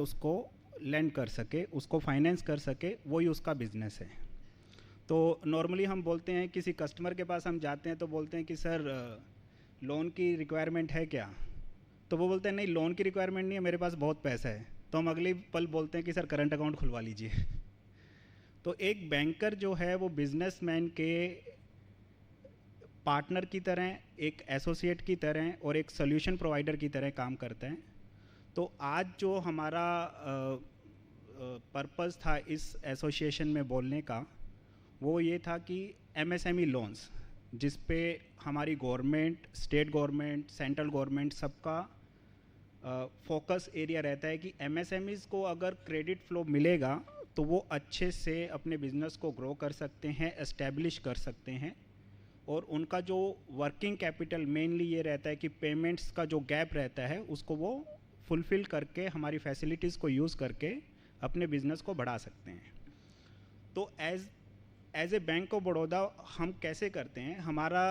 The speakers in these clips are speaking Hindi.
उसको लेंड कर सके, उसको फाइनेंस कर सके, वही उसका बिजनेस है। तो नॉर्मली हम बोलते हैं किसी कस्टमर के पास हम जाते हैं तो बोलते हैं कि सर लोन की रिक्वायरमेंट है क्या? तो वो बोलते हैं नहीं लोन की रिक्वायरमेंट नहीं है, मेरे पास बहुत पैसा है। तो हम अगले पल बोलते हैं कि सर करंट अकाउंट खुलवा लीजिए। तो एक बैंकर जो है वो बिजनेसमैन के पार्टनर की तरह, एक एसोसिएट की तरह और एक सोल्यूशन प्रोवाइडर की तरह काम करते हैं। तो आज जो हमारा पर्पस था इस एसोसिएशन में बोलने का, वो ये था कि एमएसएमई लोन्स, जिस पे हमारी government, state government, central government सबका फोकस एरिया रहता है कि एमएसएमईज़ को अगर क्रेडिट फ्लो मिलेगा तो वो अच्छे से अपने बिजनेस को ग्रो कर सकते हैं, एस्टेब्लिश कर सकते हैं। और उनका जो वर्किंग कैपिटल मेनली ये रहता है कि पेमेंट्स का जो गैप रहता है उसको वो फुलफ़िल करके हमारी फैसिलिटीज़ को यूज़ करके अपने बिजनेस को बढ़ा सकते हैं। तो as a bank of Baroda हम कैसे करते हैं, हमारा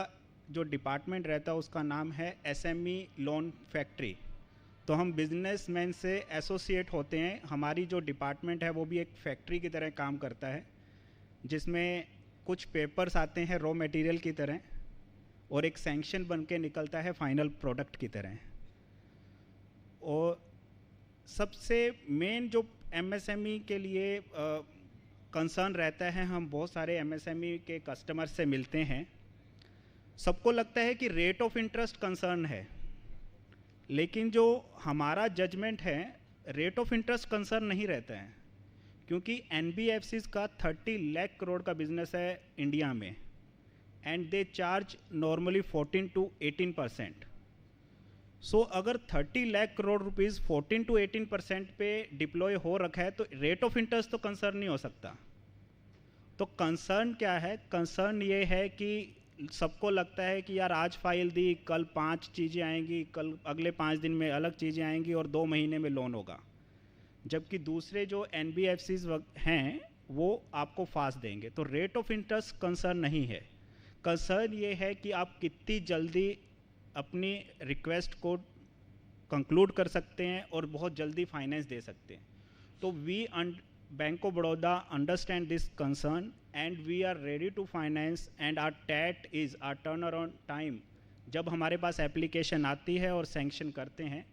जो डिपार्टमेंट रहता है उसका नाम है एसएमई लोन फैक्ट्री। तो हम बिजनेसमैन से एसोसिएट होते हैं। हमारी जो डिपार्टमेंट है वो भी एक फैक्ट्री की तरह काम करता है, जिसमें कुछ पेपर्स आते हैं रॉ मटेरियल की तरह और एक सैंक्शन बन के निकलता है फाइनल प्रोडक्ट की तरह। और सबसे मेन जो एमएसएमई के लिए कंसर्न रहता है, हम बहुत सारे एमएसएमई के कस्टमर से मिलते हैं, सबको लगता है कि रेट ऑफ इंटरेस्ट कंसर्न है, लेकिन जो हमारा जजमेंट है रेट ऑफ इंटरेस्ट कंसर्न नहीं रहता है, क्योंकि एनबीएफसीज का 30 लाख करोड़ का बिजनेस है इंडिया में and they charge normally 14 to 18%। सो अगर 30 लाख करोड़ रुपीज़ 14 to 18% पे डिप्लॉय हो रखा है तो रेट ऑफ इंटरेस्ट तो कंसर्न नहीं हो सकता। तो कंसर्न क्या है? कंसर्न ये है कि सबको लगता है कि यार आज फाइल दी, कल 5 चीज़ें आएंगी, कल अगले 5 दिन में अलग चीज़ें आएंगी और 2 महीने में लोन होगा, जबकि दूसरे जो एनबीएफसीज हैं वो आपको फास्ट देंगे। तो रेट ऑफ इंटरेस्ट कंसर्न नहीं है। कंसर्न ये है कि आप कितनी जल्दी अपनी रिक्वेस्ट को कंक्लूड कर सकते हैं और बहुत जल्दी फाइनेंस दे सकते हैं। तो we bank of Baroda understand this concern and we are ready to finance and our TAT is our turn around time. जब हमारे पास एप्लीकेशन आती है और सैंक्शन करते हैं,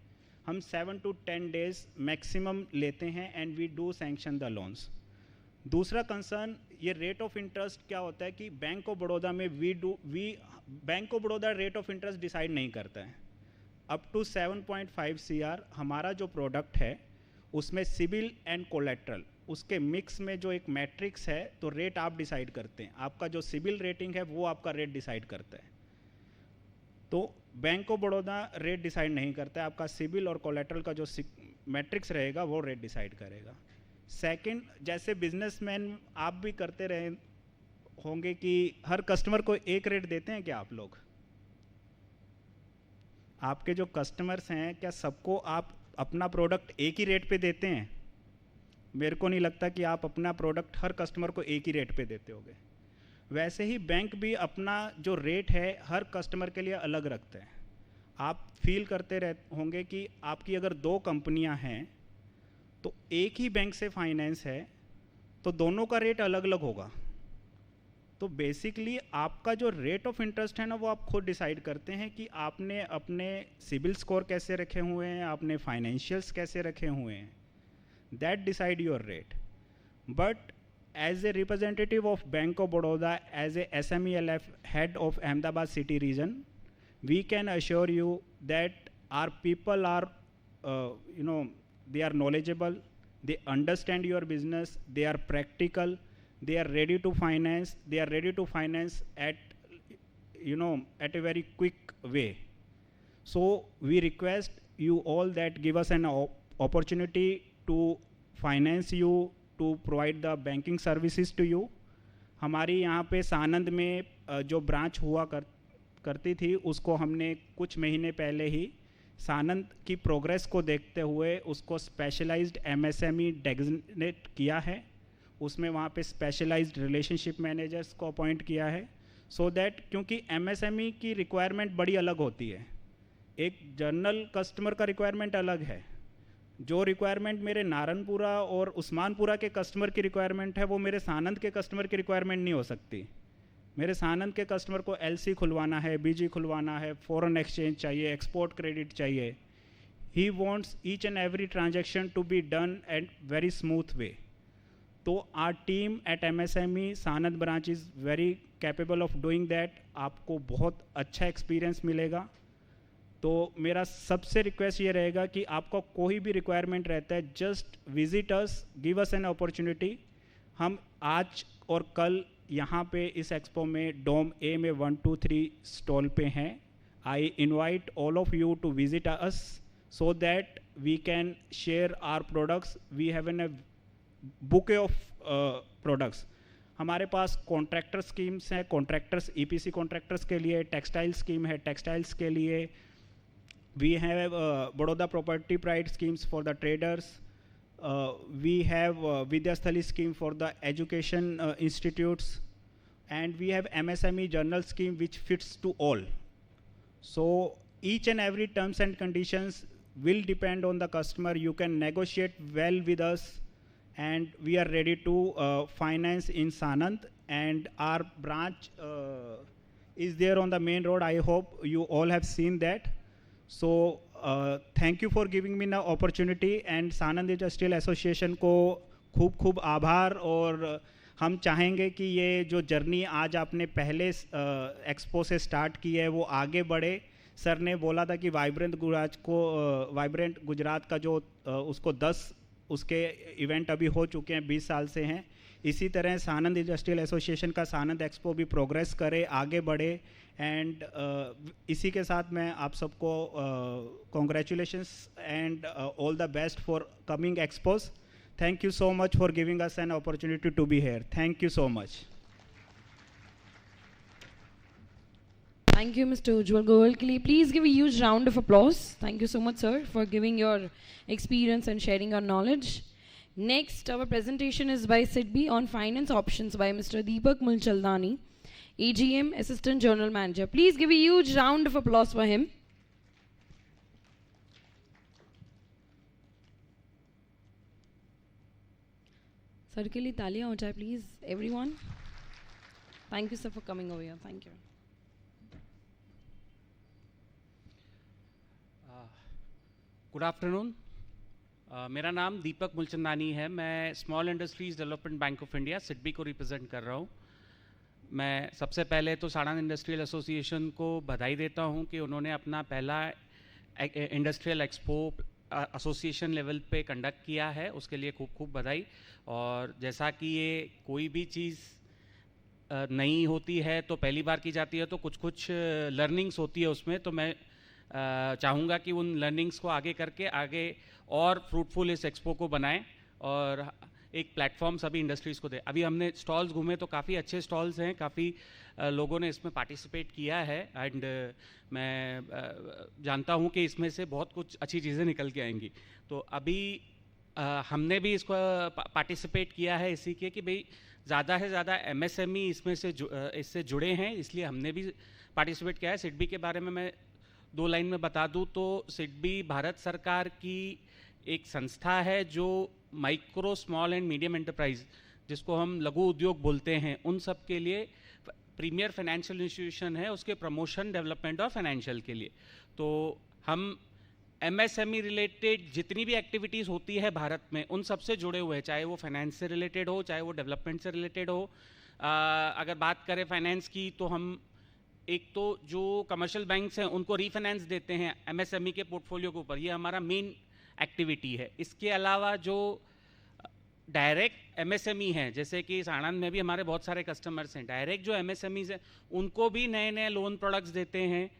हम 7 to 10 डेज मैक्सिमम लेते हैं and we do sanction the loans. दूसरा कंसर्न ये रेट ऑफ इंटरेस्ट क्या होता है कि बैंक ऑफ बड़ौदा में bank of Baroda rate of interest decide नहीं करता है। अप टू 7.5 CR हमारा जो प्रोडक्ट है उसमें सिबिल एंड कोलेट्रल, उसके मिक्स में जो एक मैट्रिक्स है, तो रेट आप डिसाइड करते हैं। आपका जो सिबिल रेटिंग है वो आपका रेट डिसाइड करता है। तो bank of Baroda rate decide नहीं करता है, आपका सिबिल और कोलेट्रल का जो मैट्रिक्स रहेगा वो रेट डिसाइड करेगा। सेकंड, जैसे बिजनेसमैन आप भी करते रहे होंगे कि हर कस्टमर को एक रेट देते हैं क्या आप लोग? आपके जो कस्टमर्स हैं क्या सबको आप अपना प्रोडक्ट एक ही रेट पे देते हैं? मेरे को नहीं लगता कि आप अपना प्रोडक्ट हर कस्टमर को एक ही रेट पे देते होगे। वैसे ही बैंक भी अपना जो रेट है हर कस्टमर के लिए अलग रखता है। आप फील करते होंगे कि आपकी अगर 2 कंपनियां हैं तो एक ही बैंक से फाइनेंस है तो दोनों का रेट अलग अलग होगा। तो बेसिकली आपका जो रेट ऑफ इंटरेस्ट है ना वो आप खुद डिसाइड करते हैं कि आपने अपने सिबिल स्कोर कैसे रखे हुए हैं, आपने फाइनेंशियल्स कैसे रखे हुए हैं, that decide your rate. But as a representative of Bank of Baroda, as a SMELF head of Ahmedabad city region, we can assure you that our people are, they are knowledgeable, they understand your business, they are practical, they are ready to finance, they are ready to finance at, at a very quick way. So we request you all that give us an opportunity to finance you, to provide the banking services to you. हमारी यहाँ पे सानंद में जो ब्रांच हुआ करती थी उसको हमने कुछ महीने पहले ही सानंद की प्रोग्रेस को देखते हुए उसको स्पेशलाइज्ड एमएसएमई डेजिग्नेट किया है। उसमें वहाँ पे स्पेशलाइज्ड रिलेशनशिप मैनेजर्स को अपॉइंट किया है, सो दैट क्योंकि एमएसएमई की रिक्वायरमेंट बड़ी अलग होती है। एक जनरल कस्टमर का रिक्वायरमेंट अलग है, जो रिक्वायरमेंट मेरे नारायणपुरा और उस्मानपुरा के कस्टमर की रिक्वायरमेंट है वो मेरे सानंद के कस्टमर की रिक्वायरमेंट नहीं हो सकती। मेरे सानंद के कस्टमर को एलसी खुलवाना है, बीजी खुलवाना है, फॉरेन एक्सचेंज चाहिए, एक्सपोर्ट क्रेडिट चाहिए। He wants each and every transaction to be done at very smooth way. तो our team at MSME Sanand branch is very capable of doing that. आपको बहुत अच्छा एक्सपीरियंस मिलेगा। तो मेरा सबसे रिक्वेस्ट ये रहेगा कि आपका कोई भी रिक्वायरमेंट रहता है, just visit us, give us an opportunity. हम आज और कल यहाँ पे इस एक्सपो में डोम ए में 1, 2, 3 स्टॉल पे हैं। I invite all of you to visit us so that we can share our products. We have a bouquet of products. हमारे पास कॉन्ट्रैक्टर स्कीम्स हैं, कॉन्ट्रैक्टर्स EPC कॉन्ट्रैक्टर्स के लिए, टेक्सटाइल स्कीम है टेक्सटाइल्स के लिए। We have Baroda property pride schemes for the traders. We have Vidyasthali scheme for the education institutes, and we have MSME general scheme which fits to all. So each and every terms and conditions will depend on the customer. You can negotiate well with us, and we are ready to finance in Sanand, and our branch is there on the main road. I hope you all have seen that. So thank you for giving me the opportunity, and Sanand Industrial Association को खूब खूब आभार। और हम चाहेंगे कि ये जो जर्नी आज आपने पहले एक्सपो से स्टार्ट की है वो आगे बढ़े। सर ने बोला था कि वाइब्रेंट गुजरात का जो उसको 10 उसके इवेंट अभी हो चुके हैं, 20 साल से हैं। इसी तरह सानंद इंडस्ट्रियल एसोसिएशन का सानंद एक्सपो भी प्रोग्रेस करे, आगे बढ़े। एंड इसी के साथ मैं आप सबको congratulations and all the best for coming expos. Thank you so much for giving us an opportunity to be here. Thank you so much. Thank you, Mr. Ujjwal Goel. Please give a huge round of applause. Thank you so much, sir, for giving your experience and sharing your knowledge. Next, our presentation is by SIDBI on finance options by Mr. Deepak Mulchandani, AGM Assistant General Manager. Please give a huge round of applause for him. Sir, ke liye taaliyan ho jaye, please, everyone. Thank you, sir, for coming over here. Thank you. Good afternoon. मेरा नाम दीपक मुलचंदानी है। मैं small industries development bank of India SIDBI को रिप्रेजेंट कर रहा हूँ। मैं सबसे पहले तो सानंद इंडस्ट्रियल एसोसिएशन को बधाई देता हूँ कि उन्होंने अपना पहला इंडस्ट्रियल एक्सपो एसोसिएशन लेवल पे कंडक्ट किया है, उसके लिए खूब खूब बधाई। और जैसा कि ये कोई भी चीज़ नई होती है तो पहली बार की जाती है, तो कुछ कुछ लर्निंग्स होती है उसमें, तो मैं चाहूँगा कि उन लर्निंग्स को आगे करके आगे और फ्रूटफुल इस एक्सपो को बनाएं और एक प्लेटफॉर्म सभी इंडस्ट्रीज़ को दें। अभी हमने स्टॉल्स घूमे तो काफ़ी अच्छे स्टॉल्स हैं, काफ़ी लोगों ने इसमें पार्टिसिपेट किया है, एंड मैं जानता हूँ कि इसमें से बहुत कुछ अच्छी चीज़ें निकल के आएंगी। तो अभी हमने भी इसको पार्टिसिपेट किया है इसी के कि भाई ज़्यादा से ज़्यादा MSME इसमें से इससे जुड़े हैं, इसलिए हमने भी पार्टिसिपेट किया है। सिडबी के बारे में मैं 2 लाइन में बता दूं तो सिडबी भारत सरकार की एक संस्था है जो micro small and medium enterprise, जिसको हम लघु उद्योग बोलते हैं, उन सब के लिए प्रीमियर फाइनेंशियल इंस्टीट्यूशन है, उसके प्रमोशन, डेवलपमेंट और फाइनेंशियल के लिए। तो हम MSME रिलेटेड जितनी भी एक्टिविटीज़ होती है भारत में उन सब से जुड़े हुए हैं, चाहे वो फाइनेंस से रिलेटेड हो, चाहे वो डेवलपमेंट से रिलेटेड हो। अगर बात करें फाइनेंस की तो हम एक तो जो कमर्शियल बैंक्स हैं उनको रीफाइनेंस देते हैं MSME के पोर्टफोलियो के ऊपर, ये हमारा मेन एक्टिविटी है। इसके अलावा जो डायरेक्ट MSME हैं, जैसे कि साणंद में भी हमारे बहुत सारे कस्टमर्स हैं, डायरेक्ट जो MSMEs हैं उनको भी नए नए लोन प्रोडक्ट्स देते हैं,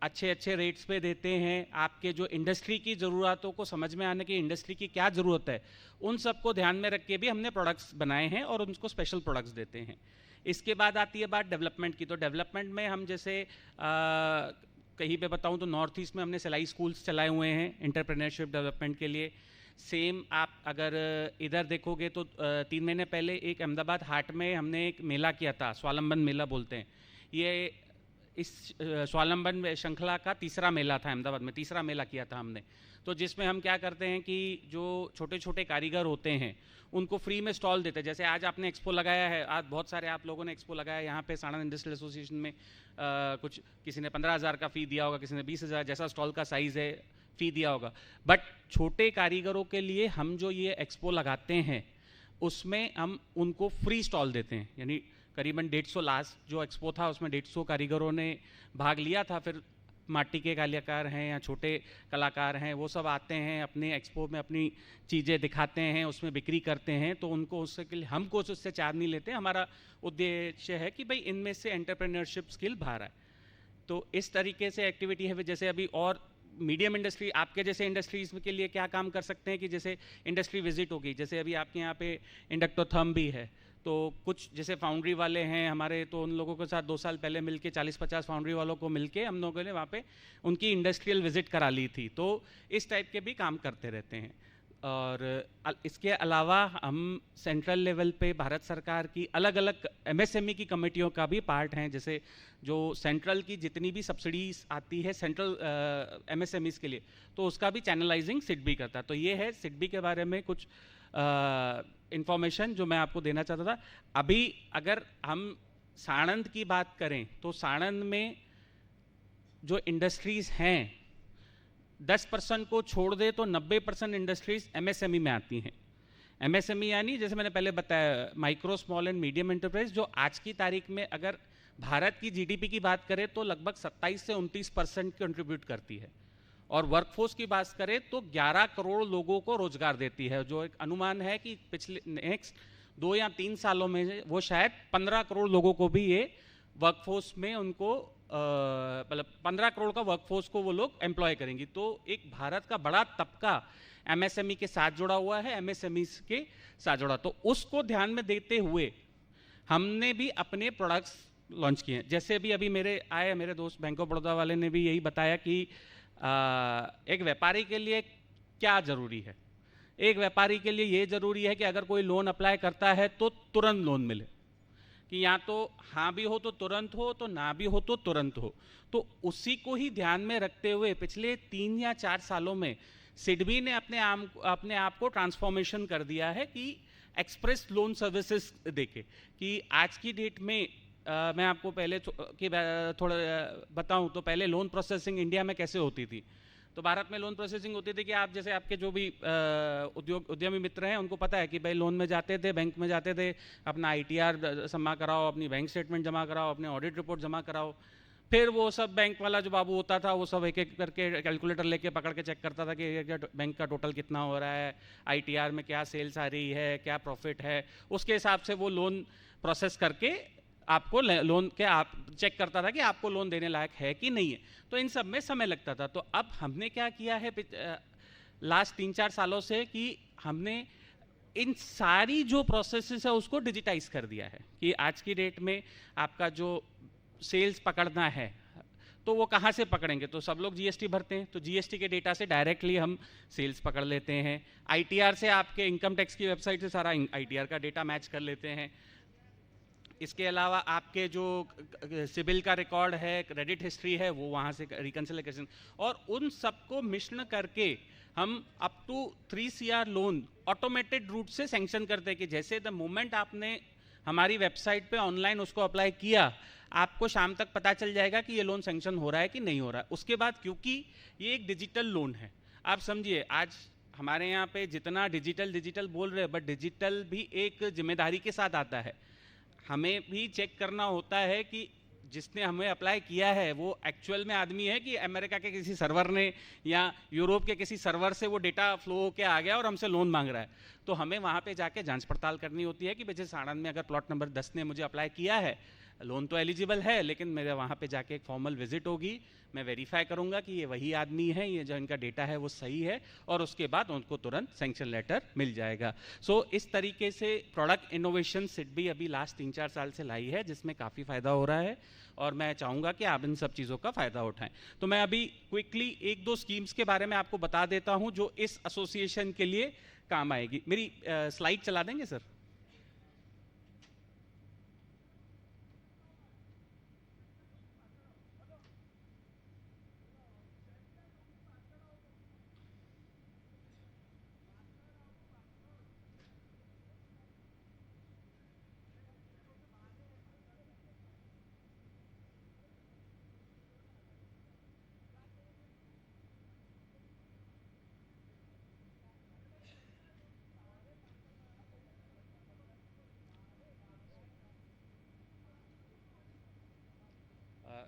अच्छे अच्छे रेट्स पे देते हैं। आपके जो इंडस्ट्री की ज़रूरतों को समझ में आने की, इंडस्ट्री की क्या ज़रूरत है, उन सबको ध्यान में रख के भी हमने प्रोडक्ट्स बनाए हैं और उनको स्पेशल प्रोडक्ट्स देते हैं। इसके बाद आती है बात डेवलपमेंट की। तो डेवलपमेंट में हम जैसे कहीं पे बताऊं तो नॉर्थ ईस्ट में हमने सिलाई स्कूल्स चलाए हुए हैं एंटरप्रेन्योरशिप डेवलपमेंट के लिए। सेम आप अगर इधर देखोगे तो 3 महीने पहले एक अहमदाबाद हाट में हमने एक मेला किया था, स्वावलंबन मेला बोलते हैं। ये इस स्वावलंबन श्रृंखला का तीसरा मेला था, अहमदाबाद में तीसरा मेला किया था हमने। तो जिसमें हम क्या करते हैं कि जो छोटे छोटे कारीगर होते हैं उनको फ्री में स्टॉल देते हैं। जैसे आज आपने एक्सपो लगाया है, आज बहुत सारे आप लोगों ने एक्सपो लगाया है यहाँ पे साणंद इंडस्ट्रियल एसोसिएशन में। कुछ किसी ने 15,000 का फ़ी दिया होगा, किसी ने 20,000, जैसा स्टॉल का साइज़ है फ़ी दिया होगा। बट छोटे कारीगरों के लिए हम जो ये एक्सपो लगाते हैं उसमें हम उनको फ्री स्टॉल देते हैं। यानी करीबन 150 लास्ट जो एक्सपो था उसमें 150 कारीगरों ने भाग लिया था। फिर माटी के कलाकार हैं या छोटे कलाकार हैं, वो सब आते हैं अपने एक्सपो में, अपनी चीज़ें दिखाते हैं, उसमें बिक्री करते हैं। तो उनको उससे के लिए हम कुछ उससे चार्ज नहीं लेते। हमारा उद्देश्य है कि भाई इनमें से एंटरप्रेन्योरशिप स्किल बाहर आए। तो इस तरीके से एक्टिविटी है। जैसे अभी और मीडियम इंडस्ट्री, आपके जैसे इंडस्ट्रीज के लिए क्या काम कर सकते हैं कि जैसे इंडस्ट्री विजिट होगी, जैसे अभी आपके यहाँ पे इंडक्टोथर्म भी है, तो कुछ जैसे फाउंड्री वाले हैं हमारे, तो उन लोगों के साथ 2 साल पहले मिलके 40-50 फाउंड्री वालों को मिलके हम लोगों ने वहाँ पे उनकी इंडस्ट्रियल विजिट करा ली थी। तो इस टाइप के भी काम करते रहते हैं। और इसके अलावा हम सेंट्रल लेवल पे भारत सरकार की अलग अलग एमएसएमई की कमेटियों का भी पार्ट हैं। जैसे जो सेंट्रल की जितनी भी सब्सिडीज आती है सेंट्रल एमएसएमईज के लिए, तो उसका भी चैनलाइजिंग सिडबी करता है। तो ये है सिडबी के बारे में कुछ इंफॉर्मेशन जो मैं आपको देना चाहता था। अभी अगर हम साणंद की बात करें तो साणंद में जो इंडस्ट्रीज हैं 10% को छोड़ दे तो 90% इंडस्ट्रीज एमएसएमई में आती हैं। एमएसएमई यानी जैसे मैंने पहले बताया micro small and medium enterprise, जो आज की तारीख में अगर भारत की जीडीपी की बात करें तो लगभग 27 से 29% कंट्रीब्यूट करती है। और वर्कफोर्स की बात करें तो 11 करोड़ लोगों को रोजगार देती है। जो एक अनुमान है कि पिछले नेक्स्ट 2 या 3 सालों में वो शायद 15 करोड़ लोगों को भी ये वर्कफोर्स में उनको मतलब 15 करोड़ का वर्कफोर्स को वो लोग एम्प्लॉय करेंगी। तो एक भारत का बड़ा तबका एमएसएमई के साथ जुड़ा हुआ है, एमएसएमई के साथ जुड़ा। तो उसको ध्यान में देते हुए हमने भी अपने प्रोडक्ट्स लॉन्च किए हैं। जैसे अभी मेरे दोस्त बैंक ऑफ बड़ौदा वाले ने भी यही बताया कि एक व्यापारी के लिए क्या ज़रूरी है। एक व्यापारी के लिए ये ज़रूरी है कि अगर कोई लोन अप्लाई करता है तो तुरंत लोन मिले, कि या तो हाँ भी हो तो तुरंत हो, तो ना भी हो तो तुरंत हो। तो उसी को ही ध्यान में रखते हुए पिछले 3 या 4 सालों में सिडबी ने अपने आप को ट्रांसफॉर्मेशन कर दिया है कि एक्सप्रेस लोन सर्विसेज देके, कि आज की डेट में मैं आपको पहले थोड़ा बताऊं तो पहले लोन प्रोसेसिंग इंडिया में कैसे होती थी। तो भारत में लोन प्रोसेसिंग होती थी कि आप जैसे आपके जो भी उद्यमी मित्र हैं उनको पता है कि भाई लोन में जाते थे, बैंक में जाते थे, अपना आईटीआर जमा कराओ, अपनी बैंक स्टेटमेंट जमा कराओ, अपने ऑडिट रिपोर्ट जमा कराओ। फिर वो सब बैंक वाला जो बाबू होता था वो सब एक एक करके कैलकुलेटर लेके पकड़ के चेक करता था कि बैंक का टोटल कितना हो रहा है, आईटीआर में क्या सेल्स आ रही है, क्या प्रॉफिट है, उसके हिसाब से वो लोन प्रोसेस करके आपको लोन के आप चेक करता था कि आपको लोन देने लायक है कि नहीं है। तो इन सब में समय लगता था। तो अब हमने क्या किया है लास्ट 3-4 सालों से कि हमने इन सारी जो प्रोसेसेस है उसको डिजिटाइज कर दिया है कि आज की डेट में आपका जो सेल्स पकड़ना है तो वो कहाँ से पकड़ेंगे। तो सब लोग जीएसटी भरते हैं, तो जीएसटी के डेटा से डायरेक्टली हम सेल्स पकड़ लेते हैं। आईटीआर से आपके इनकम टैक्स की वेबसाइट से सारा आईटीआर का डेटा मैच कर लेते हैं। इसके अलावा आपके जो सिबिल का रिकॉर्ड है, क्रेडिट हिस्ट्री है, वो वहाँ से रिकन्सिलिएशन, और उन सबको मिश्रण करके हम up to 3 CR loan automated route से सैंक्शन करते हैं कि जैसे द मोमेंट आपने हमारी वेबसाइट पे ऑनलाइन उसको अप्लाई किया, आपको शाम तक पता चल जाएगा कि ये लोन सैंक्शन हो रहा है कि नहीं हो रहा है। उसके बाद क्योंकि ये एक डिजिटल लोन है, आप समझिए आज हमारे यहाँ पे जितना डिजिटल बोल रहे हैं, बट डिजिटल भी एक जिम्मेदारी के साथ आता है। हमें भी चेक करना होता है कि जिसने हमें अप्लाई किया है वो एक्चुअल में आदमी है कि अमेरिका के किसी सर्वर ने या यूरोप के किसी सर्वर से वो डेटा फ्लो होके आ गया और हमसे लोन मांग रहा है। तो हमें वहाँ पे जाके जांच पड़ताल करनी होती है कि जैसे साणंद में अगर प्लॉट नंबर 10 ने मुझे अप्लाई किया है, लोन तो एलिजिबल है, लेकिन मेरे वहाँ पे जाके एक फॉर्मल विजिट होगी, मैं वेरीफाई करूँगा कि ये वही आदमी है, ये जो इनका डेटा है वो सही है, और उसके बाद उनको तुरंत सैंक्शन लेटर मिल जाएगा। सो इस तरीके से प्रोडक्ट इनोवेशन सिडबी अभी लास्ट 3-4 साल से लाई है, जिसमें काफ़ी फ़ायदा हो रहा है, और मैं चाहूँगा कि आप इन सब चीज़ों का फ़ायदा उठाएं। तो मैं अभी क्विकली 1-2 स्कीम्स के बारे में आपको बता देता हूँ जो इस एसोसिएशन के लिए काम आएगी। मेरी स्लाइड चला देंगे सर?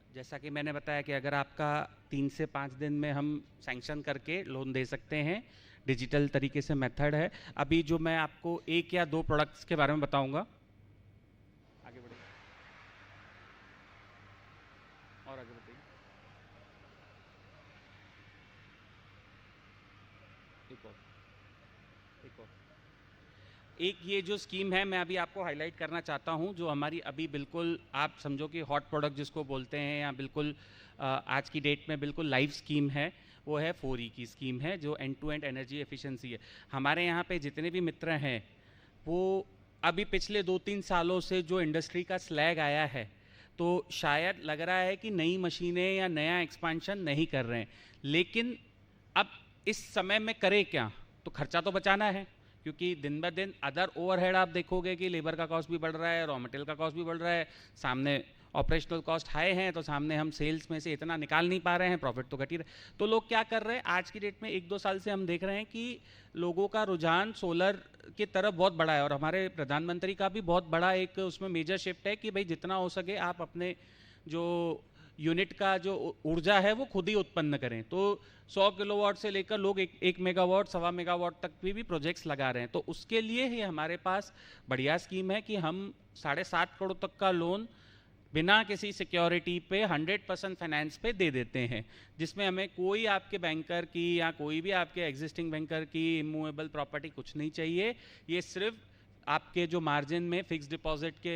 जैसा कि मैंने बताया कि अगर आपका 3 से 5 दिन में हम सैंक्शन करके लोन दे सकते हैं, डिजिटल तरीके से मेथड है। अभी जो मैं आपको 1 या 2 प्रोडक्ट्स के बारे में बताऊंगा, आगे बढ़िए और आगे बताइए। एक और एक ये जो स्कीम है मैं अभी आपको हाईलाइट करना चाहता हूँ, जो हमारी अभी बिल्कुल आप समझो कि हॉट प्रोडक्ट जिसको बोलते हैं, या बिल्कुल आज की डेट में बिल्कुल लाइव स्कीम है, वो है 4E की स्कीम है, जो end to end energy efficiency है। हमारे यहाँ पे जितने भी मित्र हैं वो अभी पिछले 2-3 सालों से जो इंडस्ट्री का स्लैग आया है, तो शायद लग रहा है कि नई मशीनें या नया एक्सपांशन नहीं कर रहे हैं, लेकिन अब इस समय में करें क्या? तो खर्चा तो बचाना है, क्योंकि दिन ब दिन अदर ओवरहेड आप देखोगे कि लेबर का कॉस्ट भी बढ़ रहा है, रॉ मटेरियल का कॉस्ट भी बढ़ रहा है, सामने ऑपरेशनल कॉस्ट हाई हैं, तो सामने हम सेल्स में से इतना निकाल नहीं पा रहे हैं, प्रॉफिट तो घट ही रहा। तो लोग क्या कर रहे हैं, आज की डेट में 1-2 साल से हम देख रहे हैं कि लोगों का रुझान सोलर की तरफ बहुत बड़ा है, और हमारे प्रधानमंत्री का भी बहुत बड़ा एक उसमें मेजर शिफ्ट है कि भाई जितना हो सके आप अपने जो यूनिट का जो ऊर्जा है वो खुद ही उत्पन्न करें। तो 100 किलोवाट से लेकर लोग 1 मेगावाट 1.25 मेगावाट तक भी प्रोजेक्ट्स लगा रहे हैं। तो उसके लिए ही हमारे पास बढ़िया स्कीम है कि हम 7.5 करोड़ तक का लोन बिना किसी सिक्योरिटी पे 100% फाइनेंस पे दे देते हैं, जिसमें हमें कोई आपके बैंकर की या कोई भी आपके एग्जिस्टिंग बैंकर की इमूवेबल प्रॉपर्टी कुछ नहीं चाहिए। ये सिर्फ आपके जो मार्जिन में फिक्स डिपॉजिट के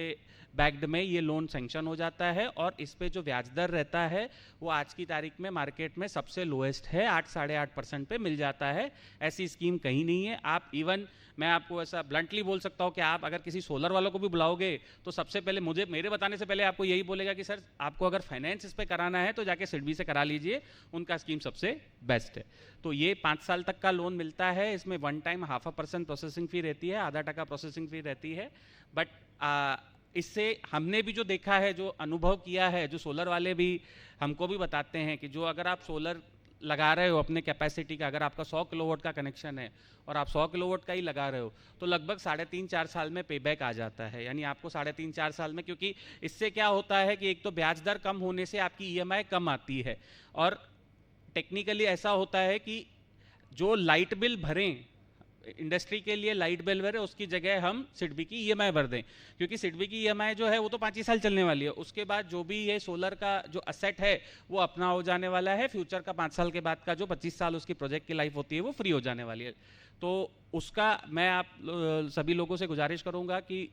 बैक्ड में ये लोन सैंक्शन हो जाता है, और इस पे जो ब्याज दर रहता है वो आज की तारीख में मार्केट में सबसे लोएस्ट है, 8-8.5% पे मिल जाता है। ऐसी स्कीम कहीं नहीं है। आप इवन मैं आपको ऐसा ब्लंटली बोल सकता हूँ कि आप अगर किसी सोलर वालों को भी बुलाओगे तो सबसे पहले मेरे बताने से पहले आपको यही बोलेगा कि सर आपको अगर फाइनेंस इस पे कराना है तो जाके सिडबी से करा लीजिए, उनका स्कीम सबसे बेस्ट है। तो ये 5 साल तक का लोन मिलता है, इसमें 1 टाइम 0.5% प्रोसेसिंग फ़ी रहती है, आधा टका प्रोसेसिंग फ़ी रहती है। बट इससे हमने भी जो देखा है, जो अनुभव किया है, जो सोलर वाले भी हमको भी बताते हैं कि जो अगर आप सोलर लगा रहे हो अपने कैपेसिटी का, अगर आपका 100 किलोवाट का कनेक्शन है और आप 100 किलोवाट का ही लगा रहे हो, तो लगभग 3.5-4 साल में पेबैक आ जाता है। यानी आपको 3.5-4 साल में, क्योंकि इससे क्या होता है कि एक तो ब्याज दर कम होने से आपकी ईएमआई कम आती है, और टेक्निकली ऐसा होता है कि जो लाइट बिल भरें इंडस्ट्री के लिए, लाइट बिल भरे, उसकी जगह हम सिडबी की ईएमआई भर दें, क्योंकि सिडबी की ईएमआई जो है वो तो 5 ही साल चलने वाली है। उसके बाद जो भी ये सोलर का जो असेट है वो अपना हो जाने वाला है, फ्यूचर का 5 साल के बाद का जो 25 साल उसकी प्रोजेक्ट की लाइफ होती है वो फ्री हो जाने वाली है। तो उसका मैं आप सभी लोगों से गुजारिश करूंगा कि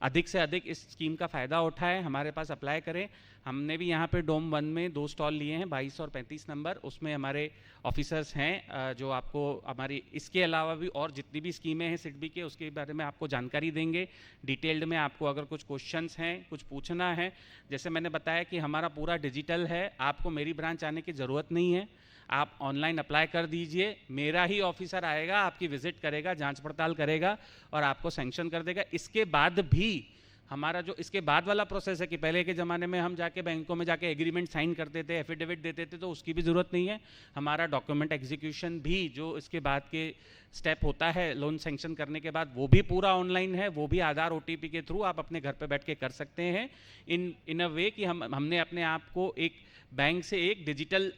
अधिक से अधिक इस स्कीम का फ़ायदा उठाएं, हमारे पास अप्लाई करें। हमने भी यहाँ पे डोम 1 में 2 स्टॉल लिए हैं, 22 और 35 नंबर, उसमें हमारे ऑफिसर्स हैं जो आपको हमारी इसके अलावा भी और जितनी भी स्कीमें हैं सिडबी के, उसके बारे में आपको जानकारी देंगे डिटेल्ड में। आपको अगर कुछ क्वेश्चंस हैं, कुछ पूछना है, जैसे मैंने बताया कि हमारा पूरा डिजिटल है, आपको मेरी ब्रांच आने की ज़रूरत नहीं है, आप ऑनलाइन अप्लाई कर दीजिए, मेरा ही ऑफिसर आएगा, आपकी विजिट करेगा, जांच पड़ताल करेगा और आपको सैंक्शन कर देगा। इसके बाद भी हमारा जो इसके बाद वाला प्रोसेस है कि पहले के ज़माने में हम जाके बैंकों में जाके एग्रीमेंट साइन करते थे, एफिडेविट देते थे, तो उसकी भी ज़रूरत नहीं है। हमारा डॉक्यूमेंट एग्जीक्यूशन भी जो इसके बाद के स्टेप होता है लोन सैंक्शन करने के बाद, वो भी पूरा ऑनलाइन है, वो भी आधार OTP के थ्रू आप अपने घर पे बैठ के कर सकते हैं, इन अ वे कि हमने अपने आप को एक बैंक से एक डिजिटल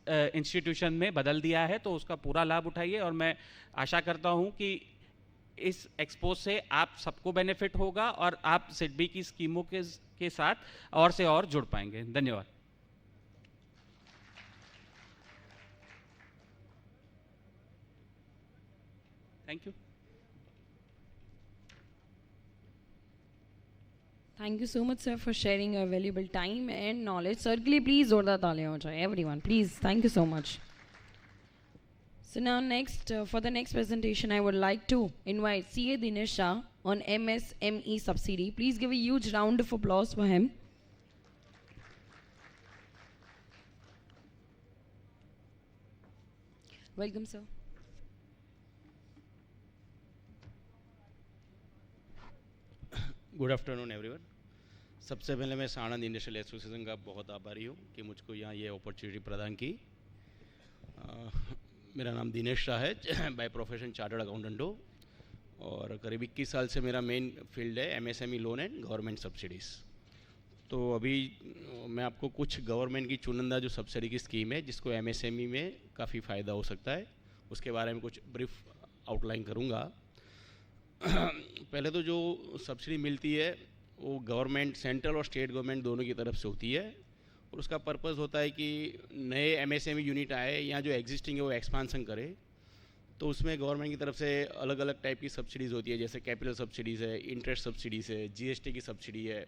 इंस्टीट्यूशन में बदल दिया है। तो उसका पूरा लाभ उठाइए, और मैं आशा करता हूँ कि इस एक्सपो से आप सबको बेनिफिट होगा और आप सिडबी की स्कीमों के साथ और से और जुड़ पाएंगे। धन्यवाद। Thank you. Thank you so much, sir, for sharing your valuable time and knowledge. Sir, के लिए please जोरदार तालियां हो जाए, everyone, please. Thank you so much. So now next, for the next presentation, I would like to invite CA Dinesh Shah on MSME subsidy. Please give a huge round of applause for him. Welcome, sir. Good afternoon everyone. सबसे पहले मैं साणंद इंडस्ट्रियल एसोसिएशन का बहुत आभारी हूँ कि मुझको यहाँ ये अपॉर्चुनिटी प्रदान की। मेरा नाम दिनेश शाह है, बाय प्रोफेशन चार्टर्ड अकाउंटेंट हूँ, और करीब 21 साल से मेरा मेन फील्ड है MSME loan and government subsidies. तो अभी मैं आपको कुछ गवर्नमेंट की चुनिंदा जो सब्सिडी की स्कीम है जिसको एमएसएमई में काफ़ी फ़ायदा हो सकता है उसके बारे में कुछ ब्रीफ आउटलाइन करूँगा। पहले तो जो सब्सिडी मिलती है वो गवर्नमेंट, सेंट्रल और स्टेट गवर्नमेंट दोनों की तरफ से होती है और उसका पर्पस होता है कि नए एमएसएमई यूनिट आए या जो एग्जिस्टिंग है वो एक्सपांसन करे, तो उसमें गवर्नमेंट की तरफ से अलग अलग टाइप की सब्सिडीज़ होती है, जैसे कैपिटल सब्सिडीज़ है, इंटरेस्ट सब्सिडीज़ है, जीएसटी की सब्सिडी है,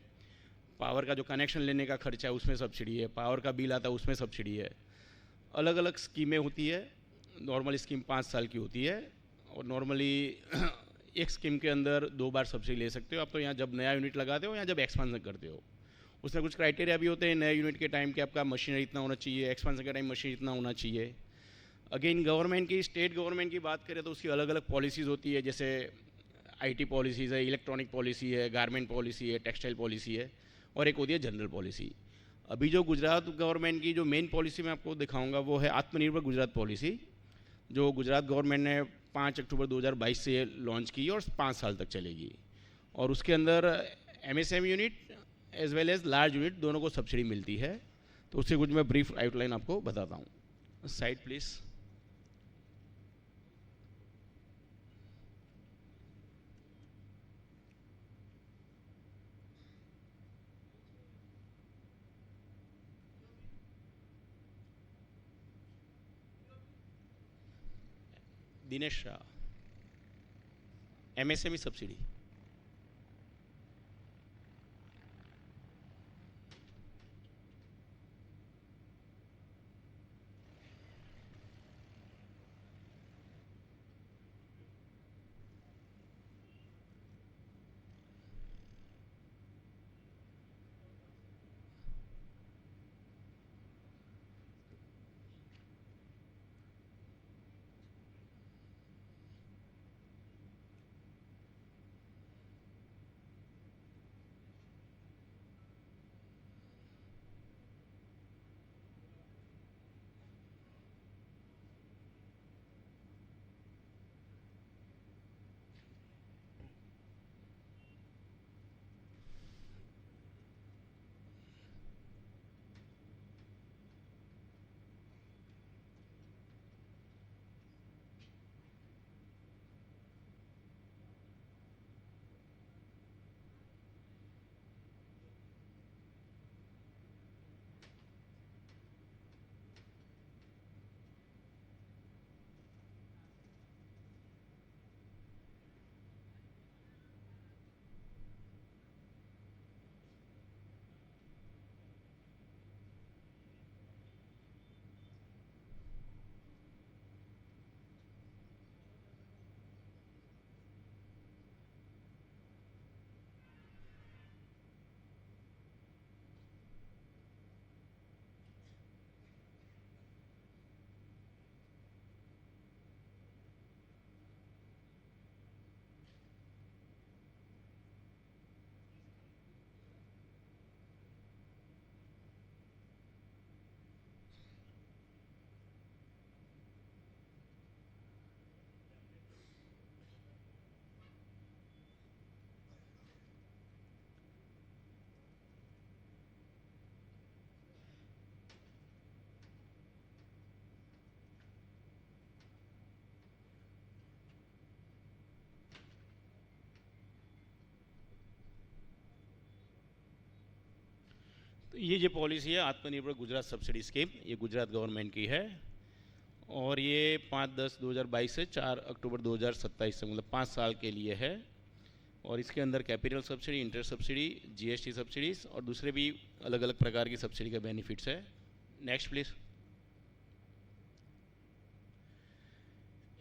पावर का जो कनेक्शन लेने का खर्चा है उसमें सब्सिडी है, पावर का बिल आता है उसमें सब्सिडी है। अलग अलग स्कीमें होती है। नॉर्मल स्कीम 5 साल की होती है और नॉर्मली एक स्कीम के अंदर 2 बार सब्सिडी ले सकते हो आप, तो यहाँ जब नया यूनिट लगाते हो या जब एक्सपांसन करते हो। उसमें कुछ क्राइटेरिया भी होते हैं, नए यूनिट के टाइम के आपका मशीनरी इतना होना चाहिए, एक्सपांसन के टाइम मशीन इतना होना चाहिए। अगेन गवर्नमेंट की, स्टेट गवर्नमेंट की बात करें तो उसकी अलग अलग पॉलिसीज़ होती है, जैसे आईटी पॉलिसीज़ है, इलेक्ट्रॉनिक पॉलिसी है, गारमेंट पॉलिसी है, टेक्सटाइल पॉलिसी है और एक होती है जनरल पॉलिसी। अभी जो गुजरात गवर्नमेंट की जो मेन पॉलिसी मैं आपको दिखाऊंगा वो है आत्मनिर्भर गुजरात पॉलिसी, जो गुजरात गवर्नमेंट ने 5 अक्टूबर 2022 से लॉन्च की और 5 साल तक चलेगी। और उसके अंदर MSME unit as well as large unit दोनों को सब्सिडी मिलती है। तो उससे कुछ मैं ब्रीफ आउटलाइन आपको बताता हूँ। Side please. Dinesh Shah, MSME subsidy. तो ये जो पॉलिसी है आत्मनिर्भर गुजरात सब्सिडी स्कीम, ये गुजरात गवर्नमेंट की है और ये 5/10/2022 से 4 अक्टूबर 2027 तक, मतलब 5 साल के लिए है। और इसके अंदर capital subsidy, interest subsidy, GST subsidies और दूसरे भी अलग अलग प्रकार की सब्सिडी के बेनिफिट्स है। Next please.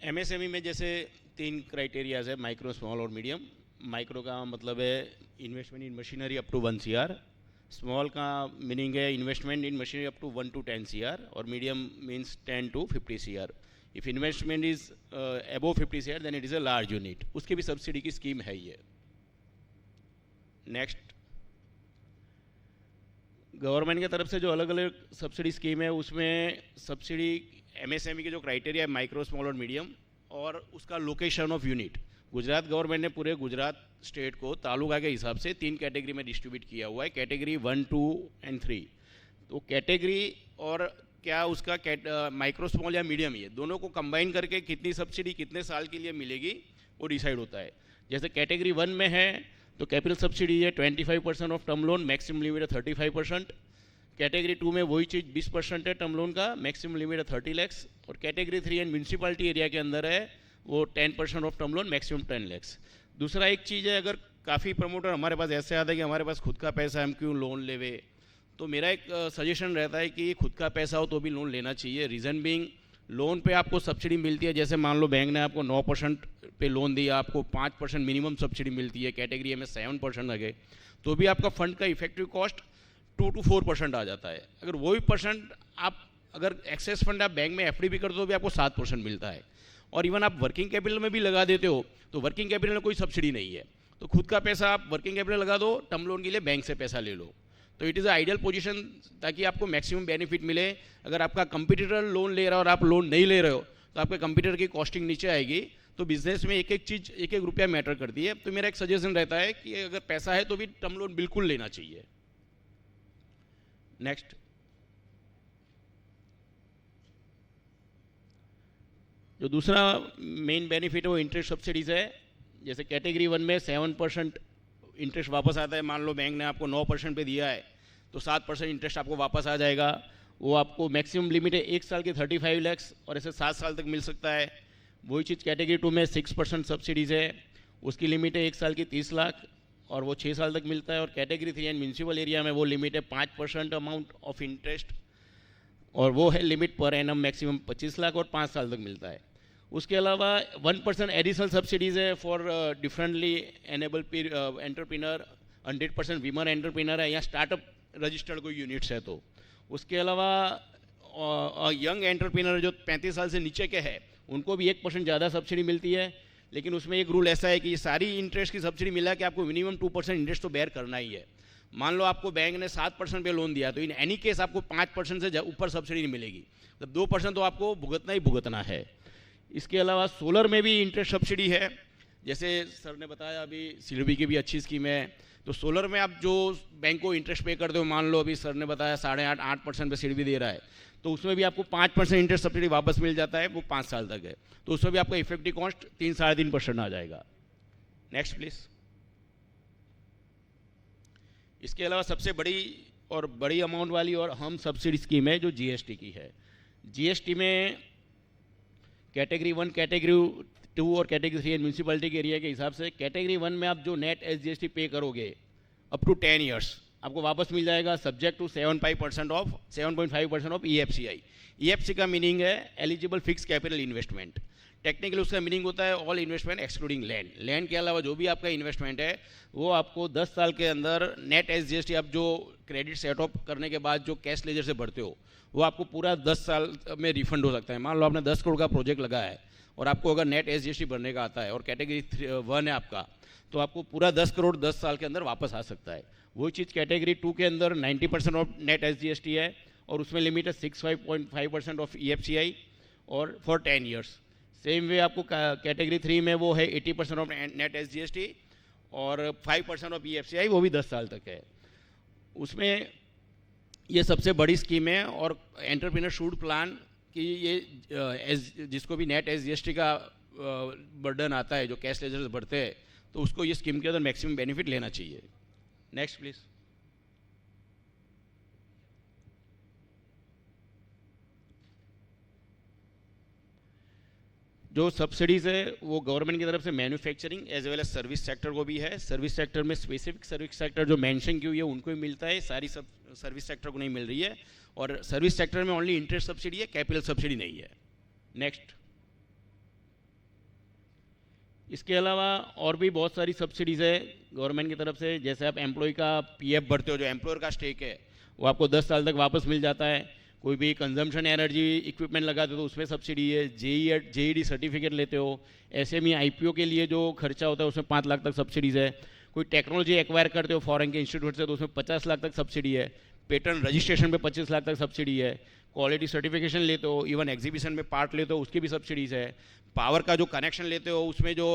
एमएसएमई में जैसे 3 क्राइटेरियाज है, माइक्रो, स्मॉल और मीडियम। माइक्रो का मतलब है investment in machinery up to 1 CR, small का मीनिंग है investment in machinery up to 1 to 10 CR और medium means 10 to 50 CR। If investment is above 50 CR then it is a large unit, उसके भी सब्सिडी की स्कीम है ये। नेक्स्ट, गवर्नमेंट की तरफ से जो अलग अलग सब्सिडी स्कीम है उसमें सब्सिडी एमएसएमई के जो क्राइटेरिया है माइक्रो, स्मॉल और मीडियम और उसका location of unit, Gujarat government ने पूरे गुजरात स्टेट को तालुका के हिसाब से 3 कैटेगरी में डिस्ट्रीब्यूट किया हुआ है, कैटेगरी 1, 2 एंड 3। तो कैटेगरी और क्या उसका माइक्रो स्मॉल या मीडियम, ये दोनों को कंबाइन करके कितनी सब्सिडी कितने साल के लिए मिलेगी वो डिसाइड होता है। जैसे कैटेगरी 1 में है तो कैपिटल सब्सिडी है 25% of term loan, maximum limit है 35%। कैटेगरी 2 में वही चीज़ 20% है टर्म लोन का, मैक्सिमम लिमिट है 30 lakhs। और कैटेगरी 3 एंड म्यूनसिपैलिटी एरिया के अंदर है वो 10% of term loan, maximum 10 lakhs। दूसरा एक चीज़ है, अगर काफ़ी प्रमोटर हमारे पास ऐसे आता है कि हमारे पास खुद का पैसा है, हम क्यों लोन लेवे, तो मेरा एक सजेशन रहता है कि खुद का पैसा हो तो भी लोन लेना चाहिए। रीज़न बीइंग, लोन पे आपको सब्सिडी मिलती है, जैसे मान लो बैंक ने आपको 9% पे लोन दिया, आपको 5% मिनिमम सब्सिडी मिलती है, कैटेगरी में 7% लगे, तो भी आपका फंड का इफेक्टिव कॉस्ट 2 to 4% आ जाता है। अगर वही परसेंट आप अगर एक्सेस फंड आप बैंक में एफडी भी कर दो भी आपको 7% मिलता है। और इवन आप वर्किंग कैपिटल में भी लगा देते हो तो वर्किंग कैपिटल में कोई सब्सिडी नहीं है, तो खुद का पैसा आप वर्किंग कैपिटल लगा दो, टर्म लोन के लिए बैंक से पैसा ले लो, तो इट इज़ आइडियल पोजीशन ताकि आपको मैक्सिमम बेनिफिट मिले। अगर आपका कंपटीटर लोन ले रहा है और आप लोन नहीं ले रहे हो तो आपके कंपटीटर की कॉस्टिंग नीचे आएगी। तो बिजनेस में एक एक चीज़, एक एक रुपया मैटर करती है। तो मेरा एक सजेशन रहता है कि अगर पैसा है तो भी टर्म लोन बिल्कुल लेना चाहिए। नेक्स्ट, जो दूसरा मेन बेनिफिट है वो इंटरेस्ट सब्सिडीज़ है। जैसे कैटेगरी 1 में 7% इंटरेस्ट वापस आता है। मान लो बैंक ने आपको 9% पे दिया है तो 7% इंटरेस्ट आपको वापस आ जाएगा। वो आपको मैक्सिमम लिमिट है 1 साल की 35 lakhs और ऐसे 7 साल तक मिल सकता है। वही चीज़ कैटेगरी 2 में 6% सब्सिडीज़ है, उसकी लिमिट है 1 साल की 30 लाख और वो 6 साल तक मिलता है। और कैटेगरी 3 एंड म्यूनसिपल एरिया में वो लिमिट है 5% अमाउंट ऑफ इंटरेस्ट और वो है limit per annum maximum 25 lakh और 5 साल तक मिलता है। उसके अलावा 1% एडिशनल सब्सिडीज़ है for differently enable entrepreneur, 100% Weimar entrepreneur है या स्टार्टअप रजिस्टर्ड कोई यूनिट्स है तो। उसके अलावा यंग एंटरप्रेन्योर जो 35 साल से नीचे के है उनको भी 1% ज़्यादा सब्सिडी मिलती है, लेकिन उसमें एक रूल ऐसा है कि ये सारी इंटरेस्ट की सब्सिडी मिला कि आपको मिनिमम 2% इंटरेस्ट तो बेयर करना ही है। मान लो आपको बैंक ने 7% पे लोन दिया तो इन एनी केस आपको 5% से ऊपर सब्सिडी नहीं मिलेगी, तो 2% तो आपको भुगतना ही भुगतना है। इसके अलावा सोलर में भी इंटरेस्ट सब्सिडी है, जैसे सर ने बताया अभी सीडबी की भी अच्छी स्कीम है। तो सोलर में आप जो बैंक को इंटरेस्ट पे करते हो, मान लो अभी सर ने बताया 8.5% पे सीडबी दे रहा है, तो उसमें भी आपको 5% इंटरेस्ट सब्सिडी वापस मिल जाता है, वो 5 साल तक है, तो उसमें भी आपका इफेक्टिव कॉस्ट 3-3.5% आ जाएगा। Next please. इसके अलावा सबसे बड़ी अमाउंट वाली और अहम सब्सिडी स्कीम है जो जीएसटी की है। जीएसटी में कैटेगरी 1, कैटेगरी 2 और कैटेगरी 3 म्यूनसिपैलिटी के एरिया के हिसाब से कैटेगरी 1 में आप जो नेट एसजीएसटी पे करोगे अप टू 10 years आपको वापस मिल जाएगा, सब्जेक्ट टू 7.5% ऑफ ईएफसीआई। ईएफसी का मीनिंग है eligible fix capital investment. Technically उसका मीनिंग होता है all investment excluding land. Land के अलावा जो भी आपका इन्वेस्टमेंट है वो आपको 10 साल के अंदर नेट एसजीएसटी आप जो क्रेडिट सेट ऑफ करने के बाद जो कैश लेजर से भरते हो वो आपको पूरा 10 साल में रिफंड हो सकता है। मान लो आपने 10 करोड़ का प्रोजेक्ट लगाया है और आपको अगर नेट एसजीएसटी भरने का आता है और कैटेगरी 1 है आपका, तो आपको पूरा 10 करोड़ 10 साल के अंदर वापस आ सकता है। वो चीज़ कैटेगरी 2 के अंदर 90% ऑफ नेट एसजीएसटी है और उसमें लिमिट है 65.5% ऑफ ईएफसीआई और फॉर 10 years। सेम वे आपको कैटेगरी 3 में वो है 80% ऑफ नेट एसजीएसटी और 5% ऑफ ईएफसीआई, वो भी 10 साल तक है। उसमें ये सबसे बड़ी स्कीम है और एंटरप्रेन्योर शुड प्लान कि ये जिसको भी नेट एसजीएसटी का बर्डन आता है जो कैश लेजर से भरते हैं तो उसको ये स्कीम के अंदर मैक्सिमम बेनिफिट लेना चाहिए। Next please. जो सब्सिडीज़ है वो गवर्नमेंट की तरफ से manufacturing as well as service sector को भी है। सर्विस सेक्टर में स्पेसिफिक सर्विस सेक्टर जो मेंशन की हुई है उनको ही मिलता है, सारी सब सर्विस सेक्टर को नहीं मिल रही है। और सर्विस सेक्टर में ओनली इंटरेस्ट सब्सिडी है, कैपिटल सब्सिडी नहीं है। नेक्स्ट। इसके अलावा और भी बहुत सारी सब्सिडीज़ है गवर्नमेंट की तरफ से, जैसे आप एम्प्लॉय का पीएफ भरते हो, जो एम्प्लॉयर का स्टेक है वो आपको 10 साल तक वापस मिल जाता है। कोई भी कंजम्पशन एनर्जी इक्विपमेंट लगाते हो तो उसमें सब्सिडी है। जेईडी सर्टिफिकेट लेते हो, एसएमई आईपीओ के लिए जो खर्चा होता है उसमें 5 लाख तक सब्सिडीज़ है। कोई टेक्नोलॉजी एक्वायर करते हो फॉरेन के इंस्टीट्यूट से तो उसमें 50 लाख तक सब्सिडी है। पेटेंट रजिस्ट्रेशन पे 25 लाख तक सब्सिडी है। क्वालिटी सर्टिफिकेशन लेते हो, इवन एग्जीबिशन में पार्ट लेते हो उसकी भी सब्सिडीज़ है। पावर का जो कनेक्शन लेते हो उसमें जो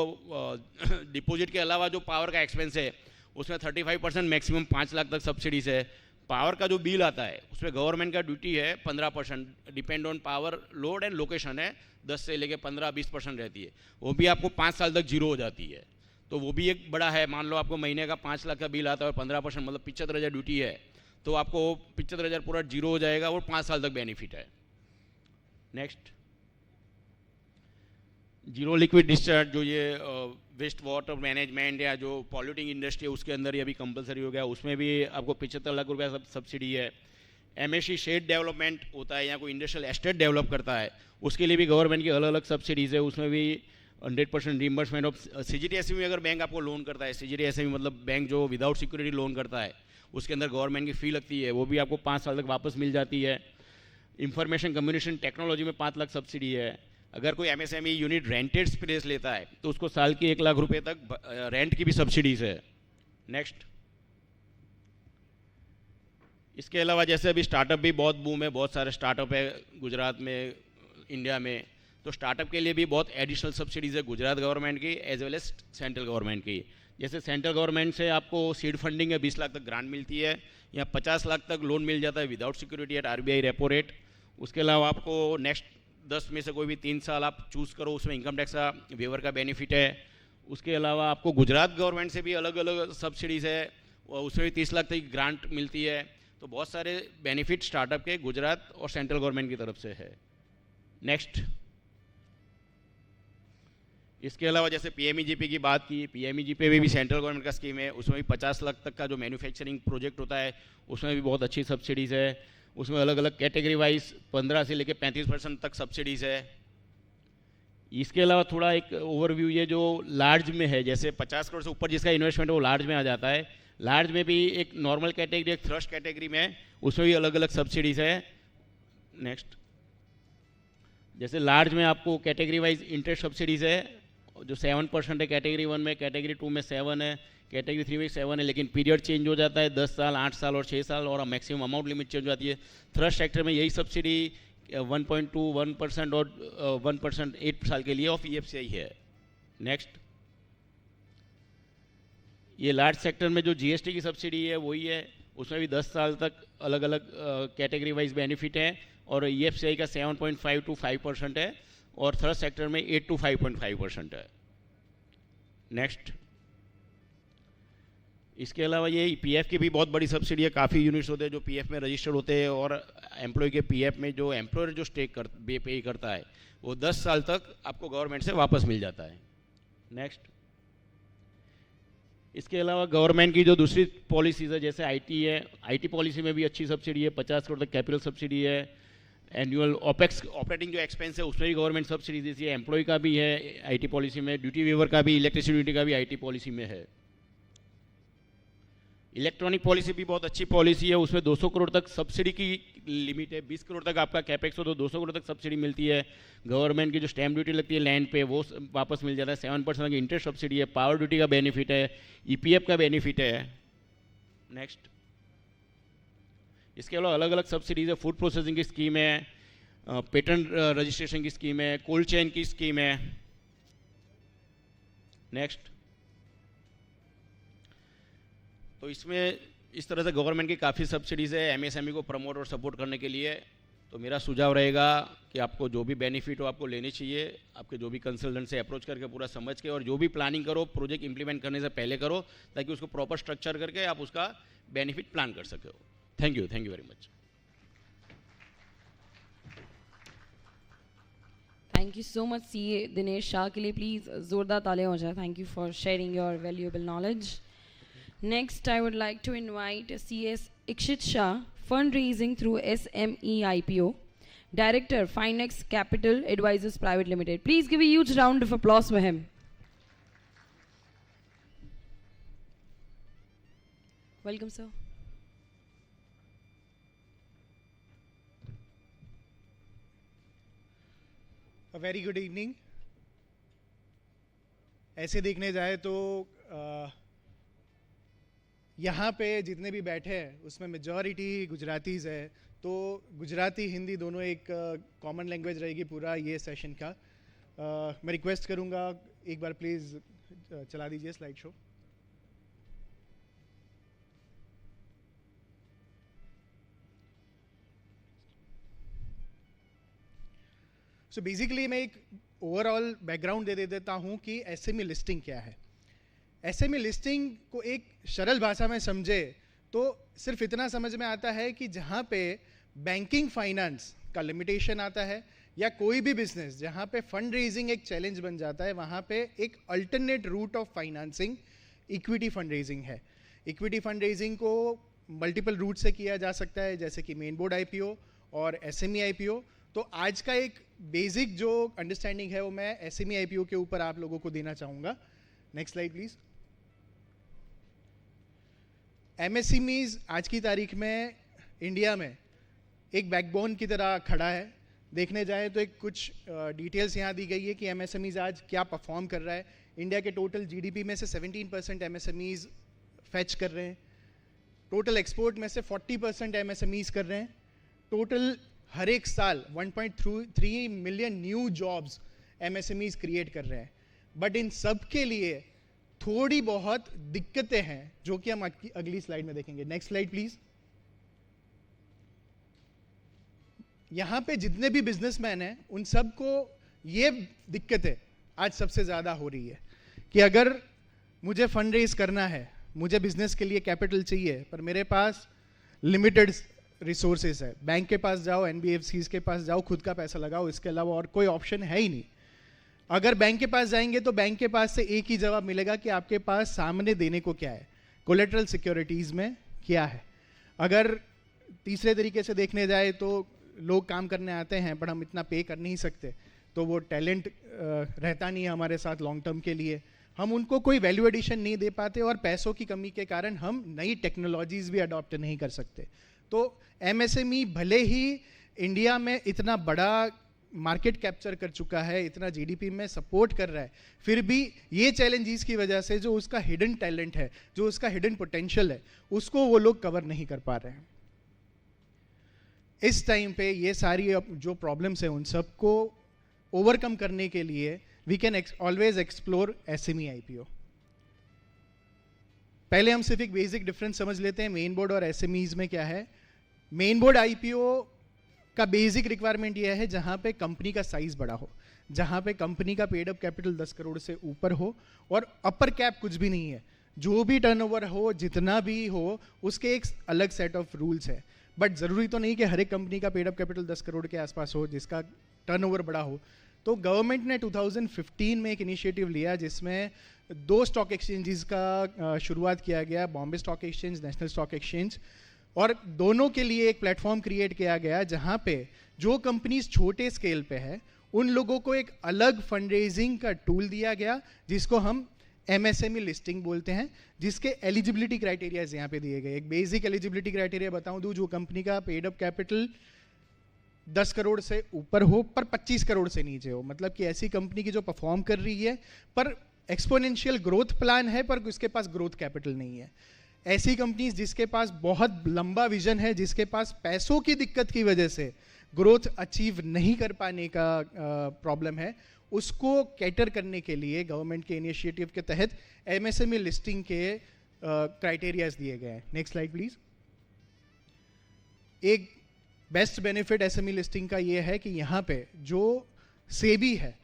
डिपॉजिट के अलावा जो पावर का एक्सपेंस है उसमें 35% मैक्सिमम 5 लाख तक सब्सिडीज़ है। पावर का जो बिल आता है उसमें गवर्नमेंट का ड्यूटी है 15%, depend on power load and location है, 10 से लेके 15-20% रहती है। वो भी आपको 5 साल तक जीरो हो जाती है, तो वो भी एक बड़ा है। मान लो आपको महीने का 5 लाख का बिल आता है और 15% मतलब 75,000 ड्यूटी है, तो आपको 75,000 पूरा जीरो हो जाएगा और 5 साल तक बेनिफिट है। नेक्स्ट, जीरो लिक्विड डिस्चार्ज, जो ये वेस्ट वाटर मैनेजमेंट या जो पॉल्यूटिंग इंडस्ट्री है उसके अंदर ये भी कंपलसरी हो गया, उसमें भी आपको 75 लाख रुपया सब्सिडी है। एमएससी शेड डेवलपमेंट होता है या कोई इंडस्ट्रियल एस्टेट डेवलप करता है, उसके लिए भी गवर्नमेंट की अलग अलग सब्सिडीज़ है, उसमें भी 100% रिइंबर्समेंट ऑफ सीजीटीएससी में अगर बैंक आपको लोन करता है, सीजीटीएससी मतलब बैंक जो विदाउट सिक्योरिटी लोन करता है उसके अंदर गवर्नमेंट की फ़ी लगती है, वो भी आपको 5 साल तक वापस मिल जाती है। इंफॉर्मेशन कम्युनिकेशन टेक्नोलॉजी में 5 लाख सब्सिडी है। अगर कोई एमएसएमई यूनिट रेंटेड स्पेस लेता है तो उसको साल की 1 लाख रुपए तक रेंट की भी सब्सिडीज़ है। नेक्स्ट, इसके अलावा जैसे अभी स्टार्टअप भी बहुत बूम है, बहुत सारे स्टार्टअप है गुजरात में, इंडिया में, तो स्टार्टअप के लिए भी बहुत एडिशनल सब्सिडीज़ है गुजरात गवर्नमेंट की as well as central government की। जैसे सेंट्रल गवर्नमेंट से आपको सीड फंडिंग है 20 लाख तक ग्रांट मिलती है, या 50 लाख तक लोन मिल जाता है without security eight RBI repo rate. उसके अलावा आपको नेक्स्ट 10 में से कोई भी 3 साल आप चूज़ करो, उसमें इनकम टैक्स का वेवर का बेनिफिट है। उसके अलावा आपको गुजरात गवर्नमेंट से भी अलग अलग सब्सिडीज़ है, उसमें भी 30 लाख तक ग्रांट मिलती है। तो बहुत सारे बेनिफिट स्टार्टअप के गुजरात और सेंट्रल गवर्नमेंट की तरफ से है। नेक्स्ट, इसके अलावा जैसे पीएमईजीपी की बात की, पीएमईजीपी में भी सेंट्रल गवर्नमेंट का स्कीम है, उसमें भी 50 लाख तक का जो मैन्युफैक्चरिंग प्रोजेक्ट होता है उसमें भी बहुत अच्छी सब्सिडीज़ है। उसमें अलग अलग कैटेगरी वाइज 15 से लेकर 35% तक सब्सिडीज़ है। इसके अलावा थोड़ा एक ओवरव्यू ये जो लार्ज में है, जैसे 50 करोड़ से ऊपर जिसका इन्वेस्टमेंट है वो लार्ज में आ जाता है। लार्ज में भी एक नॉर्मल कैटेगरी, एक थ्रस्ट कैटेगरी में, उसमें भी अलग अलग सब्सिडीज़ है। नेक्स्ट, जैसे लार्ज में आपको कैटेगरी वाइज इंटरेस्ट सब्सिडीज़ है जो 7% है कैटेगरी 1 में, कैटेगरी 2 में 7 है, कैटेगरी 3 में 7 है, लेकिन पीरियड चेंज हो जाता है 10 साल, 8 साल और 6 साल, और मैक्सिमम अमाउंट लिमिट चेंज हो जाती है। थ्रस्ट सेक्टर में यही सब्सिडी 1.2, 1% और 1% 8 साल के लिए ऑफ ईएफसीआई है। नेक्स्ट, ये लार्ज सेक्टर में जो जीएसटी की सब्सिडी है वही है, उसमें भी 10 साल तक अलग अलग कैटेगरी वाइज बेनिफिट है, और ईएफसीआई का 7.5 to 5% है, और थर्ड सेक्टर में 8 to 5.5% है। नेक्स्ट, इसके अलावा ये पीएफ की भी बहुत बड़ी सब्सिडी है। काफ़ी यूनिट्स होते हैं जो पीएफ में रजिस्टर्ड होते हैं, और एम्प्लॉय के पीएफ में जो एम्प्लॉयर जो पे करता है वो 10 साल तक आपको गवर्नमेंट से वापस मिल जाता है। नेक्स्ट, इसके अलावा गवर्नमेंट की जो दूसरी पॉलिसीज़ है, जैसे आईटी है, आईटी पॉलिसी में भी अच्छी सब्सिडी है, 50 करोड़ तक कैपिटल सब्सिडी है। एनुअल ओपेक्स ऑपरेटिंग जो एक्सपेंस है उसमें भी गवर्नमेंट सब्सिडी देती है। एम्प्लॉय का भी है आईटी पॉलिसी में, ड्यूटी वेवर का भी, इलेक्ट्रिसिटी ड्यूटी का भी आईटी पॉलिसी में है। इलेक्ट्रॉनिक पॉलिसी भी बहुत अच्छी पॉलिसी है, उसमें 200 करोड़ तक सब्सिडी की लिमिट है। 20 करोड़ तक आपका कैपेक्स हो तो 200 करोड़ तक सब्सिडी मिलती है। गवर्नमेंट की जो स्टैम्प ड्यूटी लगती है लैंड पे वो वापस मिल जाता है। 7% की इंटरेस्ट सब्सिडी है। पावर ड्यूटी का बेनिफिट है, ईपीएफ का बेनिफिट है। नेक्स्ट, इसके अलावा अलग अलग सब्सिडीज है। फूड प्रोसेसिंग की स्कीम है, पेटेंट रजिस्ट्रेशन की स्कीम है, कोल्ड चेन की स्कीम है। नेक्स्ट, तो इसमें इस तरह से गवर्नमेंट की काफ़ी सब्सिडीज़ है एमएसएमई को प्रमोट और सपोर्ट करने के लिए। तो मेरा सुझाव रहेगा कि आपको जो भी बेनिफिट हो आपको लेनी चाहिए, आपके जो भी कंसल्टेंट से अप्रोच करके पूरा समझ के, और जो भी प्लानिंग करो प्रोजेक्ट इंप्लीमेंट करने से पहले करो, ताकि उसको प्रॉपर स्ट्रक्चर करके आप उसका बेनिफिट प्लान कर सके हो। Thank you very much. Thank you so much, CA Dinesh Shah. के लिए please जोरदार तालियां हो जाए. Thank you for sharing your valuable knowledge. Next, I would like to invite CS Ikshit Shah, fundraising through SME IPO, Director, Finex Capital Advisors Private Limited. Please give a huge round of applause for him. Welcome, sir. A very good evening. ऐसे देखने जाए तो यहाँ पे जितने भी बैठे हैं उसमें मेजॉरिटी गुजरातीज़ है, तो गुजराती हिंदी दोनों एक कॉमन लैंग्वेज रहेगी पूरा ये सेशन का। मैं रिक्वेस्ट करूँगा एक बार प्लीज़ चला दीजिए स्लाइड शो। सो बेसिकली मैं एक ओवरऑल बैकग्राउंड दे देता हूँ कि एसएमई लिस्टिंग क्या है। एसएमई लिस्टिंग को एक सरल भाषा में समझे तो सिर्फ इतना समझ में आता है कि जहाँ पे बैंकिंग फाइनेंस का लिमिटेशन आता है या कोई भी बिजनेस जहाँ पे फंड रेजिंग एक चैलेंज बन जाता है, वहाँ पे एक alternate root of financing equity fund raising है। इक्विटी फंड रेजिंग को मल्टीपल रूट से किया जा सकता है, जैसे कि मेन बोर्ड आईपीओ और एसएमई आईपीओ। तो आज का एक बेसिक जो अंडरस्टैंडिंग है वो मैं एसएमई आईपीओ के ऊपर आप लोगों को देना चाहूँगा। Next slide please. एमएसएमईज आज की तारीख में इंडिया में एक बैकबोन की तरह खड़ा है। देखने जाए तो एक कुछ डिटेल्स यहाँ दी गई है कि एमएसएमईज आज क्या परफॉर्म कर रहा है। इंडिया के टोटल जीडीपी में से 17% एमएसएमईज फैच कर रहे हैं। टोटल एक्सपोर्ट में से 40% एमएसएमईज कर रहे हैं। टोटल हर एक साल 1.3 million new jobs MSMEs create कर रहे हैं। बट इन सब के लिए थोड़ी बहुत दिक्कतें हैं जो कि हम अगली स्लाइड में देखेंगे। Next slide please. यहाँ पे जितने भी बिजनेसमैन हैं उन सबको ये दिक्कतें आज सबसे ज़्यादा हो रही है कि अगर मुझे फंड रेज करना है, मुझे बिजनेस के लिए कैपिटल चाहिए, पर मेरे पास लिमिटेड रिसोर्सेज है। बैंक के पास जाओ, एनबीएफसीज के पास जाओ, खुद का पैसा लगाओ, इसके अलावा और कोई ऑप्शन है ही नहीं। अगर बैंक के पास जाएंगे तो बैंक के पास से एक ही जवाब मिलेगा कि आपके पास सामने देने को क्या है, कोलेटरल सिक्योरिटीज़ में क्या है। अगर तीसरे तरीके से देखने जाए तो लोग काम करने आते हैं पर हम इतना पे कर नहीं सकते, तो वो टैलेंट रहता नहीं है हमारे साथ लॉन्ग टर्म के लिए। हम उनको कोई वैल्यू एडिशन नहीं दे पाते और पैसों की कमी के कारण हम नई टेक्नोलॉजीज भी अडॉप्ट नहीं कर सकते। तो एमएसएमई भले ही इंडिया में इतना बड़ा मार्केट कैप्चर कर चुका है, इतना जीडीपी में सपोर्ट कर रहा है, फिर भी ये चैलेंजेस की वजह से जो उसका हिडन टैलेंट है, जो उसका हिडन पोटेंशियल है, उसको वो लोग कवर नहीं कर पा रहे हैं। इस टाइम पे ये सारी जो प्रॉब्लम्स है उन सबको ओवरकम करने के लिए we can always explore SME IPO. पहले हम सिर्फ एक बेसिक डिफरेंस समझ लेते हैं मेन बोर्ड और एसएमईज में क्या है। मेन बोर्ड आईपीओ का बेसिक रिक्वायरमेंट यह है जहां पे कंपनी का साइज बड़ा हो, जहां पे कंपनी का पेड अप कैपिटल 10 करोड़ से ऊपर हो और अपर कैप कुछ भी नहीं है। जो भी टर्नओवर हो, जितना भी हो, उसके एक अलग सेट ऑफ रूल्स है। बट जरूरी तो नहीं कि हर एक कंपनी का पेड अप कैपिटल 10 करोड़ के आसपास हो जिसका टर्नओवर बड़ा हो। तो गवर्नमेंट ने 2015 में एक इनिशिएटिव लिया जिसमें 2 स्टॉक एक्सचेंजेस का शुरुआत किया गया, Bombay stock exchange, national stock exchange, और दोनों के लिए एक प्लेटफॉर्म क्रिएट किया गया जहां पे जो कंपनीज छोटे स्केल पे है उन लोगों को एक अलग फंड रेजिंग का टूल दिया गया जिसको हम एमएसएमई लिस्टिंग बोलते हैं, जिसके एलिजिबिलिटी क्राइटेरियाज यहाँ पे दिए गए। एक बेसिक एलिजिबिलिटी क्राइटेरिया बताऊं दूं, जो कंपनी का पेड अप कैपिटल 10 करोड़ से ऊपर हो पर 25 करोड़ से नीचे हो, मतलब कि ऐसी कंपनी की जो परफॉर्म कर रही है पर एक्सपोनेंशियल ग्रोथ प्लान है पर उसके पास ग्रोथ कैपिटल नहीं है। ऐसी कंपनीज जिसके पास बहुत लंबा विजन है, जिसके पास पैसों की दिक्कत की वजह से ग्रोथ अचीव नहीं कर पाने का प्रॉब्लम है, उसको कैटर करने के लिए गवर्नमेंट के इनिशिएटिव के तहत एमएसएमई लिस्टिंग के क्राइटेरियाज दिए गए हैं। Next slide please. एक बेस्ट बेनिफिट एसएमई लिस्टिंग का ये है कि यहाँ पे जो सेबी है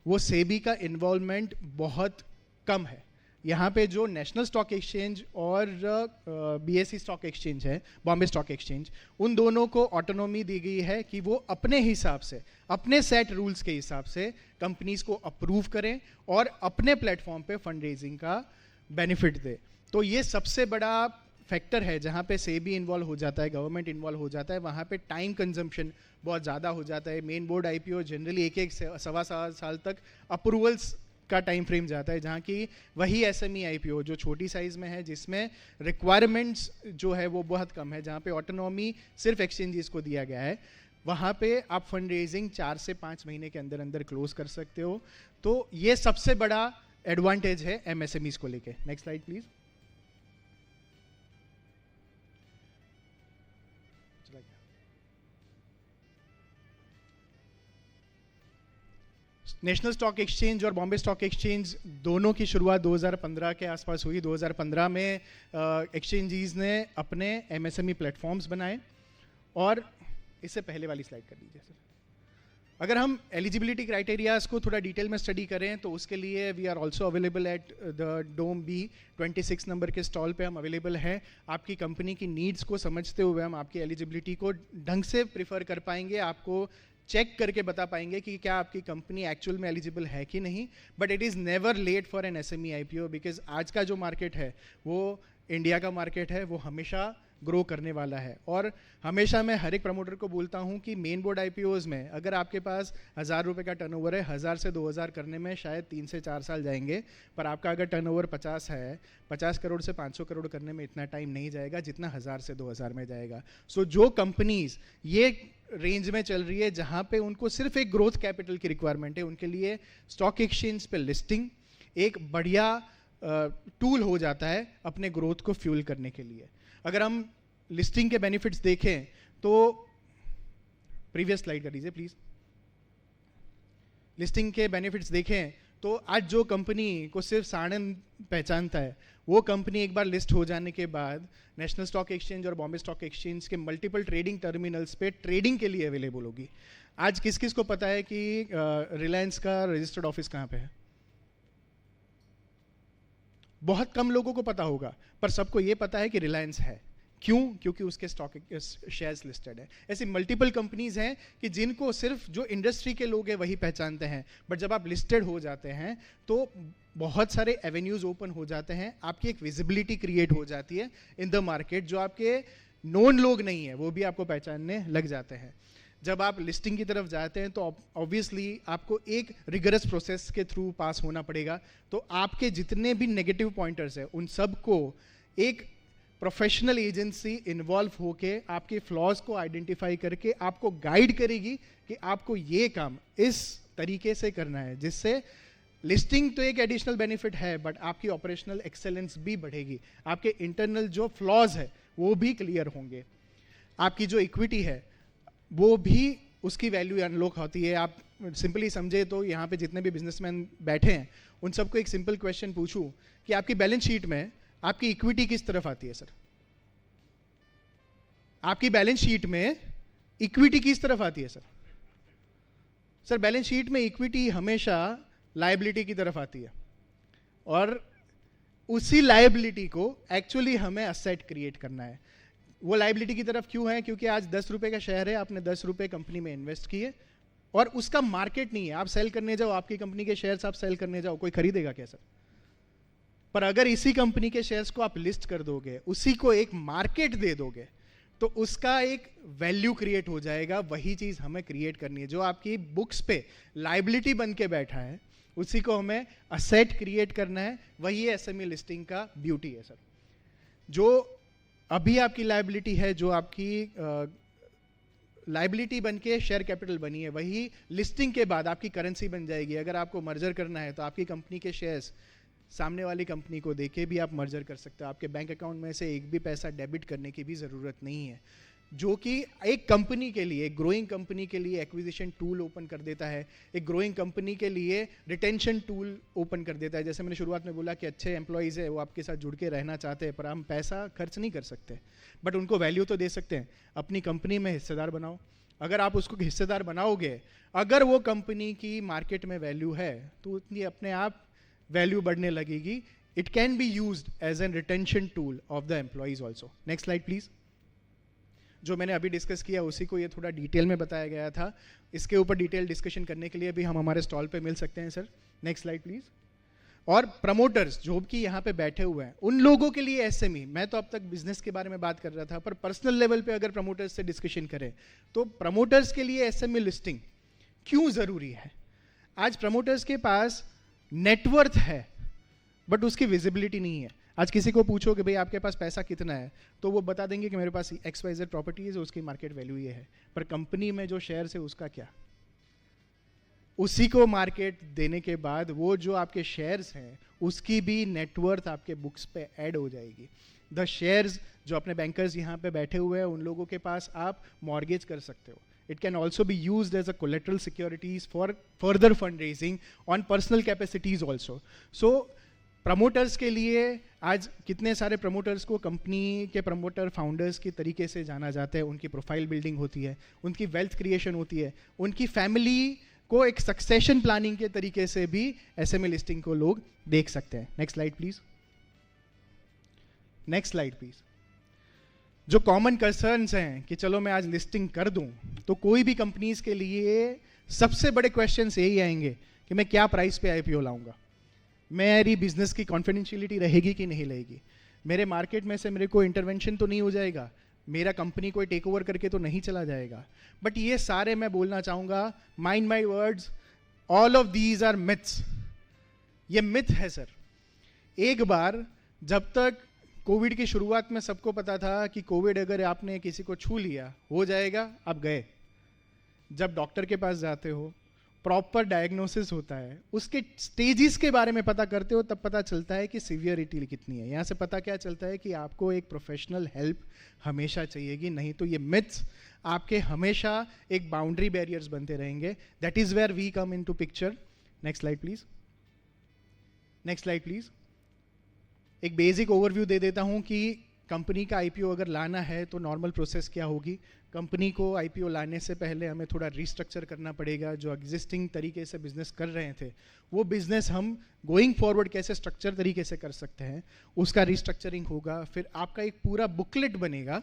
वो सेबी का इन्वॉल्वमेंट बहुत कम है। यहाँ पे जो नेशनल स्टॉक एक्सचेंज और बीएसई स्टॉक एक्सचेंज है, बॉम्बे स्टॉक एक्सचेंज, उन दोनों को ऑटोनॉमी दी गई है कि वो अपने हिसाब से, अपने सेट रूल्स के हिसाब से कंपनीज को अप्रूव करें और अपने प्लेटफॉर्म पे फंड रेजिंग का बेनिफिट दे। तो ये सबसे बड़ा फैक्टर है जहाँ पे सेबी इन्वॉल्व हो जाता है, गवर्नमेंट इन्वॉल्व हो जाता है, वहाँ पे टाइम कंजम्पशन बहुत ज़्यादा हो जाता है। मेन बोर्ड आईपीओ जनरली एक सवा साल तक अप्रूवल्स का टाइम फ्रेम जाता है, जहाँ की वही एसएमई आईपीओ जो छोटी साइज में है, जिसमें रिक्वायरमेंट्स जो है वो बहुत कम है, जहाँ पे ऑटोनॉमी सिर्फ एक्सचेंजेस को दिया गया है, वहाँ पे आप फंड रेजिंग 4 से 5 महीने के अंदर अंदर क्लोज कर सकते हो। तो ये सबसे बड़ा एडवांटेज है एमएसएमईज को लेके। Next slide please. National stock exchange और बॉम्बे स्टॉक एक्सचेंज दोनों की शुरुआत 2015 के आसपास हुई। 2015 में एक्सचेंजीज ने अपने MSME प्लेटफॉर्म्स बनाए। और इससे पहले वाली स्लाइड कर दीजिए सर। अगर हम एलिजिबिलिटी क्राइटेरियाज को थोड़ा डिटेल में स्टडी करें तो उसके लिए we are also available at the dome B 26 number के स्टॉल पे हम अवेलेबल हैं। आपकी कंपनी की नीड्स को समझते हुए हम आपकी एलिजिबिलिटी को ढंग से प्रिफर कर पाएंगे, आपको चेक करके बता पाएंगे कि क्या आपकी कंपनी एक्चुअल में एलिजिबल है कि नहीं। But it is never late for an SME IPO, because आज का जो मार्केट है वो इंडिया का मार्केट है, वो हमेशा ग्रो करने वाला है। और हमेशा मैं हर एक प्रमोटर को बोलता हूं कि मेन बोर्ड IPOs में अगर आपके पास 1000 रुपये का टर्नओवर है, 1000 से 2000 करने में शायद 3 से 4 साल जाएंगे। पर आपका अगर टर्नओवर 50 है, 50 करोड़ से 500 करोड़ करने में इतना टाइम नहीं जाएगा जितना 1000 से 2000 में जाएगा। सो जो कंपनीज ये रेंज में चल रही है जहां पे उनको सिर्फ एक ग्रोथ कैपिटल की रिक्वायरमेंट है, उनके लिए स्टॉक एक्सचेंज पे लिस्टिंग एक बढ़िया टूल हो जाता है अपने ग्रोथ को फ्यूल करने के लिए। अगर हम लिस्टिंग के बेनिफिट्स देखें तो प्रीवियस स्लाइड कर दीजिए प्लीज। लिस्टिंग के बेनिफिट्स देखें तो आज जो कंपनी को सिर्फ साड़न पहचानता है, वो कंपनी एक बार लिस्ट हो जाने के बाद नेशनल स्टॉक एक्सचेंज और बॉम्बे स्टॉक एक्सचेंज के मल्टीपल ट्रेडिंग टर्मिनल्स पे ट्रेडिंग के लिए अवेलेबल होगी। आज किस किस को पता है कि रिलायंस का रजिस्टर्ड ऑफिस कहाँ पे है? बहुत कम लोगों को पता होगा, पर सबको ये पता है कि रिलायंस है। क्यों? क्योंकि उसके स्टॉक शेयर्स लिस्टेड है। ऐसी मल्टीपल कंपनीज हैं कि जिनको सिर्फ जो इंडस्ट्री के लोग हैं वही पहचानते हैं। बट जब आप लिस्टेड हो जाते हैं तो बहुत सारे एवेन्यूज ओपन हो जाते हैं, आपकी एक विजिबिलिटी क्रिएट हो जाती है इन द मार्केट। जो आपके नोन लोग नहीं है वो भी आपको पहचानने लग जाते हैं। जब आप लिस्टिंग की तरफ जाते हैं तो ऑब्वियसली आपको एक रिगरस प्रोसेस के थ्रू पास होना पड़ेगा। तो आपके जितने भी नेगेटिव पॉइंटर्स हैं उन सबको एक प्रोफेशनल एजेंसी इन्वॉल्व होके आपके फ्लॉज को आइडेंटिफाई करके आपको गाइड करेगी कि आपको ये काम इस तरीके से करना है, जिससे लिस्टिंग तो एक एडिशनल बेनिफिट है बट आपकी ऑपरेशनल एक्सेलेंस भी बढ़ेगी, आपके इंटरनल जो फ्लॉज है वो भी क्लियर होंगे, आपकी जो इक्विटी है वो भी उसकी वैल्यू अनलॉक होती है। आप सिंपली समझे तो यहाँ पे जितने भी बिजनेसमैन बैठे हैं उन सबको एक सिंपल क्वेश्चन पूछूं कि आपकी बैलेंस शीट में आपकी इक्विटी किस तरफ आती है? सर आपकी बैलेंस शीट में इक्विटी किस तरफ आती है? सर बैलेंस शीट में इक्विटी हमेशा लायबिलिटी की तरफ आती है और उसी लायबिलिटी को एक्चुअली हमें असेट क्रिएट करना है। वो लायबिलिटी की तरफ क्यों है? क्योंकि आज 10 रुपए का शेयर है, आपने 10 रुपए कंपनी में इन्वेस्ट किए और उसका मार्केट नहीं है। आप सेल करने जाओ, आपकी कंपनी के शेयर्स आप सेल करने जाओ, कोई खरीदेगा क्या सर? पर अगर इसी कंपनी के शेयर्स को आप लिस्ट कर दोगे, उसी को एक मार्केट दे दोगे, तो उसका एक वैल्यू क्रिएट हो जाएगा। वही चीज हमें क्रिएट करनी है। जो आपकी बुक्स पे लायबिलिटी बन के बैठा है उसी को हमें असेट क्रिएट करना है। वही SME लिस्टिंग का ब्यूटी है सर। जो अभी आपकी लायबिलिटी है, जो आपकी लायबिलिटी बन के शेयर कैपिटल बनी है, वही लिस्टिंग के बाद आपकी करेंसी बन जाएगी। अगर आपको मर्जर करना है तो आपकी कंपनी के शेयर्स सामने वाली कंपनी को देके भी आप मर्जर कर सकते हो। आपके बैंक अकाउंट में से एक भी पैसा डेबिट करने की भी ज़रूरत नहीं है, जो कि एक कंपनी के लिए, एक ग्रोइंग कंपनी के लिए एक्विजिशन टूल ओपन कर देता है, एक ग्रोइंग कंपनी के लिए रिटेंशन टूल ओपन कर देता है। जैसे मैंने शुरुआत में बोला कि अच्छे एम्प्लॉयज़ है वो आपके साथ जुड़ के रहना चाहते हैं, पर हम पैसा खर्च नहीं कर सकते, बट उनको वैल्यू तो दे सकते हैं। अपनी कंपनी में हिस्सेदार बनाओ। अगर आप उसको हिस्सेदार बनाओगे, अगर वो कंपनी की मार्केट में वैल्यू है तो उतनी अपने आप वैल्यू बढ़ने लगेगी। It can be used as an retention tool of the employees also. Next slide please. जो मैंने अभी डिस्कस किया उसी को ये थोड़ा डिटेल में बताया गया था। इसके ऊपर डिटेल डिस्कशन करने के लिए भी हम हमारे स्टॉल पे मिल सकते हैं सर। Next slide please. और प्रमोटर्स जो कि यहाँ पे बैठे हुए हैं, उन लोगों के लिए SME, मैं तो अब तक बिजनेस के बारे में बात कर रहा था, पर पर्सनल लेवल पे अगर प्रमोटर्स से डिस्कशन करें तो प्रमोटर्स के लिए SME लिस्टिंग क्यों जरूरी है? आज प्रमोटर्स के पास नेटवर्थ है बट उसकी विजिबिलिटी नहीं है। आज किसी को पूछो कि भाई आपके पास पैसा कितना है, तो वो बता देंगे कि मेरे पास XYZ प्रॉपर्टीज है, उसकी मार्केट वैल्यू ये है, पर कंपनी में जो शेयर्स है उसका क्या? उसी को मार्केट देने के बाद वो जो आपके शेयर्स हैं उसकी भी नेटवर्थ आपके बुक्स पे ऐड हो जाएगी। द शेयर्स जो अपने बैंकर्स यहाँ पे बैठे हुए हैं उन लोगों के पास आप मॉर्गेज कर सकते हो, It can also be used as a collateral securities for further fundraising on personal capacities also. So promoters के लिए आज कितने सारे प्रमोटर्स को कंपनी के प्रमोटर फाउंडर्स के तरीके से जाना जाता है, उनकी प्रोफाइल बिल्डिंग होती है, उनकी वेल्थ क्रिएशन होती है, उनकी फैमिली को एक सक्सेशन प्लानिंग के तरीके से भी एसएमई लिस्टिंग को लोग देख सकते हैं. Next slide please. Next slide please. जो कॉमन कंसर्न्स हैं कि चलो मैं आज लिस्टिंग कर दूं, तो कोई भी कंपनीज के लिए सबसे बड़े क्वेश्चंस यही आएंगे कि मैं क्या प्राइस पे आईपीओ लाऊंगा, मेरी बिजनेस की कॉन्फिडेंशियलिटी रहेगी कि नहीं रहेगी, मेरे मार्केट में से मेरे को इंटरवेंशन तो नहीं हो जाएगा, मेरा कंपनी कोई टेक ओवर करके तो नहीं चला जाएगा. बट ये सारे मैं बोलना चाहूँगा, mind my words, all of these are myths. ये मिथ है सर. एक बार जब तक कोविड की शुरुआत में सबको पता था कि कोविड अगर आपने किसी को छू लिया हो जाएगा, आप गए. जब डॉक्टर के पास जाते हो, प्रॉपर डायग्नोसिस होता है, उसके स्टेजेस के बारे में पता करते हो, तब पता चलता है कि सीवियरिटी कितनी है. यहाँ से पता क्या चलता है कि आपको एक प्रोफेशनल हेल्प हमेशा चाहिएगी, नहीं तो ये मिथ्स आपके हमेशा एक बाउंड्री बैरियर्स बनते रहेंगे. That is where we come in to picture. Next slide please. Next slide please. एक बेसिक ओवरव्यू दे देता हूँ कि कंपनी का आईपीओ अगर लाना है तो नॉर्मल प्रोसेस क्या होगी. कंपनी को आईपीओ लाने से पहले हमें थोड़ा रिस्ट्रक्चर करना पड़ेगा. जो एग्जिस्टिंग तरीके से बिजनेस कर रहे थे, वो बिजनेस हम गोइंग फॉरवर्ड कैसे स्ट्रक्चर तरीके से कर सकते हैं, उसका रिस्ट्रक्चरिंग होगा. फिर आपका एक पूरा बुकलेट बनेगा,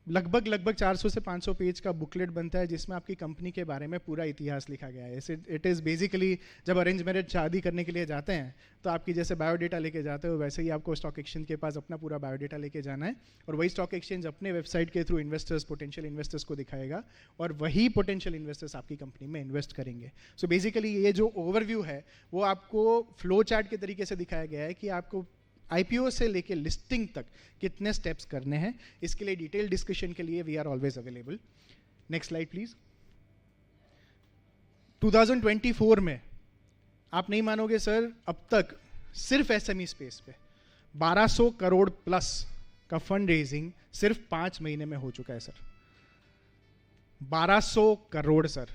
लगभग 400 से 500 पेज का बुकलेट बनता है, जिसमें आपकी कंपनी के बारे में पूरा इतिहास लिखा गया है. ऐसे इट इज़ बेसिकली जब अरेंज मैरिज शादी करने के लिए जाते हैं तो आपकी जैसे बायोडेटा लेके जाते हो, वैसे ही आपको स्टॉक एक्सचेंज के पास अपना पूरा बायोडेटा लेके जाना है. और वही स्टॉक एक्सचेंज अपने वेबसाइट के थ्रू इन्वेस्टर्स, पोटेंशियल इन्वेस्टर्स को दिखाएगा, और वही पोटेंशियल इन्वेस्टर्स आपकी कंपनी में इन्वेस्ट करेंगे. सो बेसिकली ये जो ओवरव्यू है वो आपको फ्लो चार्ट के तरीके से दिखाया गया है कि आपको आईपीओ से लेके लिस्टिंग तक कितने स्टेप्स करने हैं. इसके लिए डिटेल डिस्कशन के लिए we are always available. Next slide please. 2024 में आप नहीं मानोगे सर, अब तक सिर्फ एसएमई स्पेस पे 1200 करोड़ प्लस का फंड रेजिंग सिर्फ 5 महीने में हो चुका है सर. 1200 करोड़ सर.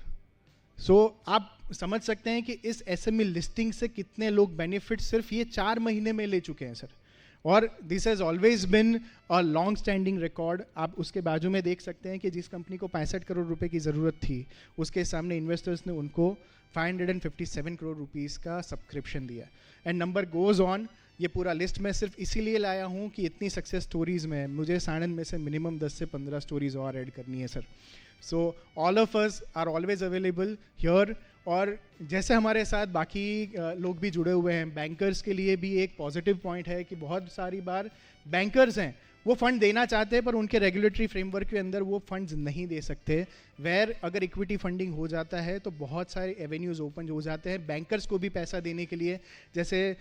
सो आप समझ सकते हैं कि इस एसएमई लिस्टिंग से कितने लोग बेनिफिट सिर्फ ये 4 महीने में ले चुके हैं सर. और this has always been a long standing record. आप उसके बाजू में देख सकते हैं कि जिस कंपनी को 65 करोड़ रुपए की ज़रूरत थी, उसके सामने इन्वेस्टर्स ने उनको 557 करोड़ रुपीस का सब्सक्रिप्शन दिया. And number goes on. ये पूरा लिस्ट मैं सिर्फ इसीलिए लाया हूँ कि इतनी सक्सेस स्टोरीज़ में मुझे साणंद में से मिनिमम 10 से 15 स्टोरीज और ऐड करनी है sir. So all of us are always available here. और जैसे हमारे साथ बाकी लोग भी जुड़े हुए हैं, बैंकर्स के लिए भी एक पॉजिटिव पॉइंट है कि बहुत सारी बार बैंकर्स हैं, वो फंड देना चाहते हैं पर उनके रेगुलेटरी फ्रेमवर्क के अंदर वो फंड्स नहीं दे सकते. वेयर अगर इक्विटी फंडिंग हो जाता है तो बहुत सारे एवेन्यूज़ ओपन हो जाते हैं बैंकर्स को भी पैसा देने के लिए. जैसे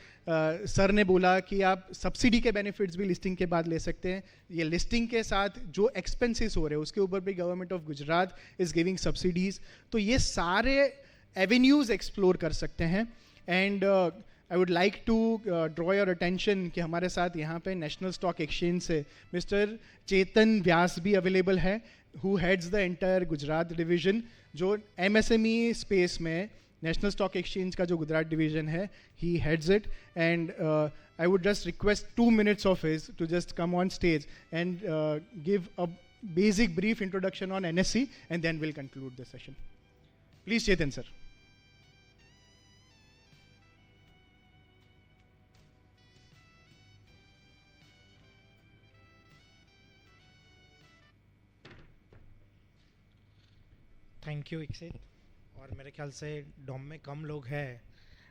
सर ने बोला कि आप सब्सिडी के बेनिफिट्स भी लिस्टिंग के बाद ले सकते हैं. ये लिस्टिंग के साथ जो एक्सपेंसेस हो रहे हैं उसके ऊपर भी government of Gujarat is giving subsidies. तो ये सारे एवेन्यूज़ एक्सप्लोर कर सकते हैं. And I would like to draw your attention कि हमारे साथ यहाँ पे नेशनल स्टॉक एक्सचेंज से मिस्टर चेतन व्यास भी अवेलेबल है, who heads the entire Gujarat division, जो एमएसएमई स्पेस में नेशनल स्टॉक एक्सचेंज का जो गुजरात डिवीजन है, he heads it. And I would just request 2 minutes of his to just come on stage and give a basic brief introduction on NSE, and then we'll conclude the session. Please, Chetan sir. Thank you Ikshit. और मेरे ख्याल से डॉम में कम लोग हैं,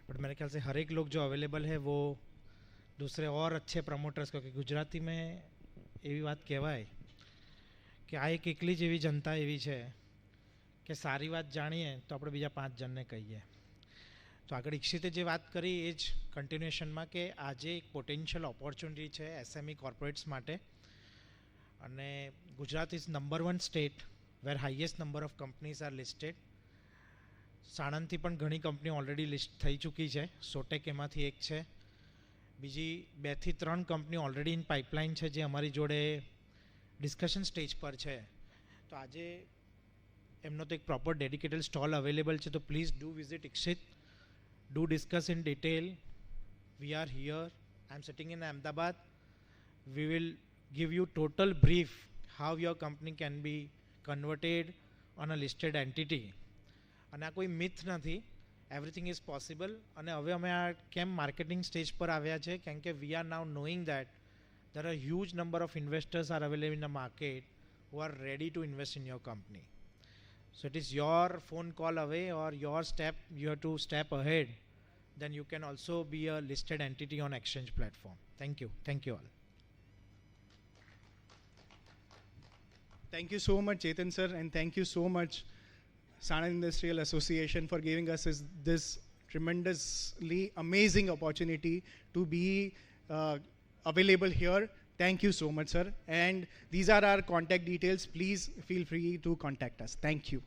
बट मेरे ख्याल से हर एक लोग जो अवेलेबल है वो दूसरे और अच्छे प्रमोटर्स, क्योंकि गुजराती में एवी बात कहेवाय कि आ एक एकली जेवी जनता एवी है कि सारी बात जाणीए तो આપણે બીજા 5 જણને કહીએ. તો આગળ ઇક્ષિતે જે વાત કરી એ જ કન્ટિન્યુએશનમાં કે આજે એક પોટેન્શિયલ ઓપોર્ચ્યુનિટી છે એસએમઈ કોર્પોરેટ્સ માટે. અને Gujarat is number 1 state where highest number of companies are listed. સાણંદથી પણ ઘણી કંપની ઓલરેડી લિસ્ટ થઈ ચૂકી છે. સોટેક એમાંથી એક છે. બીજી 2 થી 3 કંપની ઓલરેડી ઇન પાઇપલાઇન છે જે અમારી જોડે ડિસ્કશન સ્ટેજ પર છે. તો આજે એમનો તો એક પ્રોપર ડેડિકેટેડ સ્ટોલ અવેલેબલ છે, તો please do visit Ikshit, do discuss in detail. We are here, I am sitting in Ahmedabad. We will give you total brief how your company can be converted on a listed entity. અને આ કોઈ મિથ નથી, એવરીથિંગ ઇઝ પોસિબલ. અને હવે અમે આ કેમ માર્કેટિંગ સ્ટેજ પર આવ્યા છે, કેમ કે we are now knowing that there are huge number of investors are available in the market who are ready to invest in your company. So it is your phone call away or your step, you have to step ahead, then you can also be a listed entity on exchange platform. Thank you all. Thank you so much, Chetan sir, and thank you so much, Sanand Industrial Association, for giving us this tremendously amazing opportunity to be available here. Thank you so much, sir. And these are our contact details. Please feel free to contact us. Thank you.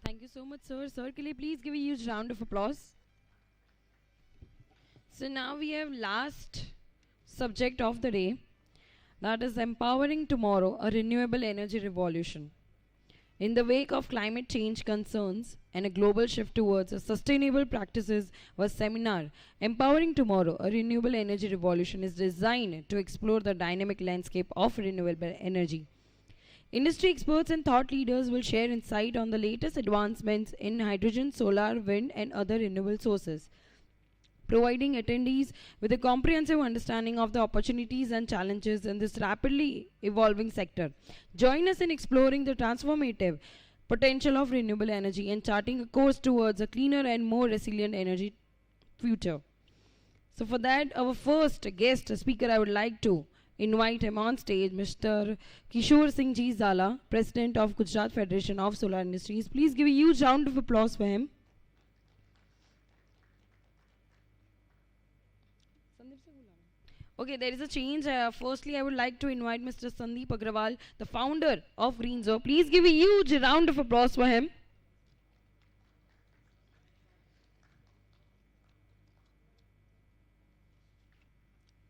Thank you so much, sir. Sir, can you please give a huge round of applause? So now we have last subject of the day, that is empowering tomorrow, a renewable energy revolution. In the wake of climate change concerns and a global shift towards a sustainable practices, was seminar Empowering Tomorrow, a Renewable Energy Revolution is designed to explore the dynamic landscape of renewable energy. Industry experts and thought leaders will share insight on the latest advancements in hydrogen, solar, wind and other renewable sources, providing attendees with a comprehensive understanding of the opportunities and challenges in this rapidly evolving sector. Join us in exploring the transformative potential of renewable energy and charting a course towards a cleaner and more resilient energy future. So for that, our first guest speaker, I would like to invite him on stage, Mr. Kishore Singh Ji Zala, President of Gujarat Federation of Solar Industries. Please give a huge round of applause for him. Okay, there is a change. Firstly, I would like to invite Mr. Sandeep Agrawal, the founder of Greenzo. Please give a huge round of applause for him.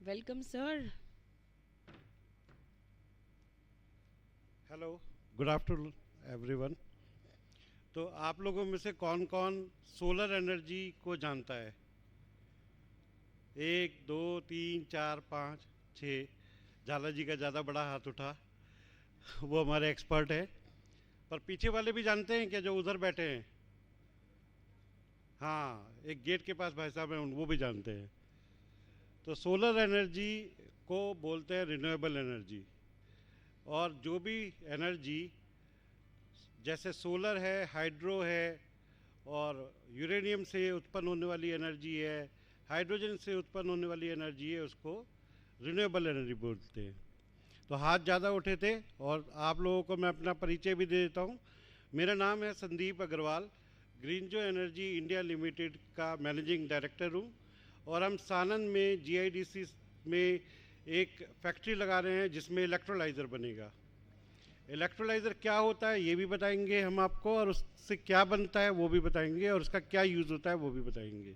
Welcome, sir. Hello, good afternoon everyone. तो आप लोगों में से कौन कौन सोलर एनर्जी को जानता है? 1 2 3 4 5 6. झाला जी का ज़्यादा बड़ा हाथ उठा, वो हमारे एक्सपर्ट है. पर पीछे वाले भी जानते हैं क्या, जो उधर बैठे हैं? हाँ, एक गेट के पास भाई साहब हैं, वो भी जानते हैं. तो सोलर एनर्जी को बोलते हैं रिन्यूएबल एनर्जी. और जो भी एनर्जी, जैसे सोलर है, हाइड्रो है, और यूरेनियम से उत्पन्न होने वाली एनर्जी है, हाइड्रोजन से उत्पन्न होने वाली एनर्जी है, उसको रिन्यूएबल एनर्जी बोलते हैं. तो हाथ ज़्यादा उठे थे, और आप लोगों को मैं अपना परिचय भी दे देता हूँ. मेरा नाम है Sandeep Agarwal, Greenzo energy India limited का मैनेजिंग डायरेक्टर हूँ. और हम सानंद में GIDC में एक फैक्ट्री लगा रहे हैं जिसमें इलेक्ट्रोलाइज़र बनेगा. इलेक्ट्रोलाइज़र क्या होता है ये भी बताएंगे हम आपको, और उससे क्या बनता है वो भी बताएंगे, और उसका क्या यूज़ होता है वो भी बताएंगे.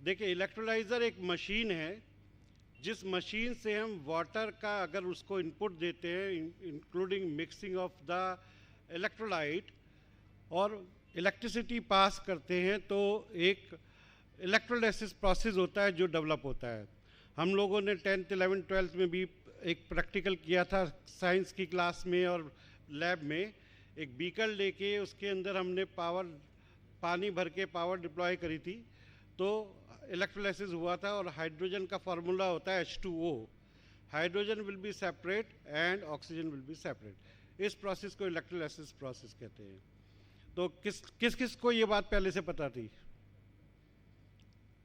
देखिए, इलेक्ट्रोलाइज़र एक मशीन है जिस मशीन से हम वाटर का अगर उसको इनपुट देते हैं, including mixing of the electrolyte, और इलेक्ट्रिसिटी पास करते हैं, तो एक इलेक्ट्रोलाइसिस प्रोसेस होता है जो डेवलप होता है. हम लोगों ने 10th 11th 12th में भी एक प्रैक्टिकल किया था साइंस की क्लास में और लैब में. एक बीकर लेके उसके अंदर हमने पानी भर के पावर डिप्लॉय करी थी, तो इलेक्ट्रोलाइसिस हुआ था. और हाइड्रोजन का फार्मूला होता है H2O. Hydrogen will B separate and oxygen will be separate. इस प्रोसेस को इलेक्ट्रोलाइसिस प्रोसेस कहते हैं. तो किस किस को ये बात पहले से पता थी?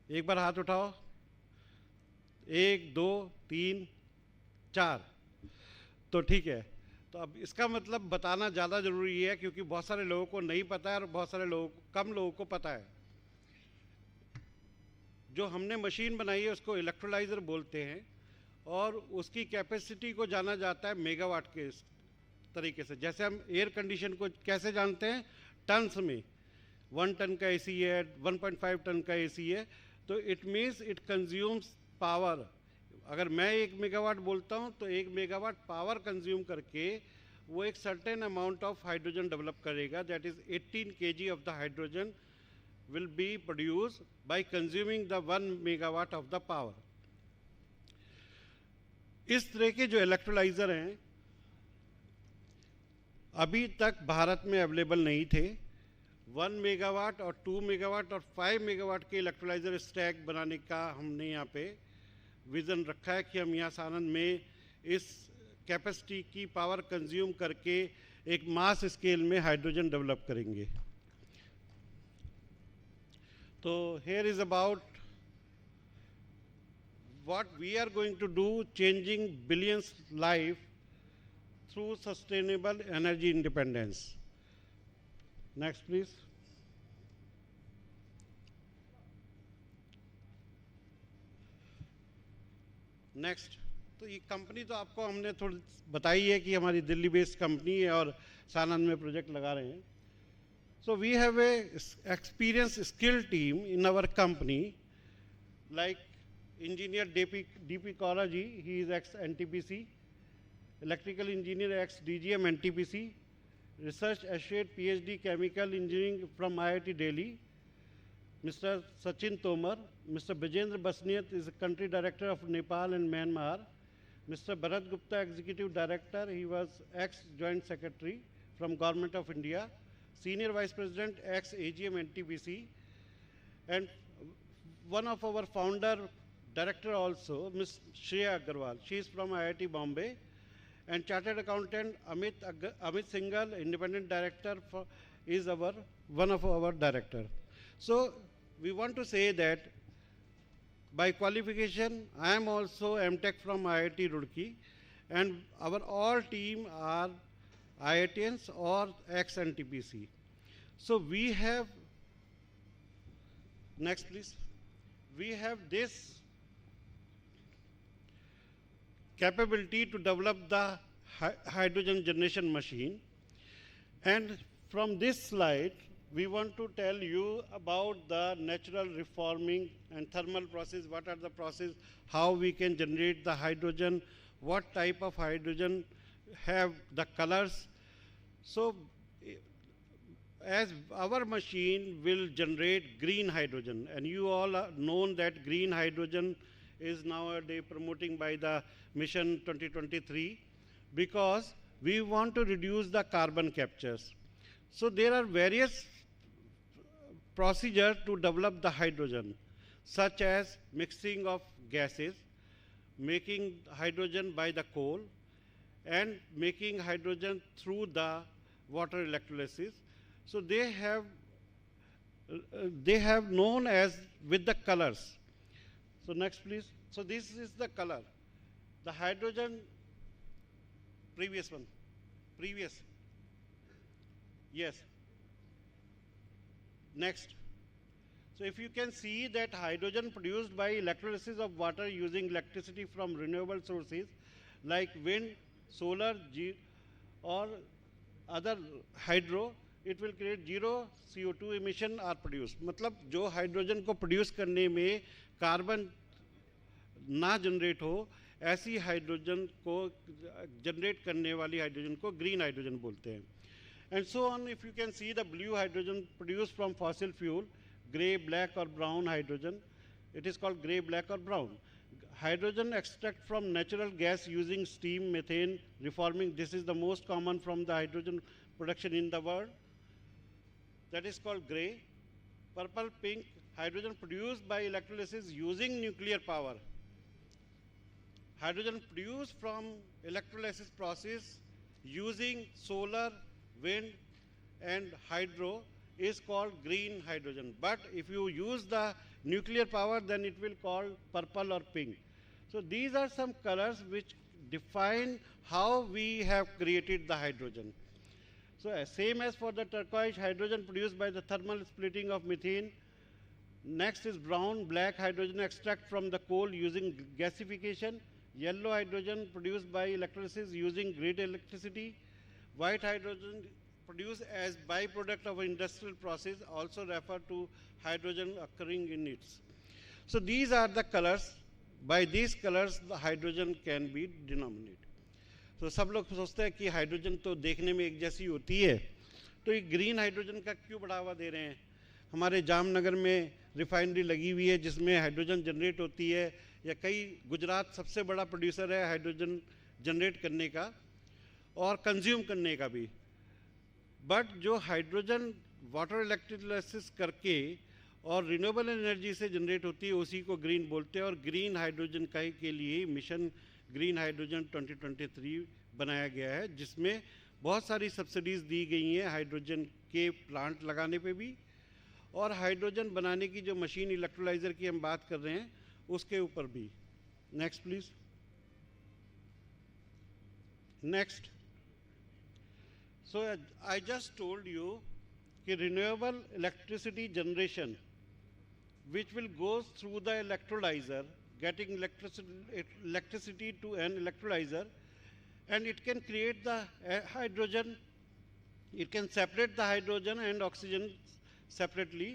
एक बार हाथ उठाओ. 1 2 3 4. तो ठीक है. तो अब इसका मतलब बताना ज़्यादा ज़रूरी है, क्योंकि बहुत सारे लोगों को नहीं पता है और बहुत सारे कम लोगों को पता है. जो हमने मशीन बनाई है उसको इलेक्ट्रोलाइज़र बोलते हैं, और उसकी कैपेसिटी को जाना जाता है मेगावाट के तरीके से. जैसे हम एयर कंडीशन को कैसे जानते हैं? टन्स में. 1 टन का AC है, 1.5 टन का AC है, तो it means it consumes power. अगर मैं 1 मेगावाट बोलता हूँ तो 1 मेगावाट पावर कंज्यूम करके वो एक certain amount of hydrogen develop करेगा, that is 18 kg of the hydrogen will be produce by consuming the 1 megawatt of the power. इस तरह के जो इलेक्ट्रोलाइजर हैं अभी तक भारत में अवेलेबल नहीं थे। 1 मेगावाट और 2 मेगावाट और 5 मेगावाट के इलेक्ट्रोलाइजर स्टैक बनाने का हमने यहाँ पे विज़न रखा है कि हम यहाँ सानंद में इस कैपेसिटी की पावर कंज्यूम करके एक मास स्केल में हाइड्रोजन डेवलप करेंगे। तो here is about what we are going to do, changing billions life through sustainable energy independence. Next please. Next, तो ये कंपनी तो आपको हमने थोड़ी बताई है कि हमारी दिल्ली बेस्ड कंपनी है और सानंद में प्रोजेक्ट लगा रहे हैं। So we have a experience skill team in our company, like engineer DP Kaura ji, he is ex NTPC, electrical engineer ex DGM NTPC, research associate PhD chemical engineering from IIT Delhi, Mr. Sachin Tomar, Mr. Bijendra Basniyat is a country director of Nepal and Myanmar, Mr. Bharat Gupta, executive director, he was ex-joint secretary from Government of India, senior vice president, ex-AGM NTPC, and one of our founder director also, Ms. Shreya Agarwal, she is from IIT Bombay, and chartered accountant Amit Singhal, independent director, is one of our director. So we want to say that by qualification I am also MTech from IIT Roorkee, and our all team are IITians or ex-NTPC. So we have, next please, we have this capability to develop the hydrogen generation machine, and from this slide we want to tell you about the natural reforming and thermal process, what are the process, how we can generate the hydrogen, what type of hydrogen have the colors. So as our machine will generate green hydrogen, and you all are known that green hydrogen is nowadays promoting by the Mission 2023, because we want to reduce the carbon captures. So there are various procedure to develop the hydrogen, such as mixing of gases, making hydrogen by the coal, and making hydrogen through the water electrolysis. So they have known as with the colors. So next please. So this is the color. The hydrogen, previous one, previous. Yes. Next. So if you can see that hydrogen produced by electrolysis of water using electricity from renewable sources like wind, solar, or other hydro, it will create zero CO2 emission are produced. मतलब जो हाइड्रोजन को प्रोड्यूस करने में कार्बन ना जनरेट हो, ऐसी हाइड्रोजन को जनरेट करने वाली हाइड्रोजन को ग्रीन हाइड्रोजन बोलते हैं. And so on, if you can see the blue hydrogen produced from fossil fuel, gray, black or brown hydrogen, it is called gray, black or brown. Hydrogen extract from natural gas using steam, methane, reforming, this is the most common from the hydrogen production in the world. That is called gray. Purple, pink, hydrogen produced by electrolysis using nuclear power. Hydrogen produced from electrolysis process using solar, wind and hydro is called green hydrogen. But if you use the nuclear power, then it will call purple or pink. So these are some colors which define how we have created the hydrogen. So same as for the turquoise, hydrogen produced by the thermal splitting of methane. Next is brown, black hydrogen extract from the coal using gasification. Yellow hydrogen produced by electrolysis using grid electricity. White hydrogen produced as byproduct of industrial process, also referred to hydrogen occurring in it. So these are the colors by these colors the hydrogen can be denominated. तो सब लोग सोचते हैं कि हाइड्रोजन तो देखने में एक जैसी होती है, तो ये ग्रीन हाइड्रोजन का क्यों बढ़ावा दे रहे हैं? हमारे जामनगर में रिफाइनरी लगी हुई है जिसमें हाइड्रोजन जनरेट होती है, या कई गुजरात सबसे बड़ा प्रोड्यूसर है हाइड्रोजन जनरेट करने का और कंज्यूम करने का भी। बट जो हाइड्रोजन वाटर इलेक्ट्रोलाइसिस करके और रिन्यूएबल एनर्जी से जनरेट होती है उसी को ग्रीन बोलते हैं, और ग्रीन हाइड्रोजन का के लिए मिशन ग्रीन हाइड्रोजन 2023 बनाया गया है, जिसमें बहुत सारी सब्सिडीज़ दी गई हैं हाइड्रोजन के प्लांट लगाने पे भी, और हाइड्रोजन बनाने की जो मशीन इलेक्ट्रोलाइज़र की हम बात कर रहे हैं उसके ऊपर भी। Next please. Next. So I just told you कि renewable electricity generation which will go through the electrolyzer, getting electricity to an electrolyzer, and it can create the hydrogen, it can separate the hydrogen and oxygen separately,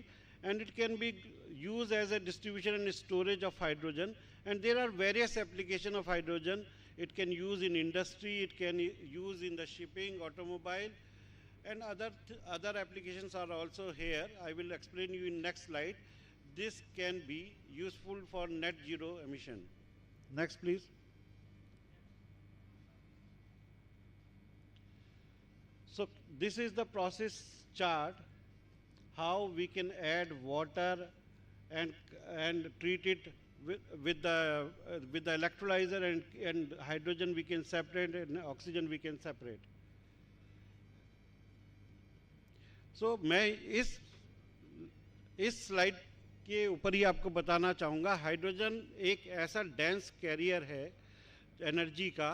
and it can be used as a distribution and storage of hydrogen, and there are various applications of hydrogen. It can use in industry, it can use in the shipping, automobile, and other applications are also here. I will explain you in next slide. This can be useful for net zero emission. Next please. So this is the process chart, how we can add water and treat it with the electrolyzer, and hydrogen we can separate and oxygen we can separate. So मैं इस स्लाइड के ऊपर ही आपको बताना चाहूँगा, हाइड्रोजन एक ऐसा डेंस कैरियर है एनर्जी का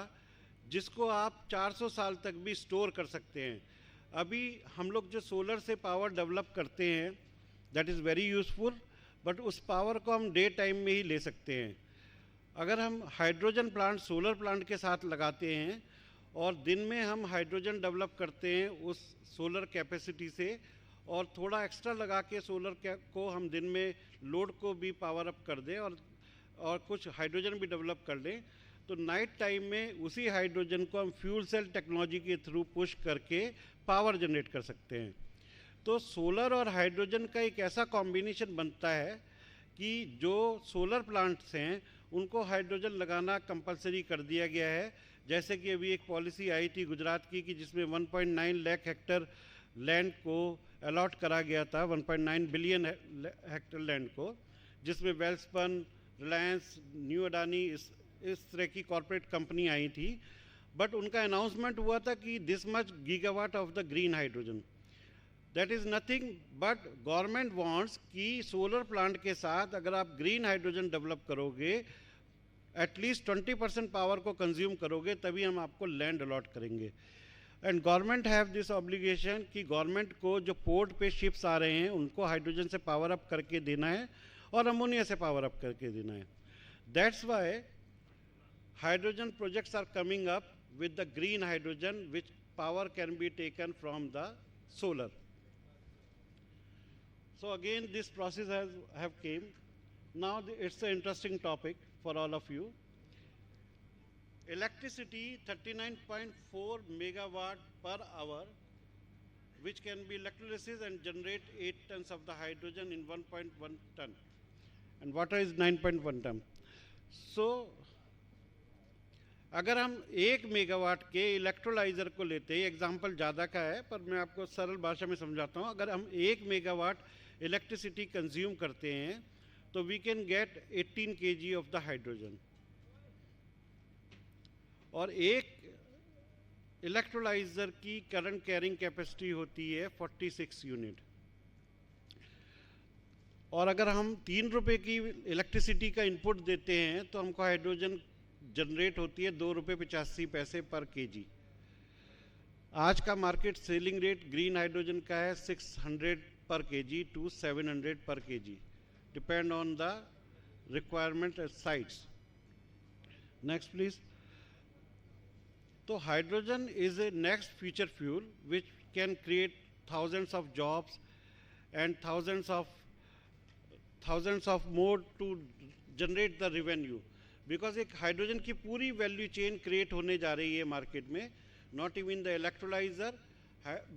जिसको आप 400 साल तक भी स्टोर कर सकते हैं। अभी हम लोग जो सोलर से पावर डेवलप करते हैं that is very useful, but उस पावर को हम डे टाइम में ही ले सकते हैं। अगर हम हाइड्रोजन प्लांट सोलर प्लांट के साथ लगाते हैं और दिन में हम हाइड्रोजन डेवलप करते हैं उस सोलर कैपेसिटी से, और थोड़ा एक्स्ट्रा लगा के सोलर को हम दिन में लोड को भी पावर अप कर दें और कुछ हाइड्रोजन भी डेवलप कर लें, तो नाइट टाइम में उसी हाइड्रोजन को हम फ्यूल सेल टेक्नोलॉजी के थ्रू पुश करके पावर जनरेट कर सकते हैं। तो सोलर और हाइड्रोजन का एक ऐसा कॉम्बिनेशन बनता है कि जो सोलर प्लांट्स हैं उनको हाइड्रोजन लगाना कंपलसरी कर दिया गया है। जैसे कि अभी एक पॉलिसी आई थी गुजरात की कि जिसमें 1.9 लाख हेक्टर लैंड को अलॉट करा गया था, 1.9 बिलियन हेक्टर लैंड को, जिसमें वेल्सपन, रिलायंस, न्यू अडानी इस तरह की कॉरपोरेट कंपनी आई थी। बट उनका अनाउंसमेंट हुआ था कि this much gigawatt of the green hydrogen. That is nothing but government wants कि सोलर प्लांट के साथ अगर आप ग्रीन हाइड्रोजन डेवलप करोगे, एटलीस्ट 20% पावर को कंज्यूम करोगे, तभी हम आपको लैंड अलॉट करेंगे। And government have this obligation कि गवर्नमेंट को जो पोर्ट पे शिप्स आ रहे हैं उनको हाइड्रोजन से पावर अप करके देना है और अमोनिया से पावर अप करके देना है। That's why hydrogen projects are coming up with the green hydrogen which power can be taken from the solar. So again this process have came. Now it's an interesting topic for all of you. Electricity 39.4 megawatt per hour, which can be electrolysis and generate 8 tons of the hydrogen in 1.1 ton, and water is 9.1 ton. So अगर हम 1 मेगावाट के इलेक्ट्रोलाइजर को लेते हैं, एग्जाम्पल ज़्यादा का है पर मैं आपको सरल भाषा में समझाता हूँ। अगर हम 1 मेगावाट इलेक्ट्रिसिटी कंज्यूम करते हैं तो we can get 18 kg of the hydrogen, और एक इलेक्ट्रोलाइजर की करंट कैरिंग कैपेसिटी होती है 46 यूनिट। और अगर हम 3 रुपए की इलेक्ट्रिसिटी का इनपुट देते हैं तो हमको हाइड्रोजन जनरेट होती है 2 रुपये 85 पैसे पर केजी। आज का market selling rate green hydrogen का है 600 per kg to 700 per kg, depend on the requirement at sites. Next please. So hydrogen is a next future fuel which can create thousands of jobs and thousands of more to generate the revenue. Because एक हाइड्रोजन की पूरी वैल्यू चेन क्रिएट होने जा रही है मार्केट में, not even the electrolyser,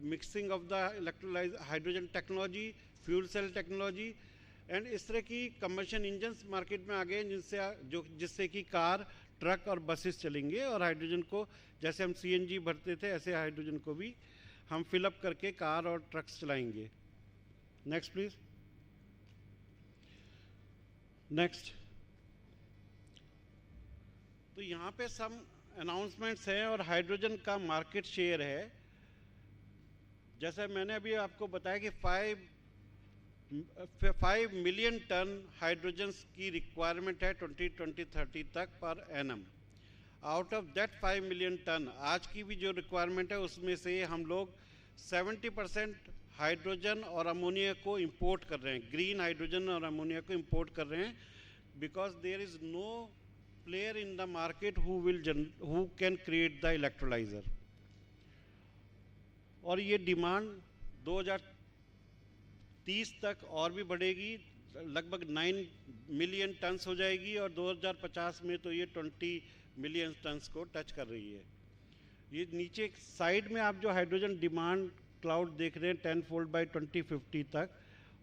mixing of the electrolyser, hydrogen technology, fuel cell technology and इस तरह की कम्बशन इंजन्स मार्केट में आ गए जिससे कि कार, ट्रक और बसेस चलेंगे, और हाइड्रोजन को जैसे हम सीएनजी भरते थे ऐसे हाइड्रोजन को भी हम फिलअप करके कार और ट्रक्स चलाएंगे। Next please. नेक्स्ट। तो यहाँ पे सम अनाउंसमेंट्स हैं और हाइड्रोजन का मार्केट शेयर है। जैसा मैंने अभी आपको बताया कि 5 मिलियन टन हाइड्रोजन की रिक्वायरमेंट है 2020-30 तक per annum. Out of that 5 million ton आज की भी जो रिक्वायरमेंट है उसमें से हम लोग 70% हाइड्रोजन और अमोनिया को इंपोर्ट कर रहे हैं, ग्रीन हाइड्रोजन और अमोनिया को इंपोर्ट कर रहे हैं, because there is no player in the market who can create the electrolyser. और ये डिमांड 2030 तक और भी बढ़ेगी, लगभग 9 मिलियन टन्स हो जाएगी, और 2050 में तो ये 20 मिलियन टन्स को टच कर रही है। ये नीचे साइड में आप जो हाइड्रोजन डिमांड क्लाउड देख रहे हैं 10 फोल्ड बाय 2050 तक,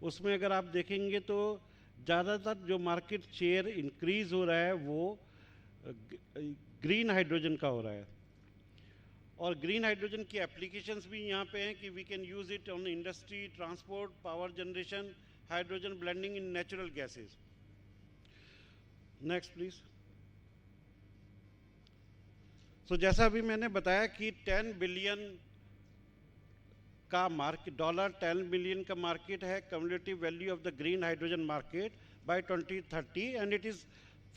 उसमें अगर आप देखेंगे तो ज़्यादातर जो मार्केट शेयर इंक्रीज हो रहा है वो ग्रीन हाइड्रोजन का हो रहा है। और ग्रीन हाइड्रोजन की एप्लीकेशंस भी यहाँ पे हैं कि we can use it on industry, transport, power generation, hydrogen blending in natural gases. Next please. So जैसा अभी मैंने बताया कि 10 बिलियन का मार्केट, $10 बिलियन का मार्केट है cumulative value of the green hydrogen market by 2030, and it is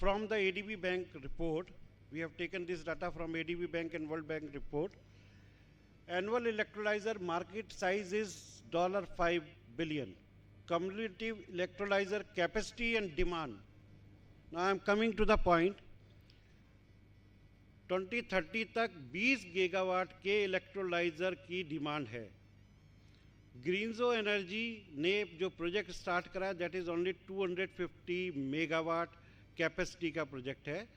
from the ADB bank report. We have taken this data from ADB Bank and World Bank report. Annual electrolyzer market size is $5 billion. Cumulative electrolyzer capacity and demand. Now I am coming to the point. 2030 तक 20 गीगावाट के इलेक्ट्रोलाइजर की डिमांड है। ग्रीनजो एनर्जी ने जो प्रोजेक्ट स्टार्ट करा that is only 250 megawatt capacity का प्रोजेक्ट है,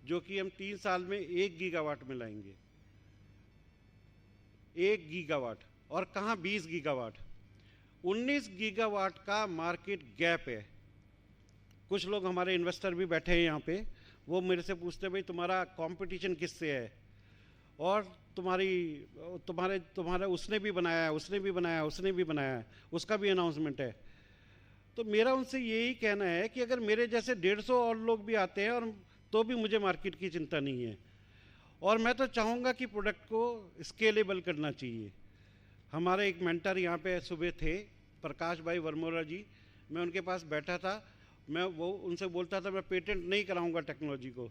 जो कि हम 3 साल में 1 गीगावाट में लाएंगे। 1 गीगावाट, और कहाँ 20 गीगावाट, 19 गीगावाट का मार्केट गैप है। कुछ लोग हमारे इन्वेस्टर भी बैठे हैं यहाँ पे, वो मेरे से पूछते भाई तुम्हारा कंपटीशन किससे है, और तुम्हारा उसने भी बनाया, उसने भी बनाया, उसका भी अनाउंसमेंट है। तो मेरा उनसे यही कहना है कि अगर मेरे जैसे 150 और लोग भी आते हैं और तो भी मुझे मार्केट की चिंता नहीं है, और मैं तो चाहूँगा कि प्रोडक्ट को स्केलेबल करना चाहिए। हमारे एक मेंटर यहाँ पे सुबह थे, प्रकाश भाई वर्मोरा जी, मैं उनके पास बैठा था, मैं वो उनसे बोलता था मैं पेटेंट नहीं कराऊंगा टेक्नोलॉजी को,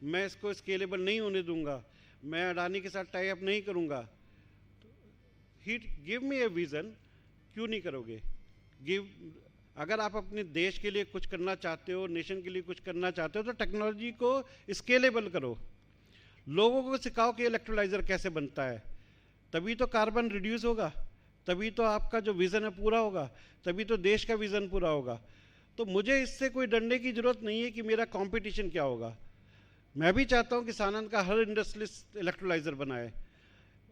मैं इसको स्केलेबल नहीं होने दूंगा, मैं अडानी के साथ टाई अप नहीं करूंगा। ही गिव मी ए विज़न, क्यों नहीं करोगे? अगर आप अपने देश के लिए कुछ करना चाहते हो, नेशन के लिए कुछ करना चाहते हो, तो टेक्नोलॉजी को स्केलेबल करो, लोगों को सिखाओ कि इलेक्ट्रोलाइजर कैसे बनता है, तभी तो कार्बन रिड्यूस होगा, तभी तो आपका जो विज़न है पूरा होगा, तभी तो देश का विज़न पूरा होगा। तो मुझे इससे कोई डरने की ज़रूरत नहीं है कि मेरा कंपटीशन क्या होगा। मैं भी चाहता हूं कि सानंद का हर इंडस्ट्रियलिस्ट इलेक्ट्रोलाइजर बनाए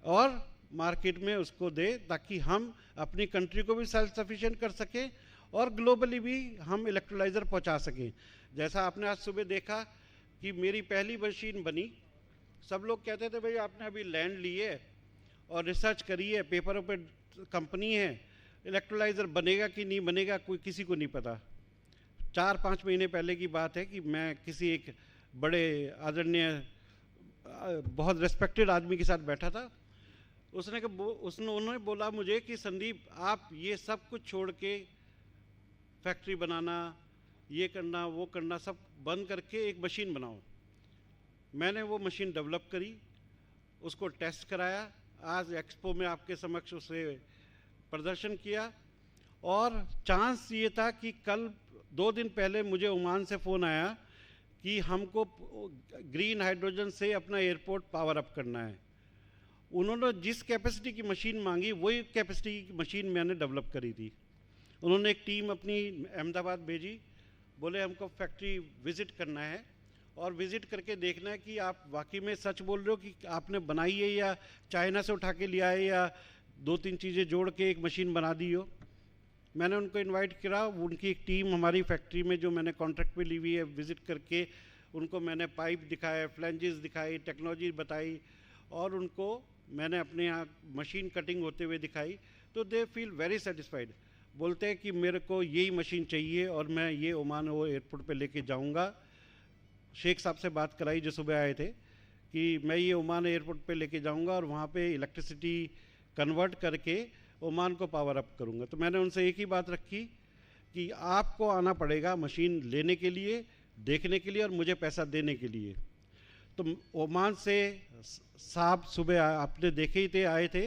और मार्केट में उसको दे, ताकि हम अपनी कंट्री को भी सेल्फ सफिशिएंट कर सकें और ग्लोबली भी हम इलेक्ट्रोलाइजर पहुंचा सकें। जैसा आपने आज सुबह देखा कि मेरी पहली मशीन बनी, सब लोग कहते थे भाई आपने अभी लैंड ली है और रिसर्च करी है, पेपरों पे कंपनी है, इलेक्ट्रोलाइजर बनेगा कि नहीं बनेगा कोई किसी को नहीं पता। 4-5 महीने पहले की बात है कि मैं किसी एक बड़े आदरणीय बहुत रेस्पेक्टेड आदमी के साथ बैठा था, उन्होंने बोला मुझे कि संदीप आप ये सब कुछ छोड़ के फैक्ट्री बनाना, ये करना वो करना सब बंद करके एक मशीन बनाओ। मैंने वो मशीन डेवलप करी, उसको टेस्ट कराया, आज एक्सपो में आपके समक्ष उसे प्रदर्शन किया, और चांस ये था कि कल 2 दिन पहले मुझे ओमान से फ़ोन आया कि हमको ग्रीन हाइड्रोजन से अपना एयरपोर्ट पावर अप करना है। उन्होंने जिस कैपेसिटी की मशीन मांगी वही कैपेसिटी की मशीन मैंने डेवलप करी थी। उन्होंने एक टीम अपनी अहमदाबाद भेजी, बोले हमको फैक्ट्री विज़िट करना है, और विज़िट करके देखना है कि आप वाकई में सच बोल रहे हो कि आपने बनाई है या चाइना से उठा के लिया है या 2-3 चीज़ें जोड़ के एक मशीन बना दी हो। मैंने उनको इनवाइट किया, उनकी एक टीम हमारी फैक्ट्री में जो मैंने कॉन्ट्रैक्ट पे ली हुई है, विज़िट करके उनको मैंने पाइप दिखाए, फ्लैंजेस दिखाई, टेक्नोलॉजी बताई और उनको मैंने अपने यहाँ मशीन कटिंग होते हुए दिखाई। तो दे फील वेरी सेटिस्फाइड, बोलते हैं कि मेरे को यही मशीन चाहिए और मैं ये ओमान वो एयरपोर्ट पे लेके जाऊंगा। शेख साहब से बात कराई जो सुबह आए थे कि मैं ये ओमान एयरपोर्ट पे लेके जाऊंगा और वहाँ पे इलेक्ट्रिसिटी कन्वर्ट करके ओमान को पावर अप करूंगा। तो मैंने उनसे एक ही बात रखी कि आपको आना पड़ेगा मशीन लेने के लिए, देखने के लिए और मुझे पैसा देने के लिए। तो ओमान से साहब सुबह आपने देखे ही थे, आए थे।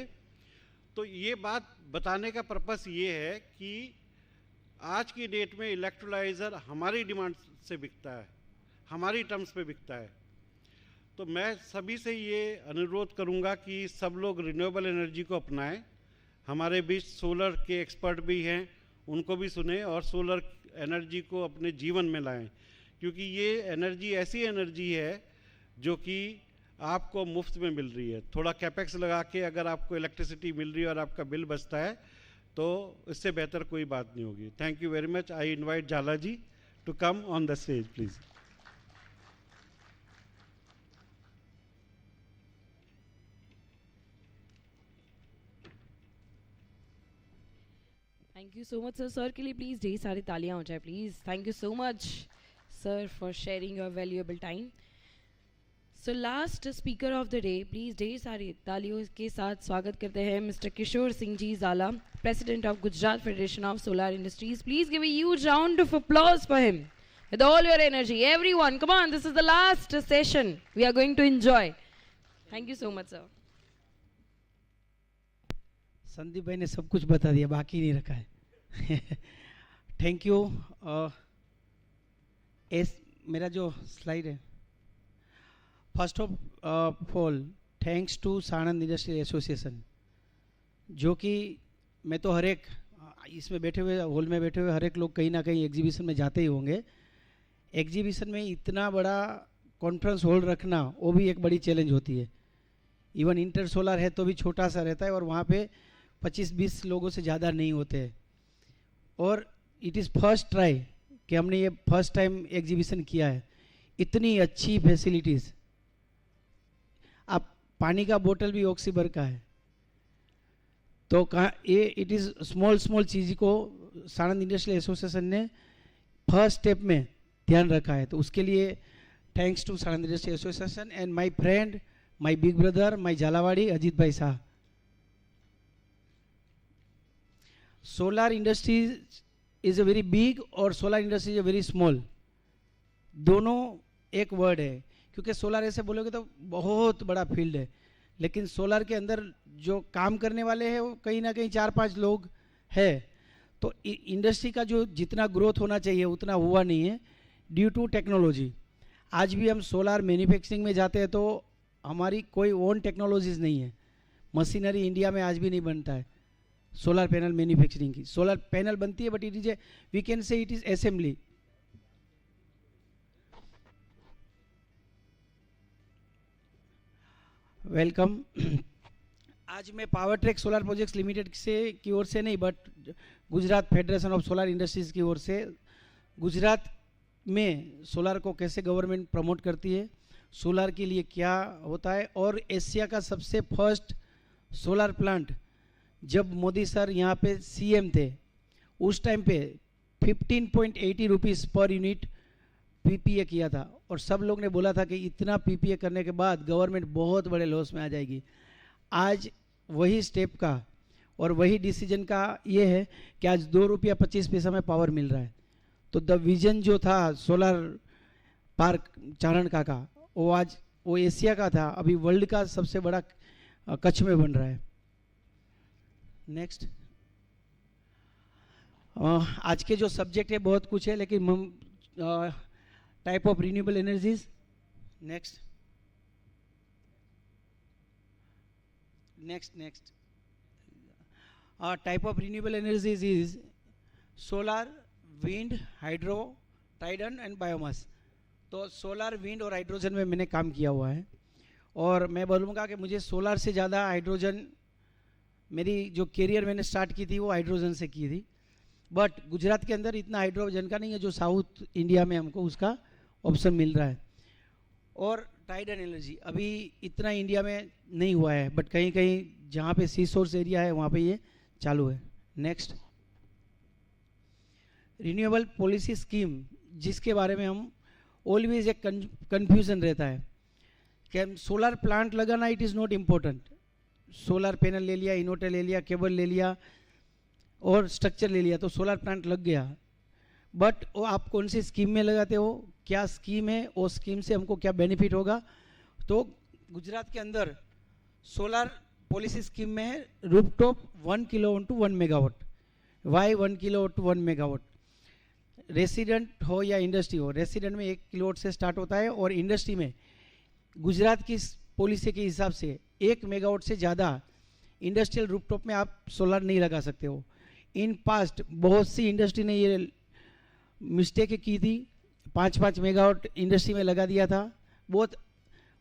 तो ये बात बताने का पर्पस ये है कि आज की डेट में इलेक्ट्रोलाइज़र हमारी डिमांड से बिकता है, हमारी टर्म्स पे बिकता है। तो मैं सभी से ये अनुरोध करूंगा कि सब लोग रिन्यूएबल एनर्जी को अपनाएं। हमारे बीच सोलर के एक्सपर्ट भी हैं, उनको भी सुने और सोलर एनर्जी को अपने जीवन में लाएं, क्योंकि ये एनर्जी ऐसी एनर्जी है जो कि आपको मुफ्त में मिल रही है। थोड़ा कैपेक्स लगा के अगर आपको इलेक्ट्रिसिटी मिल रही है और आपका बिल बचता है तो इससे बेहतर कोई बात नहीं होगी। Thank you very much. I invite Zala ji to come on the stage please. Thank you so much sir. Sir के लिए प्लीज़ ढेर सारी तालियां हो जाए please. Thank you so much sir for sharing your valuable time. So last speaker of the day, please ढेर सारी तालियों के साथ स्वागत करते हैं mister Kishore Singh ji Zala, president of Gujarat federation of solar industries. Please give a huge round of applause for him with all your energy. Everyone, come on, this is the last session we are going to enjoy. Thank you so much sir. Sandeep भाई ने सब कुछ बता दिया, बाकी नहीं रखा है। Thank you. मेरा जो स्लाइड है, first of all thanks to Sanand industrial association, जो कि मैं तो हर एक इसमें बैठे हुए हॉल में बैठे हुए हर एक लोग कहीं ना कहीं एग्जीबिशन में जाते ही होंगे। एग्जीबिशन में इतना बड़ा कॉन्फ्रेंस हॉल रखना वो भी एक बड़ी चैलेंज होती है। इवन इंटर सोलर है तो भी छोटा सा रहता है और वहाँ पे 25-20 लोगों से ज़्यादा नहीं होते हैं। और इट इज़ फर्स्ट ट्राई कि हमने ये फर्स्ट टाइम एग्जीबिशन किया है। इतनी अच्छी फैसिलिटीज़, आप पानी का बोतल भी ऑक्सीबर का है। तो कहाँ ये इट इज़ स्मॉल चीज़ को साणंद इंडस्ट्रियल एसोसिएशन ने फर्स्ट स्टेप में ध्यान रखा है। तो उसके लिए thanks to Sanand industrial association and my friend, my big brother, my झालावाड़ी Ajit bhai Shah. Solar industry is a very big और solar industry is a very small, दोनों एक वर्ड है। क्योंकि सोलर ऐसे बोलोगे तो बहुत बड़ा फील्ड है, लेकिन सोलर के अंदर जो काम करने वाले हैं वो कहीं ना कहीं 4-5 लोग हैं। तो इंडस्ट्री का जो जितना ग्रोथ होना चाहिए उतना हुआ नहीं है ड्यू टू टेक्नोलॉजी। आज भी हम सोलर मैन्युफैक्चरिंग में जाते हैं तो हमारी कोई ओन टेक्नोलॉजीज़ नहीं है। मशीनरी इंडिया में आज भी नहीं बनता है सोलर पैनल मैन्युफैक्चरिंग की। सोलर पैनल बनती है but it is A V can say it is assembly. Welcome. आज मैं power track solar projects limited से की ओर से नहीं but Gujarat federation of solar industries की ओर से गुजरात में सोलर को कैसे गवर्नमेंट प्रमोट करती है, सोलर के लिए क्या होता है, और एशिया का सबसे फर्स्ट सोलर प्लांट जब मोदी सर यहाँ पे सीएम थे उस टाइम पे 15.80 रुपीज़ पर यूनिट पीपीए किया था। और सब लोग ने बोला था कि इतना पीपीए करने के बाद गवर्नमेंट बहुत बड़े लॉस में आ जाएगी। आज वही स्टेप का और वही डिसीजन का ये है कि आज 2 रुपया 25 पैसा में पावर मिल रहा है। तो द विजन जो था सोलर पार्क चारण का वो आज वो एशिया का था, अभी वर्ल्ड का सबसे बड़ा कच्छ में बन रहा है। नेक्स्ट, आज के जो सब्जेक्ट है बहुत कुछ है, लेकिन हम type of renewable energies. Next type of renewable energies is solar, wind, hydro, tidal and biomass. तो सोलर, विंड और हाइड्रोजन में मैंने काम किया हुआ है, और मैं बोलूँगा कि मुझे सोलर से ज़्यादा हाइड्रोजन, मेरी जो करियर मैंने स्टार्ट की थी वो हाइड्रोजन से की थी। बट गुजरात के अंदर इतना हाइड्रोजन का नहीं है जो साउथ इंडिया में हमको उसका ऑप्शन मिल रहा है। और टाइडल एनर्जी अभी इतना इंडिया में नहीं हुआ है, बट कहीं कहीं जहाँ पे सी सोर्स एरिया है वहाँ पे ये चालू है। नेक्स्ट, रिन्यूएबल पॉलिसी स्कीम, जिसके बारे में हम ऑलवेज एक कन्फ्यूज़न रहता है कि सोलर प्लांट लगाना it is not important. Solar panel ले लिया, इन्वर्टर ले लिया, केबल ले लिया और स्ट्रक्चर ले लिया तो सोलर प्लांट लग गया। बट वो आप कौन सी स्कीम में लगाते हो, क्या स्कीम है, वो स्कीम से हमको क्या बेनिफिट होगा। तो गुजरात के अंदर सोलर पॉलिसी स्कीम में है rooftop 1 kilowatt to 1 megawatt. Why 1 kilowatt to 1 megawatt? Resident हो या इंडस्ट्री हो, रेसिडेंट में 1 किलोवाट से स्टार्ट होता है, और इंडस्ट्री में गुजरात की पॉलिसी के हिसाब से 1 मेगावाट से ज़्यादा इंडस्ट्रियल रूफटॉप में आप सोलर नहीं लगा सकते हो। इन पास्ट बहुत सी इंडस्ट्री ने ये मिस्टेक की थी, 5-5 मेगावाट इंडस्ट्री में लगा दिया था। बहुत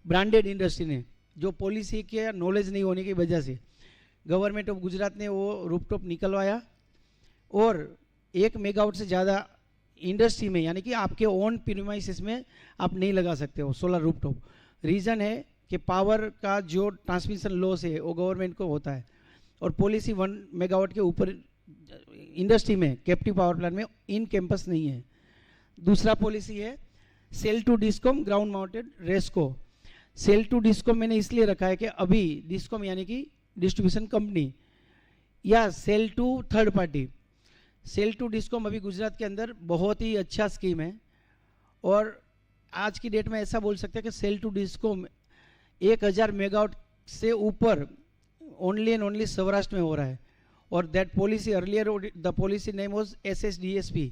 ब्रांडेड इंडस्ट्री ने, जो पॉलिसी के नॉलेज नहीं होने की वजह से गवर्नमेंट ऑफ गुजरात ने वो रूफटॉप निकलवाया, और 1 मेगावाट से ज़्यादा इंडस्ट्री में, यानी कि आपके ओन प्रीमाइसेस में आप नहीं लगा सकते हो सोलर रूफटॉप। रीज़न है कि पावर का जो ट्रांसमिशन लॉस है वो गवर्नमेंट को होता है, और पॉलिसी 1 मेगावाट के ऊपर इंडस्ट्री में, कैप्टिव पावर प्लांट में इन कैंपस नहीं है। दूसरा पॉलिसी है sale to discom ground mounted RESCO. Sale to discom मैंने इसलिए रखा है कि अभी डिस्कॉम यानी कि डिस्ट्रीब्यूशन कंपनी, या sale to third party. Sale to discom अभी गुजरात के अंदर बहुत ही अच्छा स्कीम है, और आज की डेट में ऐसा बोल सकते हैं कि सेल टू डिस्कॉम 1000 मेगावाट से ऊपर ओनली एंड ओनली सौराष्ट्र में हो रहा है। और that policy earlier the policy name was SSDSP,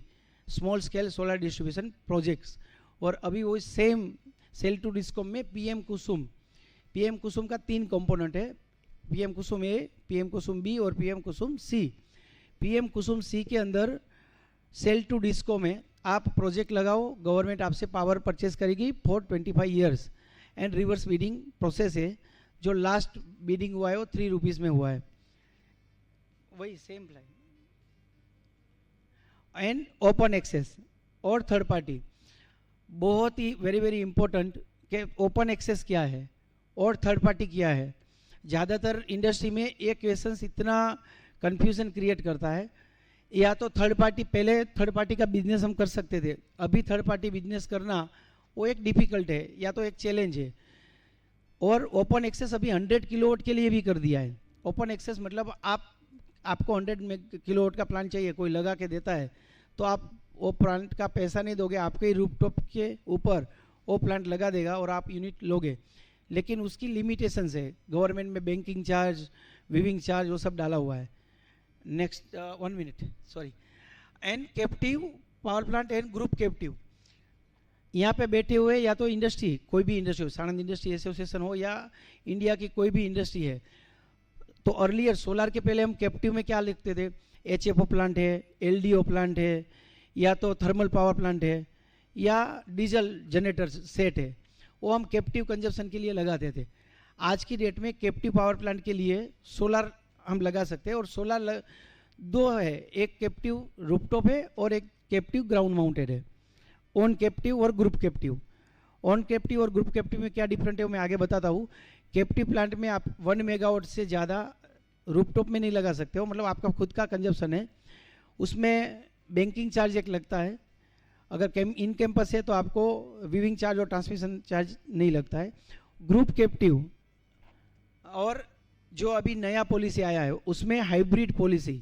small scale solar distribution projects, और अभी वो सेम सेल टू डिस्कॉम में PM कुसुम। PM कुसुम का 3 कंपोनेंट है, PM Kusum A, PM Kusum B और PM कुसुम C। PM कुसुम C के अंदर सेल टू डिस्को में आप प्रोजेक्ट लगाओ, गवर्नमेंट आपसे पावर परचेज करेगी for 25 years, and reverse bidding process है। जो लास्ट बिडिंग हुआ है वो 3 रुपीज़ में हुआ है, वही same line. And open access और थर्ड पार्टी, बहुत ही वेरी वेरी इंपॉर्टेंट कि ओपन एक्सेस क्या है और थर्ड पार्टी क्या है। ज़्यादातर इंडस्ट्री में एक क्वेश्चन इतना कन्फ्यूज़न क्रिएट करता है, या तो थर्ड पार्टी, पहले थर्ड पार्टी का बिजनेस हम कर सकते थे, अभी थर्ड पार्टी बिजनेस करना वो एक डिफ़िकल्ट है या तो एक चैलेंज है। और ओपन एक्सेस अभी 100 किलोवाट के लिए भी कर दिया है। ओपन एक्सेस मतलब आपको 100 किलोवाट का प्लांट चाहिए, कोई लगा के देता है तो आप वो प्लांट का पैसा नहीं दोगे, आपके ही रूफटॉप के ऊपर वो प्लांट लगा देगा और आप यूनिट लोगे। लेकिन उसकी लिमिटेशंस है, गवर्नमेंट में बैंकिंग चार्ज, वीविंग चार्ज वो सब डाला हुआ है। Next 1 minute sorry. And captive power plant and group captive, यहाँ पे बैठे हुए या तो इंडस्ट्री, कोई भी इंडस्ट्री हो, सानंद इंडस्ट्री एसोसिएशन हो या इंडिया की कोई भी इंडस्ट्री है, तो अर्लियर सोलर के पहले हम कैप्टिव में क्या लिखते थे, HFO प्लांट है, LDO प्लांट है, या तो थर्मल पावर प्लांट है, या डीजल जनरेटर सेट है, वो हम कैप्टिव कंजप्शन के लिए लगाते थे। आज की डेट में कैप्टिव पावर प्लांट के लिए सोलर हम लगा सकते हैं, और सोलर 2 है, एक कैप्टिव रूफटॉप है और एक कैप्टिव ग्राउंड माउंटेड है। ऑन कैप्टिव और ग्रुप कैप्टिव, ऑन कैप्टिव और ग्रुप कैप्टिव में क्या डिफरेंट है मैं आगे बताता हूँ। कैप्टिव प्लांट में आप 1 मेगावाट से ज़्यादा रूफटॉप में नहीं लगा सकते हो, मतलब आपका खुद का कंजप्शन है, उसमें बैंकिंग चार्ज एक लगता है। अगर इन कैंपस है तो आपको वीविंग चार्ज और ट्रांसमिशन चार्ज नहीं लगता है। ग्रुप कैप्टिव और जो अभी नया पॉलिसी आया है उसमें hybrid policy,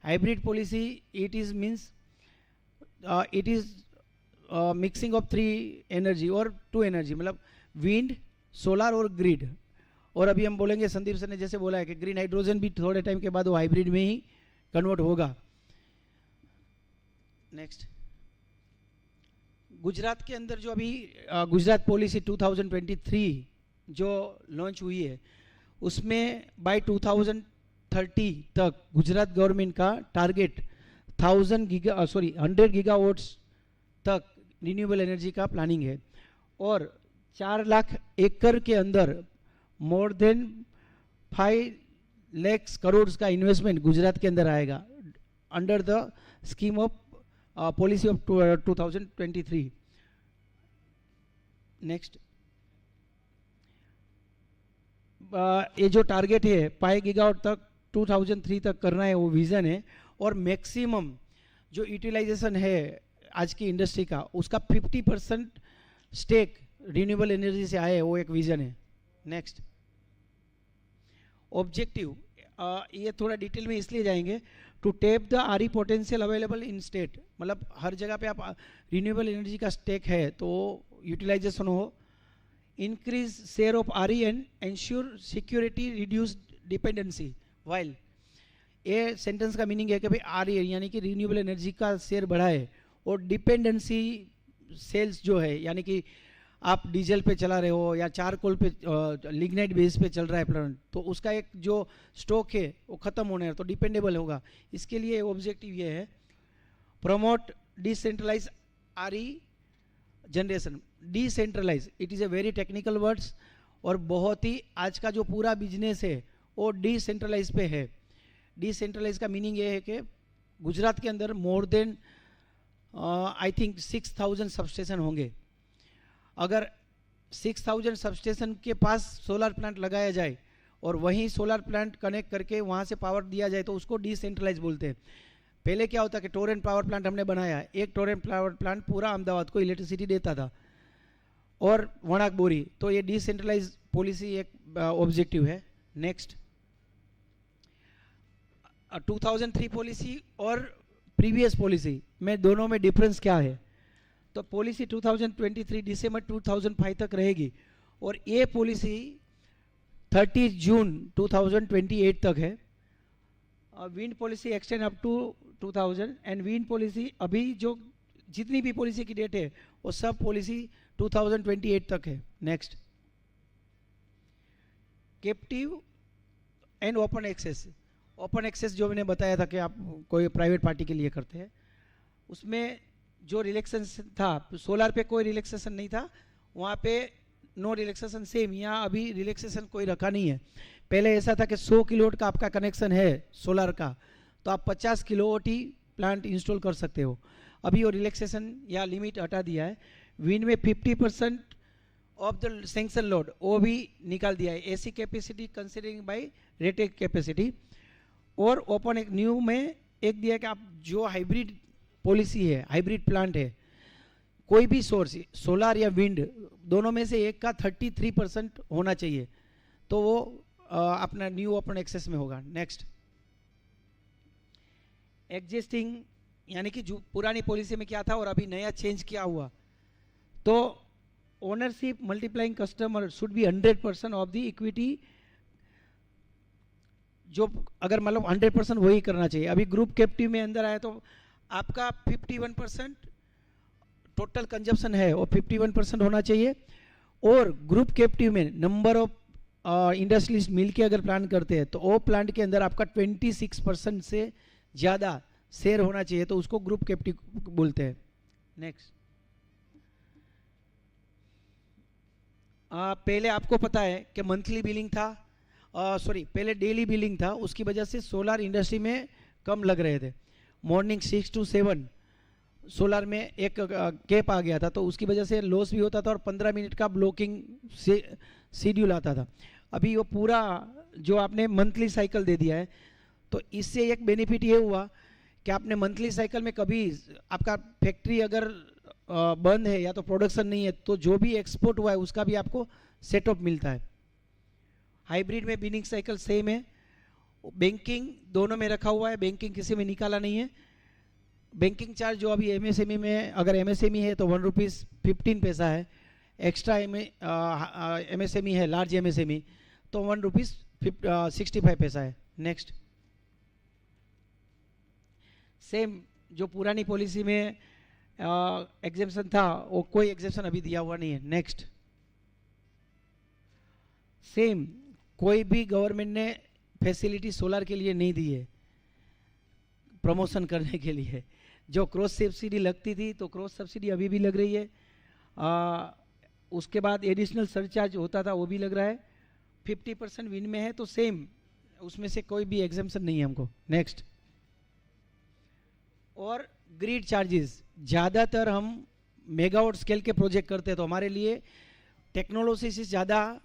hybrid policy it is means it is mixing of 3 energy और 2 एनर्जी, मतलब विंड, सोलर और ग्रिड। और अभी हम बोलेंगे, संदीप सर ने जैसे बोला है कि ग्रीन हाइड्रोजन भी थोड़े टाइम के बाद वो हाइब्रिड में ही कन्वर्ट होगा। नेक्स्ट, गुजरात के अंदर जो अभी गुजरात पॉलिसी 2023 जो लॉन्च हुई है, उसमें बाय 2030 तक गुजरात गवर्नमेंट का टारगेट 100 गीगावाट्स तक रिन्यूएबल एनर्जी का प्लानिंग है, और 4 लाख एकड़ के अंदर मोर देन 5 लाख करोड़ का इन्वेस्टमेंट गुजरात के अंदर आएगा under the scheme of policy of 2023. Next, ये जो टारगेट है 5 गीगावाट तक 2003 तक करना है, वो विज़न है. और मैक्सिमम जो यूटिलाइजेशन है आज की इंडस्ट्री का, उसका 50% स्टेक रिन्यूएबल एनर्जी से आए, वो एक विज़न है. नेक्स्ट, ऑब्जेक्टिव, ये थोड़ा डिटेल में इसलिए जाएंगे, to tap the RE potential available in state. मतलब हर जगह पे आप रिन्यूएबल एनर्जी का स्टेक है तो यूटिलाइजेशन हो. Increase share of R E and ensure security reduce dependency. While ये सेंटेंस का मीनिंग है कि भाई आरई यानी कि रिन्यूएबल एनर्जी का शेयर बढ़ाए, और डिपेंडेंसी सेल्स जो है यानी कि आप डीजल पे चला रहे हो या चारकोल पे लिग्नाइट बेस पे चल रहा है प्लांट, तो उसका एक जो स्टॉक है वो ख़त्म होने है, तो डिपेंडेबल होगा. इसके लिए ऑब्जेक्टिव ये है, promote decentralise RE generation. Decentralise, it is a very technical words, और बहुत ही आज का जो पूरा बिजनेस है वो डिसेंट्रलाइज पे है. डिसेंट्रलाइज का मीनिंग ये है कि गुजरात के अंदर more than I think 6000 substation होंगे. अगर 6000 सबस्टेशन के पास सोलर प्लांट लगाया जाए और वहीं सोलर प्लांट कनेक्ट करके वहाँ से पावर दिया जाए तो उसको डिसेंट्रलाइज बोलते हैं. पहले क्या होता कि टोरेंट पावर प्लांट हमने बनाया, एक टोरेंट पावर प्लांट पूरा अहमदाबाद को इलेक्ट्रिसिटी देता था और वणाक बोरी, तो ये डिसेंट्रलाइज पॉलिसी एक ऑब्जेक्टिव है. नेक्स्ट, 2003 पॉलिसी और प्रीवियस पॉलिसी में दोनों में डिफरेंस क्या है? तो पॉलिसी 2023 दिसंबर 2005 तक रहेगी और ये पॉलिसी 30 जून 2028 तक है. Wind policy extend up to 2000 and wind policy अभी जो जितनी भी पॉलिसी की डेट है वो सब पॉलिसी 2028 तक है. Next, captive and open access. Open access जो मैंने बताया था कि आप कोई प्राइवेट पार्टी के लिए करते हैं, उसमें जो रिलैक्सेशन था, सोलर पे कोई रिलैक्सेशन नहीं था, वहाँ पे नो रिलैक्सेशन सेम. यहाँ अभी रिलैक्सेशन कोई रखा नहीं है. पहले ऐसा था कि 100 किलोवाट का आपका कनेक्शन है सोलर का तो आप 50 किलोवाट ही प्लांट इंस्टॉल कर सकते हो. अभी वो रिलैक्सेशन या लिमिट हटा दिया है. विंड में 50% ऑफ द सैंक्शन लोड वो भी निकाल दिया है, AC capacity considering by rated capacity. और ओपन एक न्यू में एक दिया कि आप जो हाइब्रिड पॉलिसी है, हाइब्रिड प्लांट है, कोई भी सोर्स सोलर या विंड दोनों में से एक का 33% होना चाहिए, तो वो अपना न्यू ओपन एक्सेस में होगा. नेक्स्ट, एग्जिस्टिंग यानी कि जो पुरानी पॉलिसी में क्या था और अभी नया चेंज क्या हुआ, तो ownership multiplying customer should be 100% of the equity. जो अगर मतलब 100% वही करना चाहिए. अभी ग्रुप कैप्टिव में अंदर आया तो आपका 51% टोटल कंजप्शन है वो 51% होना चाहिए. और ग्रुप कैप्टिव में नंबर ऑफ इंडस्ट्रीज मिलके अगर प्लान करते हैं तो वो प्लांट के अंदर आपका 26% से ज़्यादा शेयर होना चाहिए, तो उसको ग्रुप कैप्टिव बोलते हैं. नेक्स्ट, पहले आपको पता है कि मंथली बिलिंग था, पहले डेली बिलिंग था, उसकी वजह से सोलर इंडस्ट्री में कम लग रहे थे. मॉर्निंग 6 to 7 सोलर में एक कैप आ गया था तो उसकी वजह से लॉस भी होता था और 15 मिनट का ब्लॉकिंग शेड्यूल आता था. अभी वो पूरा जो आपने मंथली साइकिल दे दिया है, तो इससे एक बेनिफिट ये हुआ कि आपने मंथली साइकिल में कभी आपका फैक्ट्री अगर बंद है या तो प्रोडक्शन नहीं है तो जो भी एक्सपोर्ट हुआ है उसका भी आपको सेटअप मिलता है. हाइब्रिड में बिलिंग साइकिल सेम है. बैंकिंग दोनों में रखा हुआ है, बैंकिंग किसी में निकाला नहीं है. बैंकिंग चार्ज जो अभी एमएसएमई में, अगर एमएसएमई है तो 1 रुपीज़ 15 पैसा है. एक्स्ट्रा एमएसएमई है, लार्ज एमएसएमई, तो 1 रुपीज़ 65 पैसा है. नेक्स्ट, सेम जो पुरानी पॉलिसी में एग्जेम्पशन था वो कोई एग्जेम्पशन अभी दिया हुआ नहीं है. नेक्स्ट, सेम कोई भी गवर्नमेंट ने फैसिलिटी सोलर के लिए नहीं दी है प्रमोशन करने के लिए. जो क्रॉस सब्सिडी लगती थी तो क्रॉस सब्सिडी अभी भी लग रही है, उसके बाद एडिशनल सरचार्ज होता था वो भी लग रहा है, 50% विंड में है तो सेम, उसमें से कोई भी एग्जाम्पशन नहीं है हमको। नेक्स्ट, और ग्रिड चार्जेस, ज़्यादातर हम मेगावाट स्केल के प्रोजेक्ट करते हैं तो हमारे लिए टेक्नोलॉजी से ज़्यादा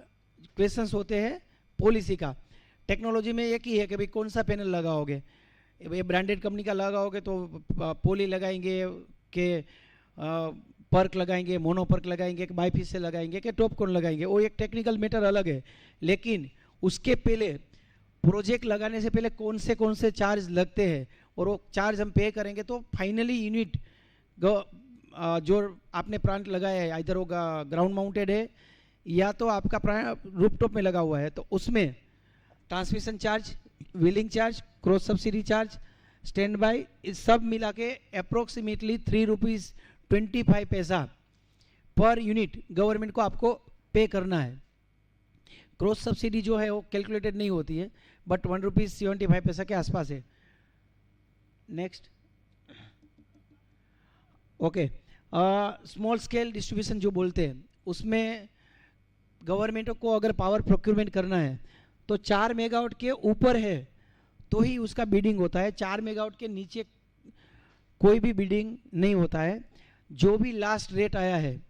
क्वेश्चंस होते हैं पॉलिसी का। टेक्नोलॉजी में एक ही है कि भाई कौन सा पैनल लगाओगे, ये ब्रांडेड कंपनी का लगाओगे तो पोली लगाएंगे कि पर्क लगाएंगे, मोनो पर्क लगाएंगे कि बाईफिस से लगाएंगे कि टॉप कॉर्न लगाएंगे, वो एक टेक्निकल मैटर अलग है। लेकिन उसके पहले प्रोजेक्ट लगाने से पहले कौन से चार्ज लगते हैं और वो चार्ज हम पे करेंगे तो फाइनली यूनिट जो आपने प्लांट लगाया है इधर वो ग्राउंड माउंटेड है या तो आपका रूफटॉप में लगा हुआ है तो उसमें transmission charge, wheeling charge, cross subsidy charge, stand by, इस सब मिला के अप्रोक्सीमेटली ₹3.25 पर यूनिट गवर्नमेंट को आपको पे करना है। क्रॉस सब्सिडी जो है वो कैलकुलेटेड नहीं होती है बट ₹1.75 के आसपास है। Next, okay, small scale distribution जो बोलते हैं उसमें गवर्नमेंट को अगर पावर प्रोक्योरमेंट करना है तो 4 मेगावाट के ऊपर है तो ही उसका बिडिंग होता है, 4 मेगावाट के नीचे कोई भी बिडिंग नहीं होता है। जो भी लास्ट रेट आया है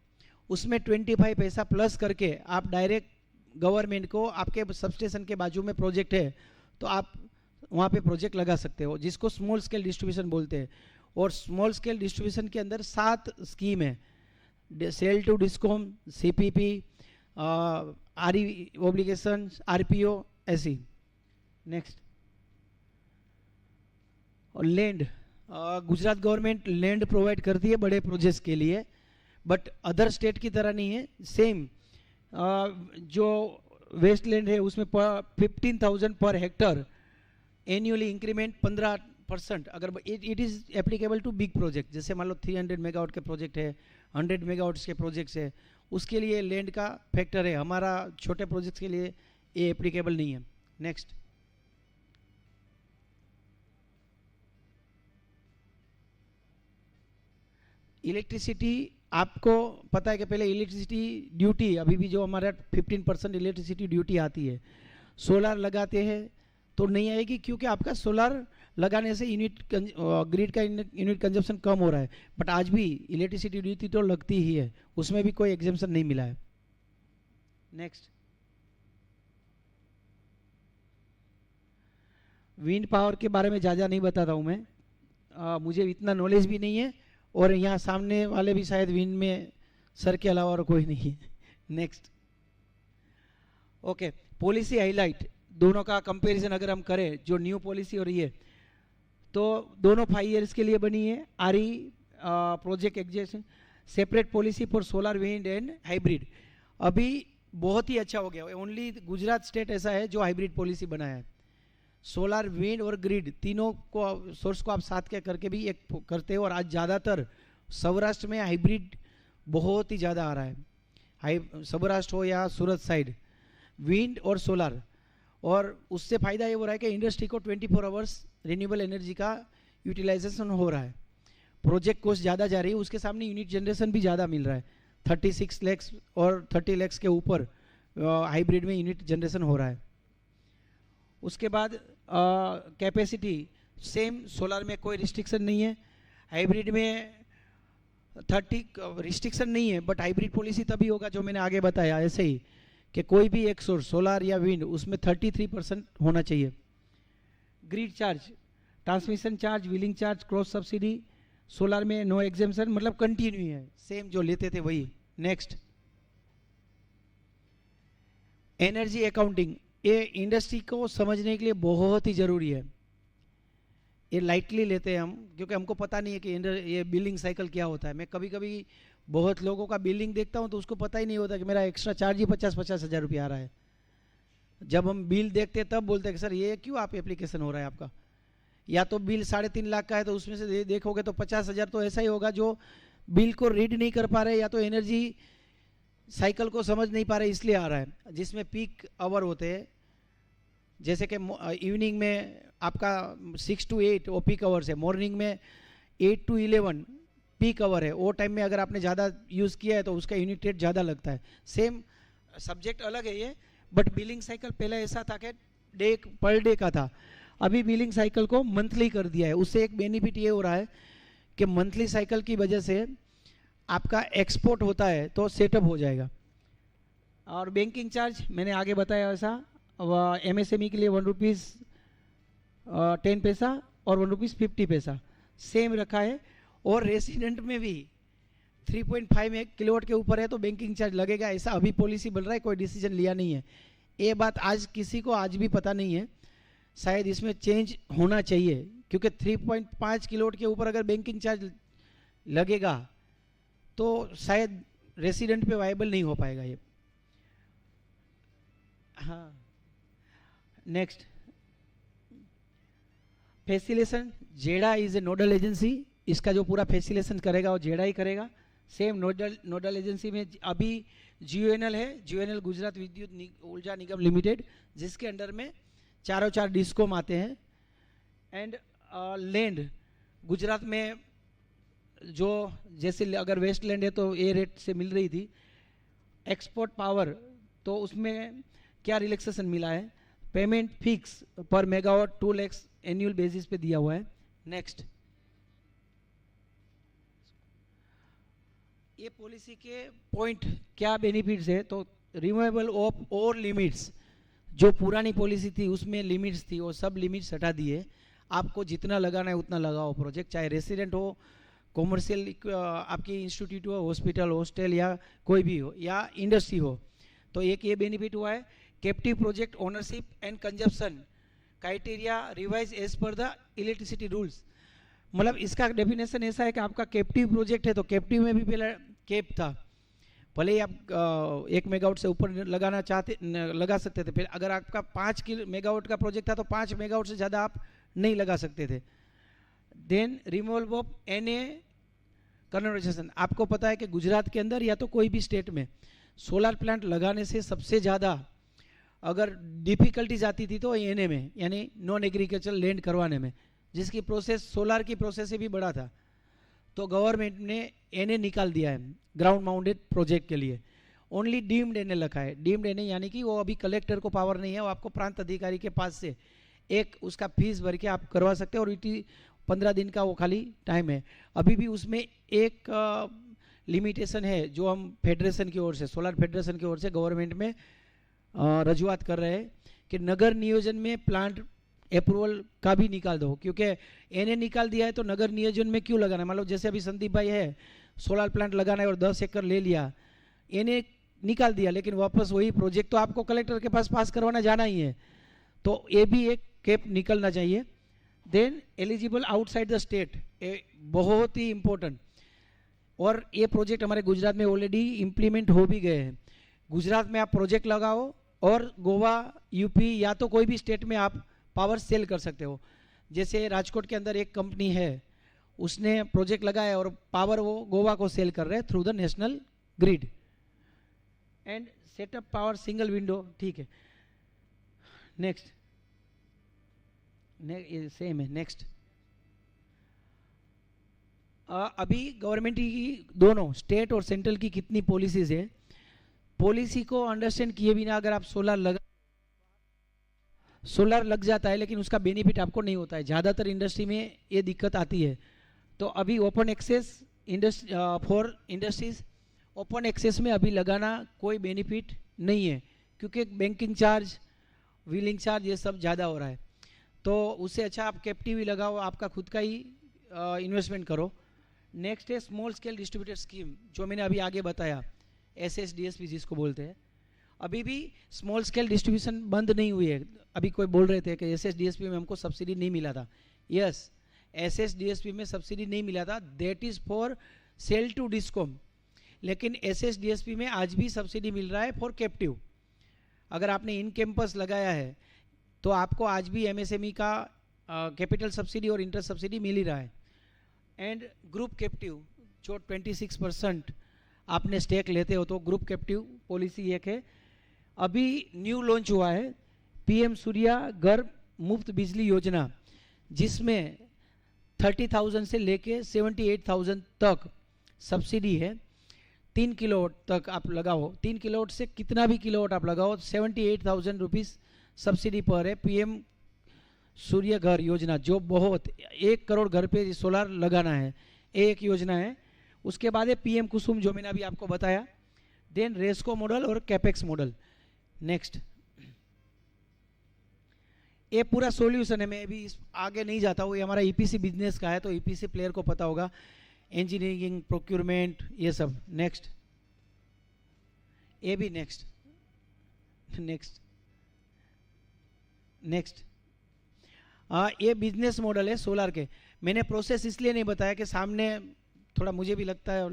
उसमें 25 पैसा प्लस करके आप डायरेक्ट गवर्नमेंट को, आपके सबस्टेशन के बाजू में प्रोजेक्ट है तो आप वहाँ पे प्रोजेक्ट लगा सकते हो, जिसको स्मॉल स्केल डिस्ट्रीब्यूशन बोलते हैं। और स्मॉल स्केल डिस्ट्रीब्यूशन के अंदर 7 स्कीम है, sale to discom, CPP, RE obligation, RPO, ऐसी। नेक्स्ट, और land, Gujarat government land provide करती है बड़े प्रोजेक्ट्स के लिए बट अदर स्टेट की तरह नहीं है। सेम जो वेस्ट लैंड है उसमें 15,000 पर हेक्टर एनुअली इंक्रीमेंट 15%, अगर it is applicable to big project, जैसे मान लो 300 मेगावाट के प्रोजेक्ट है, 100 मेगावाट्स के प्रोजेक्ट्स है, उसके लिए लैंड का फैक्टर है। हमारा छोटे प्रोजेक्ट्स के लिए ये एप्लीकेबल नहीं है। नेक्स्ट, इलेक्ट्रिसिटी, आपको पता है कि पहले इलेक्ट्रिसिटी ड्यूटी, अभी भी जो हमारा 15% इलेक्ट्रिसिटी ड्यूटी आती है, सोलर लगाते हैं तो नहीं आएगी क्योंकि आपका सोलर लगाने से ग्रिड का यूनिट कंजप्शन कम हो रहा है, बट आज भी इलेक्ट्रिसिटी ड्यूटी तो लगती ही है, उसमें भी कोई एग्जेम्पशन नहीं मिला है। नेक्स्ट, विंड पावर के बारे में ज़्यादा नहीं बताता हूँ मैं, मुझे इतना नॉलेज भी नहीं है और यहाँ सामने वाले भी शायद विंड में सर के अलावा और कोई नहीं है। नेक्स्ट, ओके, पॉलिसी हाईलाइट, दोनों का कंपैरिजन अगर हम करें, जो न्यू पॉलिसी हो रही है तो दोनों 5 इयर्स के लिए बनी है। RE प्रोजेक्ट एग्जेशन, separate policy for solar, wind and hybrid, अभी बहुत ही अच्छा हो गया। ओनली गुजरात स्टेट ऐसा है जो हाइब्रिड पॉलिसी बनाया है। सोलर, विंड और ग्रिड तीनों को सोर्स को आप साथ के करके भी एक करते हो और आज ज़्यादातर सौराष्ट्र में हाइब्रिड बहुत ही ज़्यादा आ रहा है, सौराष्ट्र हो या सूरत साइड, विंड और सोलर। और उससे फ़ायदा ये हो रहा है कि इंडस्ट्री को 24 आवर्स रिन्यूएबल एनर्जी का यूटिलाइजेशन हो रहा है, प्रोजेक्ट कॉस्ट ज़्यादा जा रही है, उसके सामने यूनिट जनरेशन भी ज़्यादा मिल रहा है। 36 लाख और 30 लाख के ऊपर हाइब्रिड में यूनिट जनरेशन हो रहा है। उसके बाद कैपेसिटी सेम, सोलर में कोई रिस्ट्रिक्शन नहीं है, हाइब्रिड में 30 रिस्ट्रिक्शन नहीं है, बट हाइब्रिड पॉलिसी तभी होगा जो मैंने आगे बताया ऐसे ही कि कोई भी एक सोर्स सोलर या विंड उसमें 33% होना चाहिए। Grid charge, transmission charge, wheeling charge, cross subsidy, solar में नो एग्जेम्पशन, मतलब कंटिन्यू है, सेम जो लेते थे वही। नेक्स्ट, एनर्जी अकाउंटिंग, ये इंडस्ट्री को समझने के लिए बहुत ही ज़रूरी है। ये लाइटली लेते हैं हम क्योंकि हमको पता नहीं है कि ये बिलिंग साइकिल क्या होता है। मैं कभी कभी बहुत लोगों का बिलिंग देखता हूँ तो उसको पता ही नहीं होता कि मेरा एक्स्ट्रा चार्ज ही 50-50 हज़ार रुपया आ रहा है। जब हम बिल देखते तब बोलते हैं कि सर ये क्यों आप एप्लीकेशन हो रहा है आपका, या तो बिल 3.5 लाख का है तो उसमें से देखोगे तो 50,000 तो ऐसा ही होगा जो बिल को रीड नहीं कर पा रहे या तो एनर्जी साइकिल को समझ नहीं पा रहे इसलिए आ रहा है। जिसमें पीक आवर होते हैं, जैसे कि इवनिंग में आपका 6 to 8 वो पीक आवर्स है, मॉर्निंग में 8 to 11 पीक आवर है, वो टाइम में अगर आपने ज़्यादा यूज़ किया है तो उसका यूनिट रेट ज़्यादा लगता है. सेम सब्जेक्ट अलग है ये, बट बिलिंग साइकिल पहले ऐसा था कि डे पर डे का था, अभी बिलिंग साइकिल को मंथली कर दिया है. उससे एक बेनिफिट ये हो रहा है कि मंथली साइकिल की वजह से आपका एक्सपोर्ट होता है तो सेटअप हो जाएगा. और बैंकिंग चार्ज मैंने आगे बताया वैसा, MSME के लिए 1 रुपीज़ 10 पैसा और 1 रुपीज़ 50 पैसा सेम रखा है. और रेसिडेंट में भी 3.5 किलोवाट के ऊपर है तो बैंकिंग चार्ज लगेगा, ऐसा अभी पॉलिसी बन रहा है, कोई डिसीजन लिया नहीं है. ये बात आज किसी को आज भी पता नहीं है, शायद इसमें चेंज होना चाहिए, क्योंकि 3.5 किलोवाट के ऊपर अगर बैंकिंग चार्ज लगेगा तो शायद रेसिडेंट पे वायबल नहीं हो पाएगा ये. हाँ, next facilitation. GEDA is a nodal agency, इसका जो पूरा फैसिलेशन करेगा वो जेडा ही करेगा. सेम नोडल एजेंसी में अभी GUNL है, GUNL गुजरात विद्युत ऊर्जा निगम लिमिटेड, जिसके अंडर में चार डिस्कॉम आते हैं. एंड लैंड गुजरात में जो जैसे अगर वेस्ट लैंड है तो ए रेट से मिल रही थी. एक्सपोर्ट पावर तो उसमें क्या रिलैक्सेशन मिला है, पेमेंट फिक्स पर मेगावाट 2 लाख एनुअल बेसिस पे दिया हुआ है. नेक्स्ट, ये पॉलिसी के पॉइंट क्या बेनिफिट्स है, तो रिमूवेबल ऑफ और लिमिट्स. जो पुरानी पॉलिसी थी उसमें लिमिट्स थी, वो सब लिमिट्स हटा दिए. आपको जितना लगाना है उतना लगाओ प्रोजेक्ट, चाहे रेसिडेंट हो, कॉमर्शियल आपकी इंस्टीट्यूट हो, हॉस्पिटल, हॉस्टल या कोई भी हो, या इंडस्ट्री हो. तो एक ये बेनिफिट हुआ है. Captive project ownership and consumption criteria revise as per the electricity rules. मतलब इसका डेफिनेशन ऐसा है कि आपका कैप्टिव प्रोजेक्ट है तो कैप्टिव में भी पहले कैप था, भले ही आप 1 मेगावाट से ऊपर लगा सकते थे. फिर अगर आपका 5 मेगावाट का प्रोजेक्ट था तो 5 मेगावाट से ज़्यादा आप नहीं लगा सकते थे. Then removal of NA conversation. आपको पता है कि गुजरात के अंदर या तो कोई भी स्टेट में सोलर प्लांट लगाने से सबसे ज़्यादा अगर डिफ़िकल्टीज आती थी तो NA में, यानी नॉन एग्रीकल्चर लैंड करवाने में, जिसकी प्रोसेस सोलर की प्रोसेस से भी बड़ा था. तो गवर्नमेंट ने NA निकाल दिया है ग्राउंड माउंटेड प्रोजेक्ट के लिए. ओनली डीम्ड NA रखा है. डीम्ड NA यानी कि वो अभी कलेक्टर को पावर नहीं है, वो आपको प्रांत अधिकारी के पास से एक उसका फीस भर के आप करवा सकते हैं, और 15 दिन का वो खाली टाइम है. अभी भी उसमें एक लिमिटेशन है जो हम फेडरेशन की ओर से, सोलर फेडरेशन की ओर से गवर्नमेंट में रजूआत कर रहे हैं कि नगर नियोजन में प्लांट अप्रूवल का भी निकाल दो, क्योंकि NA निकाल दिया है तो नगर नियोजन में क्यों लगाना है. मान लो जैसे अभी संदीप भाई है, सोलर प्लांट लगाना है और 10 एकड़ ले लिया, NA निकाल दिया, लेकिन वापस वही प्रोजेक्ट तो आपको कलेक्टर के पास करवाना जाना ही है. तो ये भी एक कैप निकलना चाहिए. Then eligible outside the state, बहुत ही इम्पोर्टेंट. और ये प्रोजेक्ट हमारे गुजरात में ऑलरेडी इम्प्लीमेंट हो भी गए हैं. गुजरात में आप प्रोजेक्ट लगाओ और गोवा, UP या तो कोई भी स्टेट में आप पावर सेल कर सकते हो. जैसे राजकोट के अंदर एक कंपनी है, उसने प्रोजेक्ट लगाया और पावर वो गोवा को सेल कर रहे हैं through the national grid. And setup power single window, ठीक है. नेक्स्ट, सेम है. नेक्स्ट, अभी गवर्नमेंट की दोनों स्टेट और सेंट्रल की कितनी पॉलिसीज है, पॉलिसी को अंडरस्टैंड किए बिना अगर आप सोलर लग जाता है लेकिन उसका बेनिफिट आपको नहीं होता है. ज़्यादातर इंडस्ट्री में ये दिक्कत आती है. तो अभी open access for industries, open access में अभी लगाना कोई बेनिफिट नहीं है, क्योंकि बैंकिंग चार्ज, व्हीलिंग चार्ज ये सब ज़्यादा हो रहा है. तो उससे अच्छा आप कैप्टिव ही लगाओ, आपका खुद का ही इन्वेस्टमेंट करो. नेक्स्ट है स्मॉल स्केल डिस्ट्रीब्यूटर स्कीम, जो मैंने अभी आगे बताया, SSDSP जिसको बोलते हैं. अभी भी स्मॉल स्केल डिस्ट्रीब्यूशन बंद नहीं हुई है. अभी कोई बोल रहे थे कि SSDSP में हमको सब्सिडी नहीं मिला था. यस, SSDSP में सब्सिडी नहीं मिला था, that is for sale to discom. लेकिन SSDSP में आज भी सब्सिडी मिल रहा है फॉर कैप्टिव. अगर आपने इन कैंपस लगाया है तो आपको आज भी MSME का कैपिटल सब्सिडी और इंटरेस्ट सब्सिडी मिल ही रहा है. एंड ग्रुप कैप्टिव, जो 26% आपने स्टेक लेते हो तो ग्रुप कैप्टिव पॉलिसी एक है. अभी न्यू लॉन्च हुआ है PM सूर्या घर मुफ्त बिजली योजना, जिसमें 30,000 से लेके 78,000 तक सब्सिडी है। 3 किलोवाट तक आप लगाओ, 3 किलोवाट से कितना भी किलोवाट आप लगाओ, 78,000 रुपीज़ सब्सिडी पर है। PM सूर्य घर योजना, जो बहुत 1 करोड़ घर पे सोलार लगाना है, एक योजना है। उसके बाद है PM कुसुम, जो मैंने अभी आपको बताया। देन रेस्को मॉडल और कैपेक्स मॉडल। नेक्स्ट, ये पूरा सॉल्यूशन है। मैं अभी आगे नहीं जाता हूँ, ये हमारा EPC बिजनेस का है, तो EPC प्लेयर को पता होगा, इंजीनियरिंग, प्रोक्यूरमेंट, ये सब। नेक्स्ट, ये भी नेक्स्ट नेक्स्ट नेक्स्ट ये बिजनेस मॉडल है सोलार के। मैंने प्रोसेस इसलिए नहीं बताया कि सामने थोड़ा मुझे भी लगता है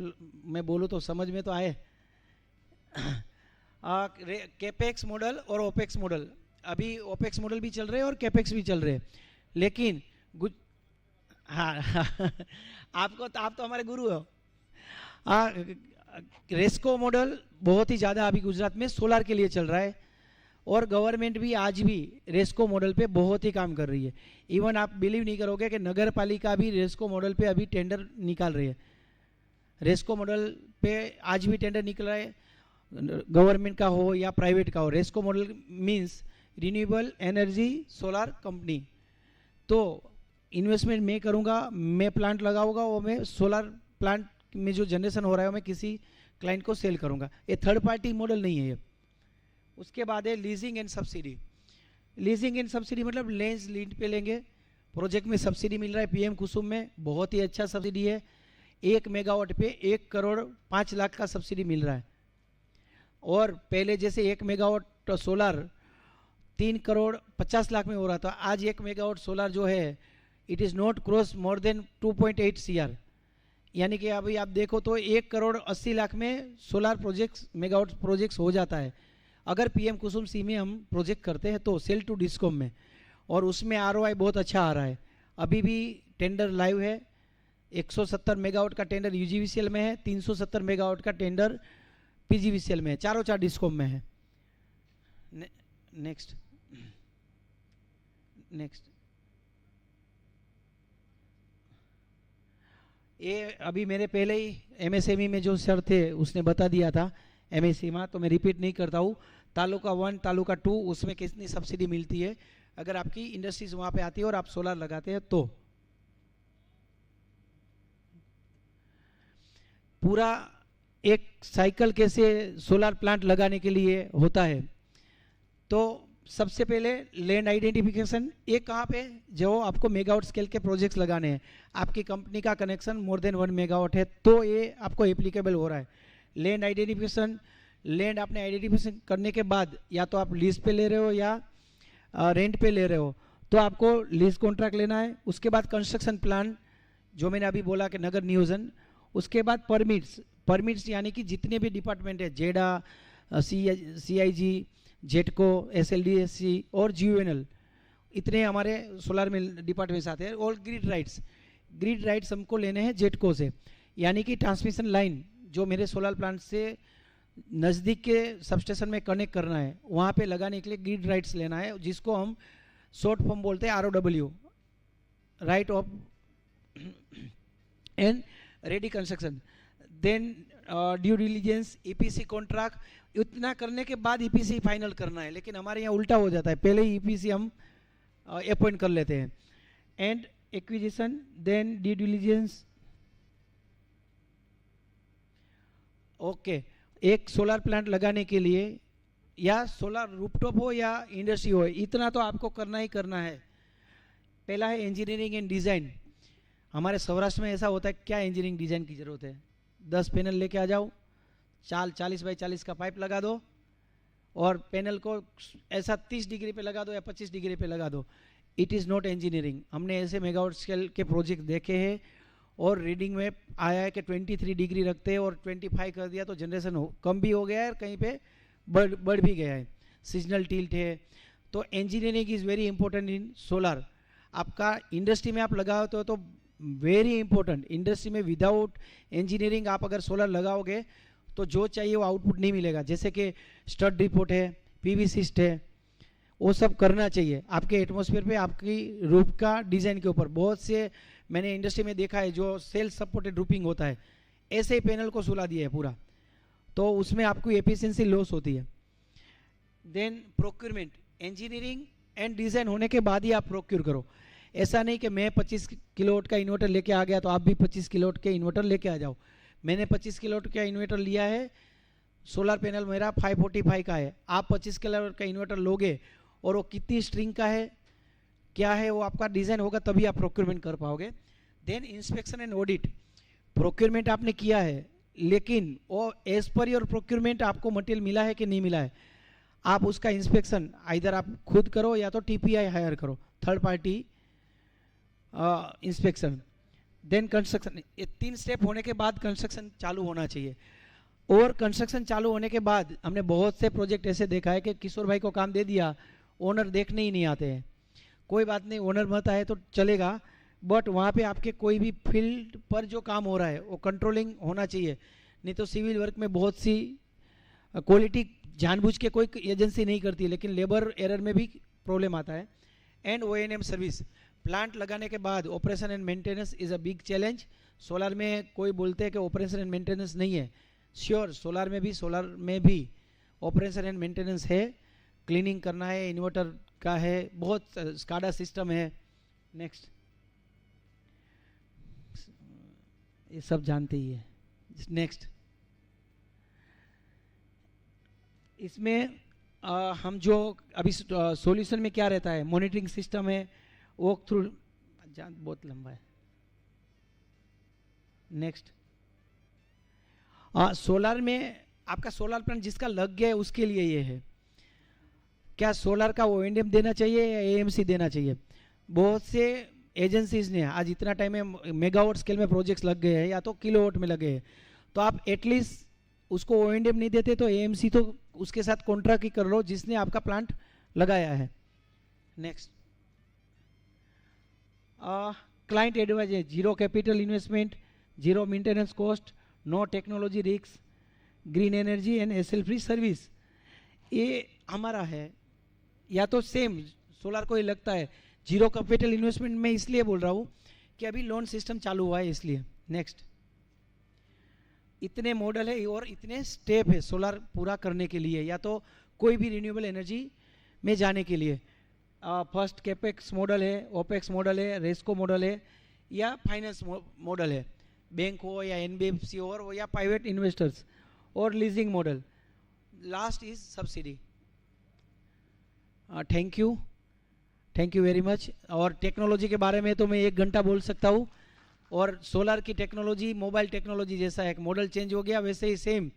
मैं बोलूँ तो समझ में तो आए। कैपेक्स मॉडल और ओपेक्स मॉडल, अभी ओपेक्स मॉडल भी चल रहे हैं और कैपेक्स भी चल रहे हैं, लेकिन हाँ आप तो हमारे गुरु हो। रेस्को मॉडल बहुत ही ज़्यादा अभी गुजरात में सोलार के लिए चल रहा है, और गवर्नमेंट भी आज भी रेस्को मॉडल पे बहुत ही काम कर रही है। इवन आप बिलीव नहीं करोगे कि नगर पालिका भी रेस्को मॉडल पे अभी टेंडर निकाल रही है। रेस्को मॉडल पे आज भी टेंडर निकल रहा है, गवर्नमेंट का हो या प्राइवेट का हो। RESCO model means renewable energy solar company. तो इन्वेस्टमेंट मैं करूँगा, मैं प्लांट लगाऊंगा, वो मैं सोलार प्लांट में जो जनरेशन हो रहा है वो मैं किसी क्लाइंट को सेल करूँगा। ये थर्ड पार्टी मॉडल नहीं है ये। उसके बाद है leasing and subsidy. Leasing and subsidy मतलब लेंस लीड पे लेंगे, प्रोजेक्ट में सब्सिडी मिल रहा है। PM कुसुम में बहुत ही अच्छा सब्सिडी है, 1 मेगावाट पे 1 करोड़ 5 लाख का सब्सिडी मिल रहा है। और पहले जैसे 1 मेगावाट सोलार 3 करोड़ 50 लाख में हो रहा था, आज 1 मेगावाट सोलार जो है it is not cross more than 2.8 CR, यानी कि अभी आप देखो तो 1 करोड़ 80 लाख में सोलार प्रोजेक्ट्स, मेगावाट प्रोजेक्ट्स हो जाता है अगर PM कुसुम सी में हम प्रोजेक्ट करते हैं तो, सेल टू डिस्कॉम में। और उसमें ROI बहुत अच्छा आ रहा है। अभी भी टेंडर लाइव है, 170 मेगावाट का टेंडर UGVCL में है, 370 मेगावाट का टेंडर PGVCL में है, चारों 4 डिस्कॉम में है। नेक्स्ट ये अभी मेरे पहले ही MSME में जो सर थे उसने बता दिया था MSME में, तो मैं रिपीट नहीं करता हूँ। तालुका 1, तालुका 2 उसमें कितनी सब्सिडी मिलती है अगर आपकी इंडस्ट्रीज वहाँ पे आती है और आप सोलार लगाते हैं तो। पूरा एक साइकिल कैसे सोलार प्लांट लगाने के लिए होता है, तो सबसे पहले लैंड आइडेंटिफिकेशन। ये कहाँ पे, जो आपको मेगावाट स्केल के प्रोजेक्ट्स लगाने हैं, आपकी कंपनी का कनेक्शन मोर देन 1 मेगावाट है तो ये आपको एप्लीकेबल हो रहा है। लैंड आइडेंटिफिकेशन, लैंड आपने आइडेंटिफिकेशन करने के बाद या तो आप लीज पे ले रहे हो या रेंट पे ले रहे हो, तो आपको लीज कॉन्ट्रैक्ट लेना है। उसके बाद कंस्ट्रक्शन प्लान, जो मैंने अभी बोला कि नगर नियोजन। उसके बाद परमिट्स यानी कि जितने भी डिपार्टमेंट है, जेडा, CIG, जेटको, SLDSC और GUNL, इतने हमारे सोलार में डिपार्टमेंट्स आते हैं। और ग्रिड राइट्स हमको लेने हैं जेटको से, यानी कि ट्रांसमिशन लाइन जो मेरे सोलार प्लांट से नज़दीक के सबस्टेशन में कनेक्ट करना है, वहाँ पे लगाने के लिए ग्रिड राइट्स लेना है, जिसको हम शॉर्ट फॉर्म बोलते हैं ROW, right of and ready construction. Then due diligence, EPC contract, इतना करने के बाद EPC फाइनल करना है। लेकिन हमारे यहाँ उल्टा हो जाता है, पहले ही EPC हम अपॉइंट कर लेते हैं। And acquisition, then due diligence. Okay, एक सोलार प्लांट लगाने के लिए या सोलार रूफटॉप हो या इंडस्ट्री हो, इतना तो आपको करना ही करना है। पहला है इंजीनियरिंग एंड डिज़ाइन। हमारे सौराष्ट्र में ऐसा होता है, क्या इंजीनियरिंग डिज़ाइन की ज़रूरत है, 10 पैनल लेके आ जाओ, 40 बाई 40 का पाइप लगा दो और पैनल को ऐसा 30 डिग्री पे लगा दो या 25 डिग्री पे लगा दो। It is not engineering. हमने ऐसे मेगावाट स्केल के प्रोजेक्ट देखे हैं और रीडिंग में आया है कि 23 डिग्री रखते हैं और 25 कर दिया तो जनरेशन कम भी हो गया है और कहीं पे बढ़ भी गया है। सीजनल टिल्ट है। तो engineering is very important in solar. आपका इंडस्ट्री में आप लगाते हो तो वेरी इंपॉर्टेंट। इंडस्ट्री में विदाउट इंजीनियरिंग आप अगर सोलर लगाओगे तो जो चाहिए वो आउटपुट नहीं मिलेगा। जैसे कि स्टड रिपोर्ट है, PV सिस्ट है, वो सब करना चाहिए आपके एटमॉस्फेयर पे, आपकी रूफ का डिज़ाइन के ऊपर। बहुत से मैंने इंडस्ट्री में देखा है जो सेल्फ सपोर्टेड रूपिंग होता है, ऐसे ही पैनल को सुला दिया है पूरा, तो उसमें आपको एफिशिएंसी लॉस होती है। Then procurement, engineering and design होने के बाद ही आप प्रोक्योर करो। ऐसा नहीं कि मैं 25 किलोवाट का इन्वर्टर लेके आ गया तो आप भी 25 किलोवाट के इन्वर्टर लेके आ जाओ। मैंने 25 किलोवाट का इन्वर्टर लिया है, सोलर पैनल मेरा 545 का है, आप 25 किलोवाट का इन्वर्टर लोगे और वो कितनी स्ट्रिंग का है, क्या है, वो आपका डिज़ाइन होगा तभी आप प्रोक्योरमेंट कर पाओगे। Then inspection and audit, procurement आपने किया है लेकिन वो एज पर योर प्रोक्योरमेंट आपको मटेरियल मिला है कि नहीं मिला है, आप उसका इंस्पेक्शन इधर आप खुद करो या तो टीपीआई हायर करो, third party inspection. Then construction, ये 3 स्टेप होने के बाद कंस्ट्रक्शन चालू होना चाहिए। और कंस्ट्रक्शन चालू होने के बाद हमने बहुत से प्रोजेक्ट ऐसे देखा है कि किशोर भाई को काम दे दिया, ओनर देखने ही नहीं आते हैं। कोई बात नहीं, ओनर मत आए तो चलेगा, बट वहाँ पे आपके कोई भी फील्ड पर जो काम हो रहा है वो कंट्रोलिंग होना चाहिए। नहीं तो सिविल वर्क में बहुत सी क्वालिटी जानबूझ के कोई एजेंसी नहीं करती, लेकिन लेबर एरर में भी प्रॉब्लम आता है। एंड O&M सर्विस, प्लांट लगाने के बाद operation and maintenance is a big challenge. Solar में कोई बोलते हैं कि ऑपरेशन एंड मेंटेनेंस नहीं है, श्योर सोलर में भी ऑपरेशन एंड मेंटेनेंस है, क्लीनिंग करना है, इन्वर्टर का है, बहुत स्काडा सिस्टम है। नेक्स्ट, ये सब जानते ही है। नेक्स्ट, इसमें हम जो अभी सॉल्यूशन में क्या रहता है, मॉनिटरिंग सिस्टम है, वॉक थ्रू, बहुत लंबा है। नेक्स्ट, सोलर में आपका सोलर प्लांट जिसका लग गया है उसके लिए ये है, क्या सोलर का O&M देना चाहिए या AMC देना चाहिए। बहुत से एजेंसीज ने आज इतना टाइम में मेगावाट स्केल में प्रोजेक्ट्स लग गए हैं या तो किलोवाट में लगे हैं, तो आप एटलीस्ट उसको O&M नहीं देते तो AMC तो उसके साथ कॉन्ट्रैक्ट ही कर लो जिसने आपका प्लांट लगाया है। Next, client advisor, zero capital investment, zero maintenance cost, no technology risk, green energy and SL free service, ये हमारा है। या तो सेम सोलर को ही लगता है जीरो कैपिटल इन्वेस्टमेंट, मैं इसलिए बोल रहा हूँ कि अभी लोन सिस्टम चालू हुआ है इसलिए। नेक्स्ट, इतने मॉडल है और इतने स्टेप है सोलर पूरा करने के लिए, या तो कोई भी रिन्यूएबल एनर्जी में जाने के लिए। फर्स्ट कैपेक्स मॉडल है, ओपेक्स मॉडल है, रेस्को मॉडल है, या फाइनेंस मॉडल है, बैंक हो या NBFC हो या प्राइवेट इन्वेस्टर्स, और leasing model. Last is subsidy. Thank you very much. और टेक्नोलॉजी के बारे में तो मैं 1 घंटा बोल सकता हूँ, और सोलर की टेक्नोलॉजी मोबाइल टेक्नोलॉजी जैसा एक मॉडल चेंज हो गया वैसे ही सेम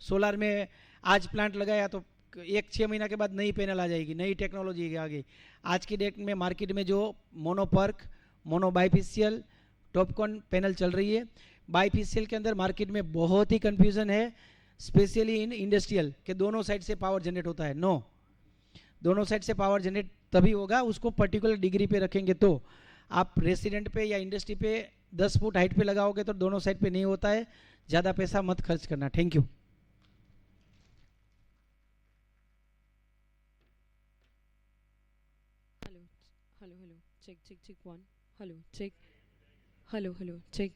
सोलर में आज प्लांट लगाया तो 1-6 महीना के बाद नई पैनल आ जाएगी, नई टेक्नोलॉजी आ गई। आज की डेट में मार्केट में जो mono PERC, mono bifacial, Topcon panel चल रही है, बाइफिशियल के अंदर मार्केट में बहुत ही कन्फ्यूजन है, स्पेशली इन इंडस्ट्रियल के दोनों साइड से पावर जनरेट होता है। नो, दोनों साइड से पावर जनरेट तभी होगा, उसको पर्टिकुलर डिग्री पे रखेंगे तो। आप रेसिडेंट पे या इंडस्ट्री पे 10 फुट हाइट पे लगाओगे तो दोनों साइड पे नहीं होता है, ज़्यादा पैसा मत खर्च करना। Thank you. Hello check 1, hello check.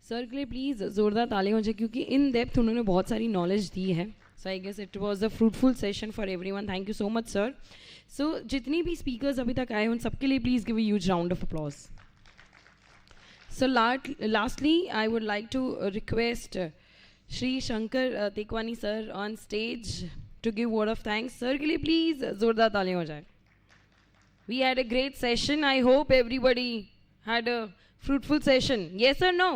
Sir के लिए प्लीज़ ज़ोरदार ताली हो जाए क्योंकि इन डेप्थ उन्होंने बहुत सारी नॉलेज दी है। So I guess it was a fruitful session for everyone. Thank you so much sir. So जितनी भी स्पीकर्स अभी तक आए उन सबके लिए please give a huge round of applause. So lastly I would like to request Shri Shankar Tekwani sir on stage to give word of thanks. Sir के लिए प्लीज़ ज़ोरदार ताली हो जाए। We had a great session. I hope everybody had a fruitful session. Yes or no?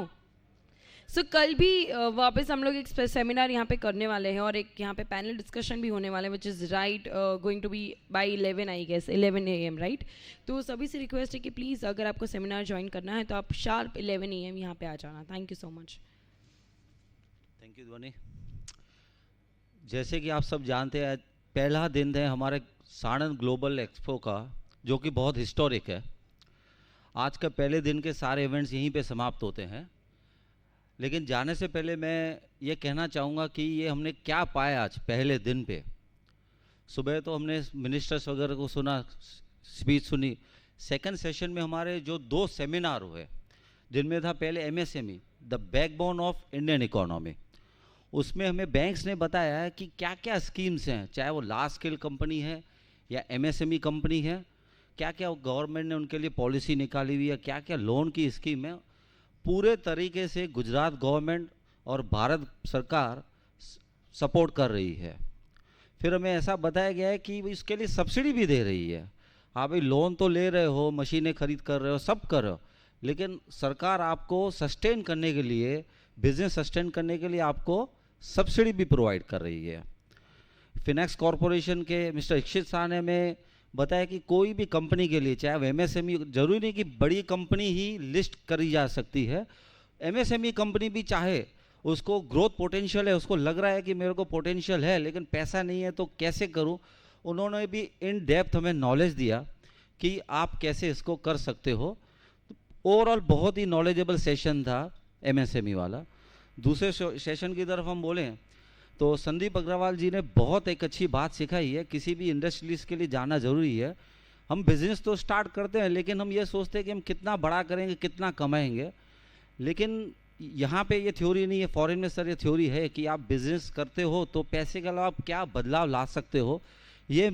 So कल भी वापस हम लोग एक सेमिनार यहाँ पे करने वाले हैं और एक यहाँ पे पैनल डिस्कशन भी होने वाला है which is right going to be by 11 I guess 11 AM right? तो सभी से रिक्वेस्ट है कि प्लीज़ अगर आपको सेमिनार ज्वाइन करना है तो आप शार्प 11 AM यहाँ पे आ जाना। Thank you so much. Thank you ध्वनि। जैसे कि आप सब जानते हैं पहला दिन है हमारे साणंद ग्लोबल एक्सपो का, जो कि बहुत हिस्टोरिक है। आज का पहले दिन के सारे इवेंट्स यहीं पे समाप्त होते हैं, लेकिन जाने से पहले मैं ये कहना चाहूँगा कि ये हमने क्या पाया आज पहले दिन पे। सुबह तो हमने मिनिस्टर्स वगैरह को सुना, स्पीच सुनी। सेकंड सेशन में हमारे जो 2 सेमिनार हुए, जिनमें था पहले MSME, the backbone of Indian economy. उसमें हमें बैंक्स ने बताया है कि क्या क्या स्कीम्स हैं, चाहे वो लार्ज स्केल कंपनी है या एमएसएमई कंपनी है, क्या क्या गवर्नमेंट ने उनके लिए पॉलिसी निकाली हुई है, क्या क्या लोन की स्कीम है। पूरे तरीके से गुजरात गवर्नमेंट और भारत सरकार सपोर्ट कर रही है। फिर हमें ऐसा बताया गया है कि इसके लिए सब्सिडी भी दे रही है। आप भाई लोन तो ले रहे हो, मशीनें खरीद कर रहे हो, सब कर रहे हो, लेकिन सरकार आपको सस्टेन करने के लिए, बिजनेस सस्टेन करने के लिए आपको सब्सिडी भी प्रोवाइड कर रही है। फिनेक्स कॉरपोरेशन के मिस्टर इक्षित शाह ने हमें बताया कि कोई भी कंपनी के लिए, चाहे वो एमएसएमई, जरूरी नहीं कि बड़ी कंपनी ही लिस्ट करी जा सकती है, एमएसएमई कंपनी भी चाहे, उसको ग्रोथ पोटेंशियल है, उसको लग रहा है कि मेरे को पोटेंशियल है लेकिन पैसा नहीं है तो कैसे करूं, उन्होंने भी इन डेप्थ हमें नॉलेज दिया कि आप कैसे इसको कर सकते हो। ओवरऑल बहुत ही नॉलेजेबल सेशन था एमएसएमई वाला। दूसरे सेशन की तरफ हम बोलें तो संदीप अग्रवाल जी ने बहुत एक अच्छी बात सिखाई है, किसी भी इंडस्ट्रीज के लिए जाना ज़रूरी है। हम बिज़नेस तो स्टार्ट करते हैं लेकिन हम ये सोचते हैं कि हम कितना बड़ा करेंगे, कितना कमाएंगे, लेकिन यहाँ पे ये थ्योरी नहीं है। फॉरेन में सर ये थ्योरी है कि आप बिज़नेस करते हो तो पैसे के अलावा आप क्या बदलाव ला सकते हो, ये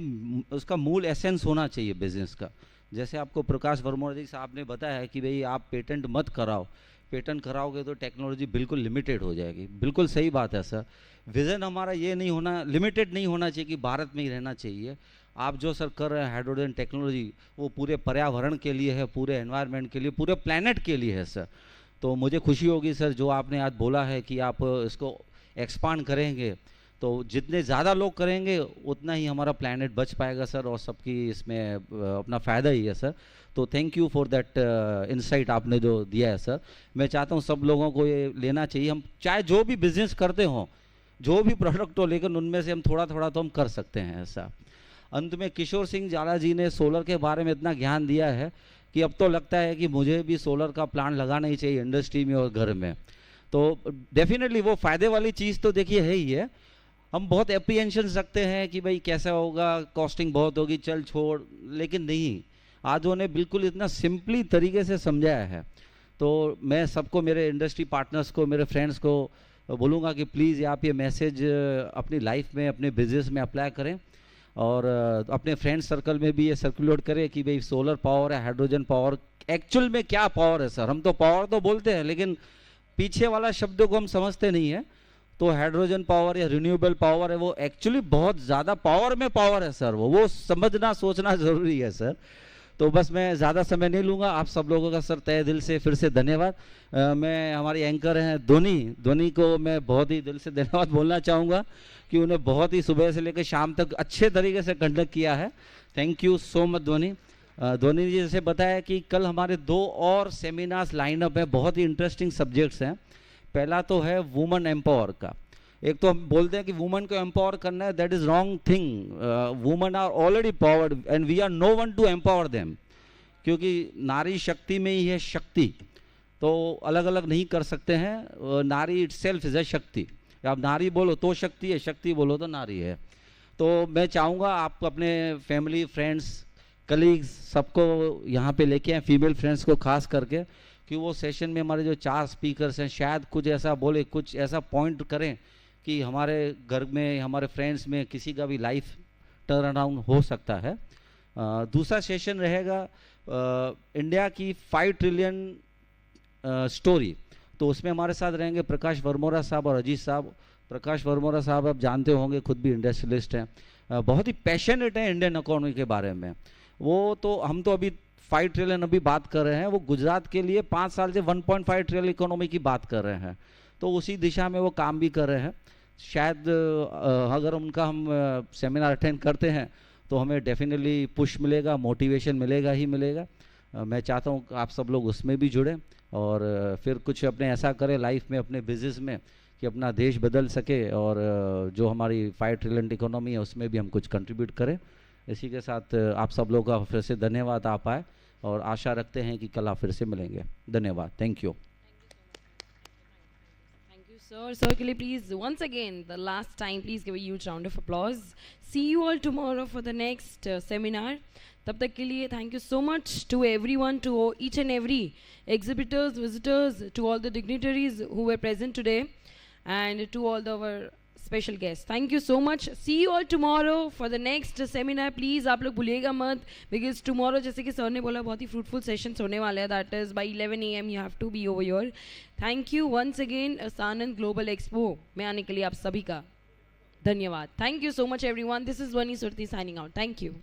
उसका मूल एसेंस होना चाहिए बिज़नेस का। जैसे आपको प्रकाश वर्मा जी साहब ने बताया है कि भाई आप पेटेंट मत कराओ, पेटेंट कराओगे तो टेक्नोलॉजी बिल्कुल लिमिटेड हो जाएगी। बिल्कुल सही बात है सर। विज़न हमारा ये नहीं होना, लिमिटेड नहीं होना चाहिए कि भारत में ही रहना चाहिए। आप जो सर कर रहे हैं हाइड्रोजन टेक्नोलॉजी, वो पूरे पर्यावरण के लिए है, पूरे एनवायरनमेंट के लिए, पूरे प्लैनेट के लिए है सर। तो मुझे खुशी होगी सर जो आपने आज बोला है कि आप इसको एक्सपांड करेंगे, तो जितने ज़्यादा लोग करेंगे उतना ही हमारा प्लैनेट बच पाएगा सर, और सबकी इसमें अपना फ़ायदा ही है सर। तो thank you for that insight आपने जो दिया है सर। मैं चाहता हूँ सब लोगों को ये लेना चाहिए। हम चाहे जो भी बिज़नेस करते हों, जो भी प्रोडक्ट हो, लेकिन उनमें से हम थोड़ा थोड़ा तो हम कर सकते हैं ऐसा। अंत में किशोर सिंह जाला जी ने सोलर के बारे में इतना ज्ञान दिया है कि अब तो लगता है कि मुझे भी सोलर का प्लांट लगाना ही चाहिए इंडस्ट्री में और घर में। तो डेफिनेटली वो फ़ायदे वाली चीज़ तो देखिए है ही है। हम बहुत एप्रीहेंशंस रखते हैं कि भाई कैसा होगा, कॉस्टिंग बहुत होगी, चल छोड़, लेकिन नहीं, आज उन्हें बिल्कुल इतना सिंपली तरीके से समझाया है। तो मैं सबको, मेरे इंडस्ट्री पार्टनर्स को, मेरे फ्रेंड्स को बोलूँगा कि प्लीज़ आप ये मैसेज अपनी लाइफ में, अपने बिजनेस में अप्लाई करें, और अपने फ्रेंड सर्कल में भी ये सर्कुलेट करें कि भाई सोलर पावर है, हाइड्रोजन पावर, एक्चुअल में क्या पावर है सर। हम तो पावर तो बोलते हैं लेकिन पीछे वाला शब्दों को हम समझते नहीं है। तो हाइड्रोजन पावर या रिन्यूएबल पावर है, वो एक्चुअली बहुत ज़्यादा पावर में पावर है सर, वो समझना सोचना ज़रूरी है सर। तो बस मैं ज़्यादा समय नहीं लूँगा। आप सब लोगों का सर तहे दिल से फिर से धन्यवाद। मैं, हमारी एंकर हैं ध्वनि को मैं बहुत ही दिल से धन्यवाद बोलना चाहूँगा कि उन्हें बहुत ही सुबह से लेकर शाम तक अच्छे तरीके से कंडक्ट किया है। थैंक यू सो मच ध्वनि। ध्वनि जी जैसे बताया कि कल हमारे 2 और सेमिनार्स लाइनअप है, बहुत ही इंटरेस्टिंग सब्जेक्ट्स हैं। पहला तो है वुमेन एम्पावर का। एक तो हम बोलते हैं कि वुमेन को एम्पावर करना है, that is wrong thing. Women are already powered and we are no one to empower them, क्योंकि नारी शक्ति में ही है शक्ति, तो अलग अलग नहीं कर सकते हैं। नारी इटसेल्फ इज अ शक्ति। आप नारी बोलो तो शक्ति है, शक्ति बोलो तो नारी है। तो मैं चाहूँगा आप अपने फैमिली, फ्रेंड्स, कलीग्स सबको यहाँ पे लेके आए, फीमेल फ्रेंड्स को खास करके, कि वो सेशन में हमारे जो 4 स्पीकर्स हैं शायद कुछ ऐसा बोले, कुछ ऐसा पॉइंट करें कि हमारे घर में, हमारे फ्रेंड्स में किसी का भी लाइफ टर्न अराउंड हो सकता है। दूसरा सेशन रहेगा इंडिया की 5 ट्रिलियन स्टोरी। तो उसमें हमारे साथ रहेंगे प्रकाश वर्मोरा साहब और अजीत साहब। प्रकाश वर्मोरा साहब आप जानते होंगे, खुद भी इंडस्ट्रियलिस्ट हैं, बहुत ही पैशनेट हैं इंडियन इकोनॉमी के बारे में। वो तो, हम तो अभी 5 ट्रिलियन अभी बात कर रहे हैं, वो गुजरात के लिए 5 साल से 1.5 ट्रिलियन इकोनॉमी की बात कर रहे हैं। तो उसी दिशा में वो काम भी कर रहे हैं। शायद अगर उनका हम सेमिनार अटेंड करते हैं तो हमें डेफिनेटली पुश मिलेगा, मोटिवेशन मिलेगा ही मिलेगा। मैं चाहता हूँ आप सब लोग उसमें भी जुड़ें और फिर कुछ अपने ऐसा करें लाइफ में, अपने बिजनेस में, कि अपना देश बदल सके, और जो हमारी 5 ट्रिलियन इकोनॉमी है उसमें भी हम कुछ कंट्रीब्यूट करें। इसी के साथ आप सब लोगों का फिर से धन्यवाद आप आए, और आशा रखते हैं कि कल आप फिर से मिलेंगे। धन्यवाद। Thank you. Thank you you, sir. Sir, can you please, once again, the last time, please give a huge round of applause. See you all tomorrow for the next seminar. तब तक के लिए thank you so much to everyone, to each and every exhibitors, visitors, to all the dignitaries who were present today, and to all our special guests. Thank you so much. See you all tomorrow for the next seminar. Please आप लोग भूलिएगा मत, because tomorrow जैसे कि सर ने बोला बहुत ही fruitful sessions होने वाले हैं. That is by 11 AM you have to be over here. Thank you once again Sanand Global Expo में आने के लिए आप सभी का धन्यवाद. Thank you so much everyone. This is Vani Surti signing out. Thank you.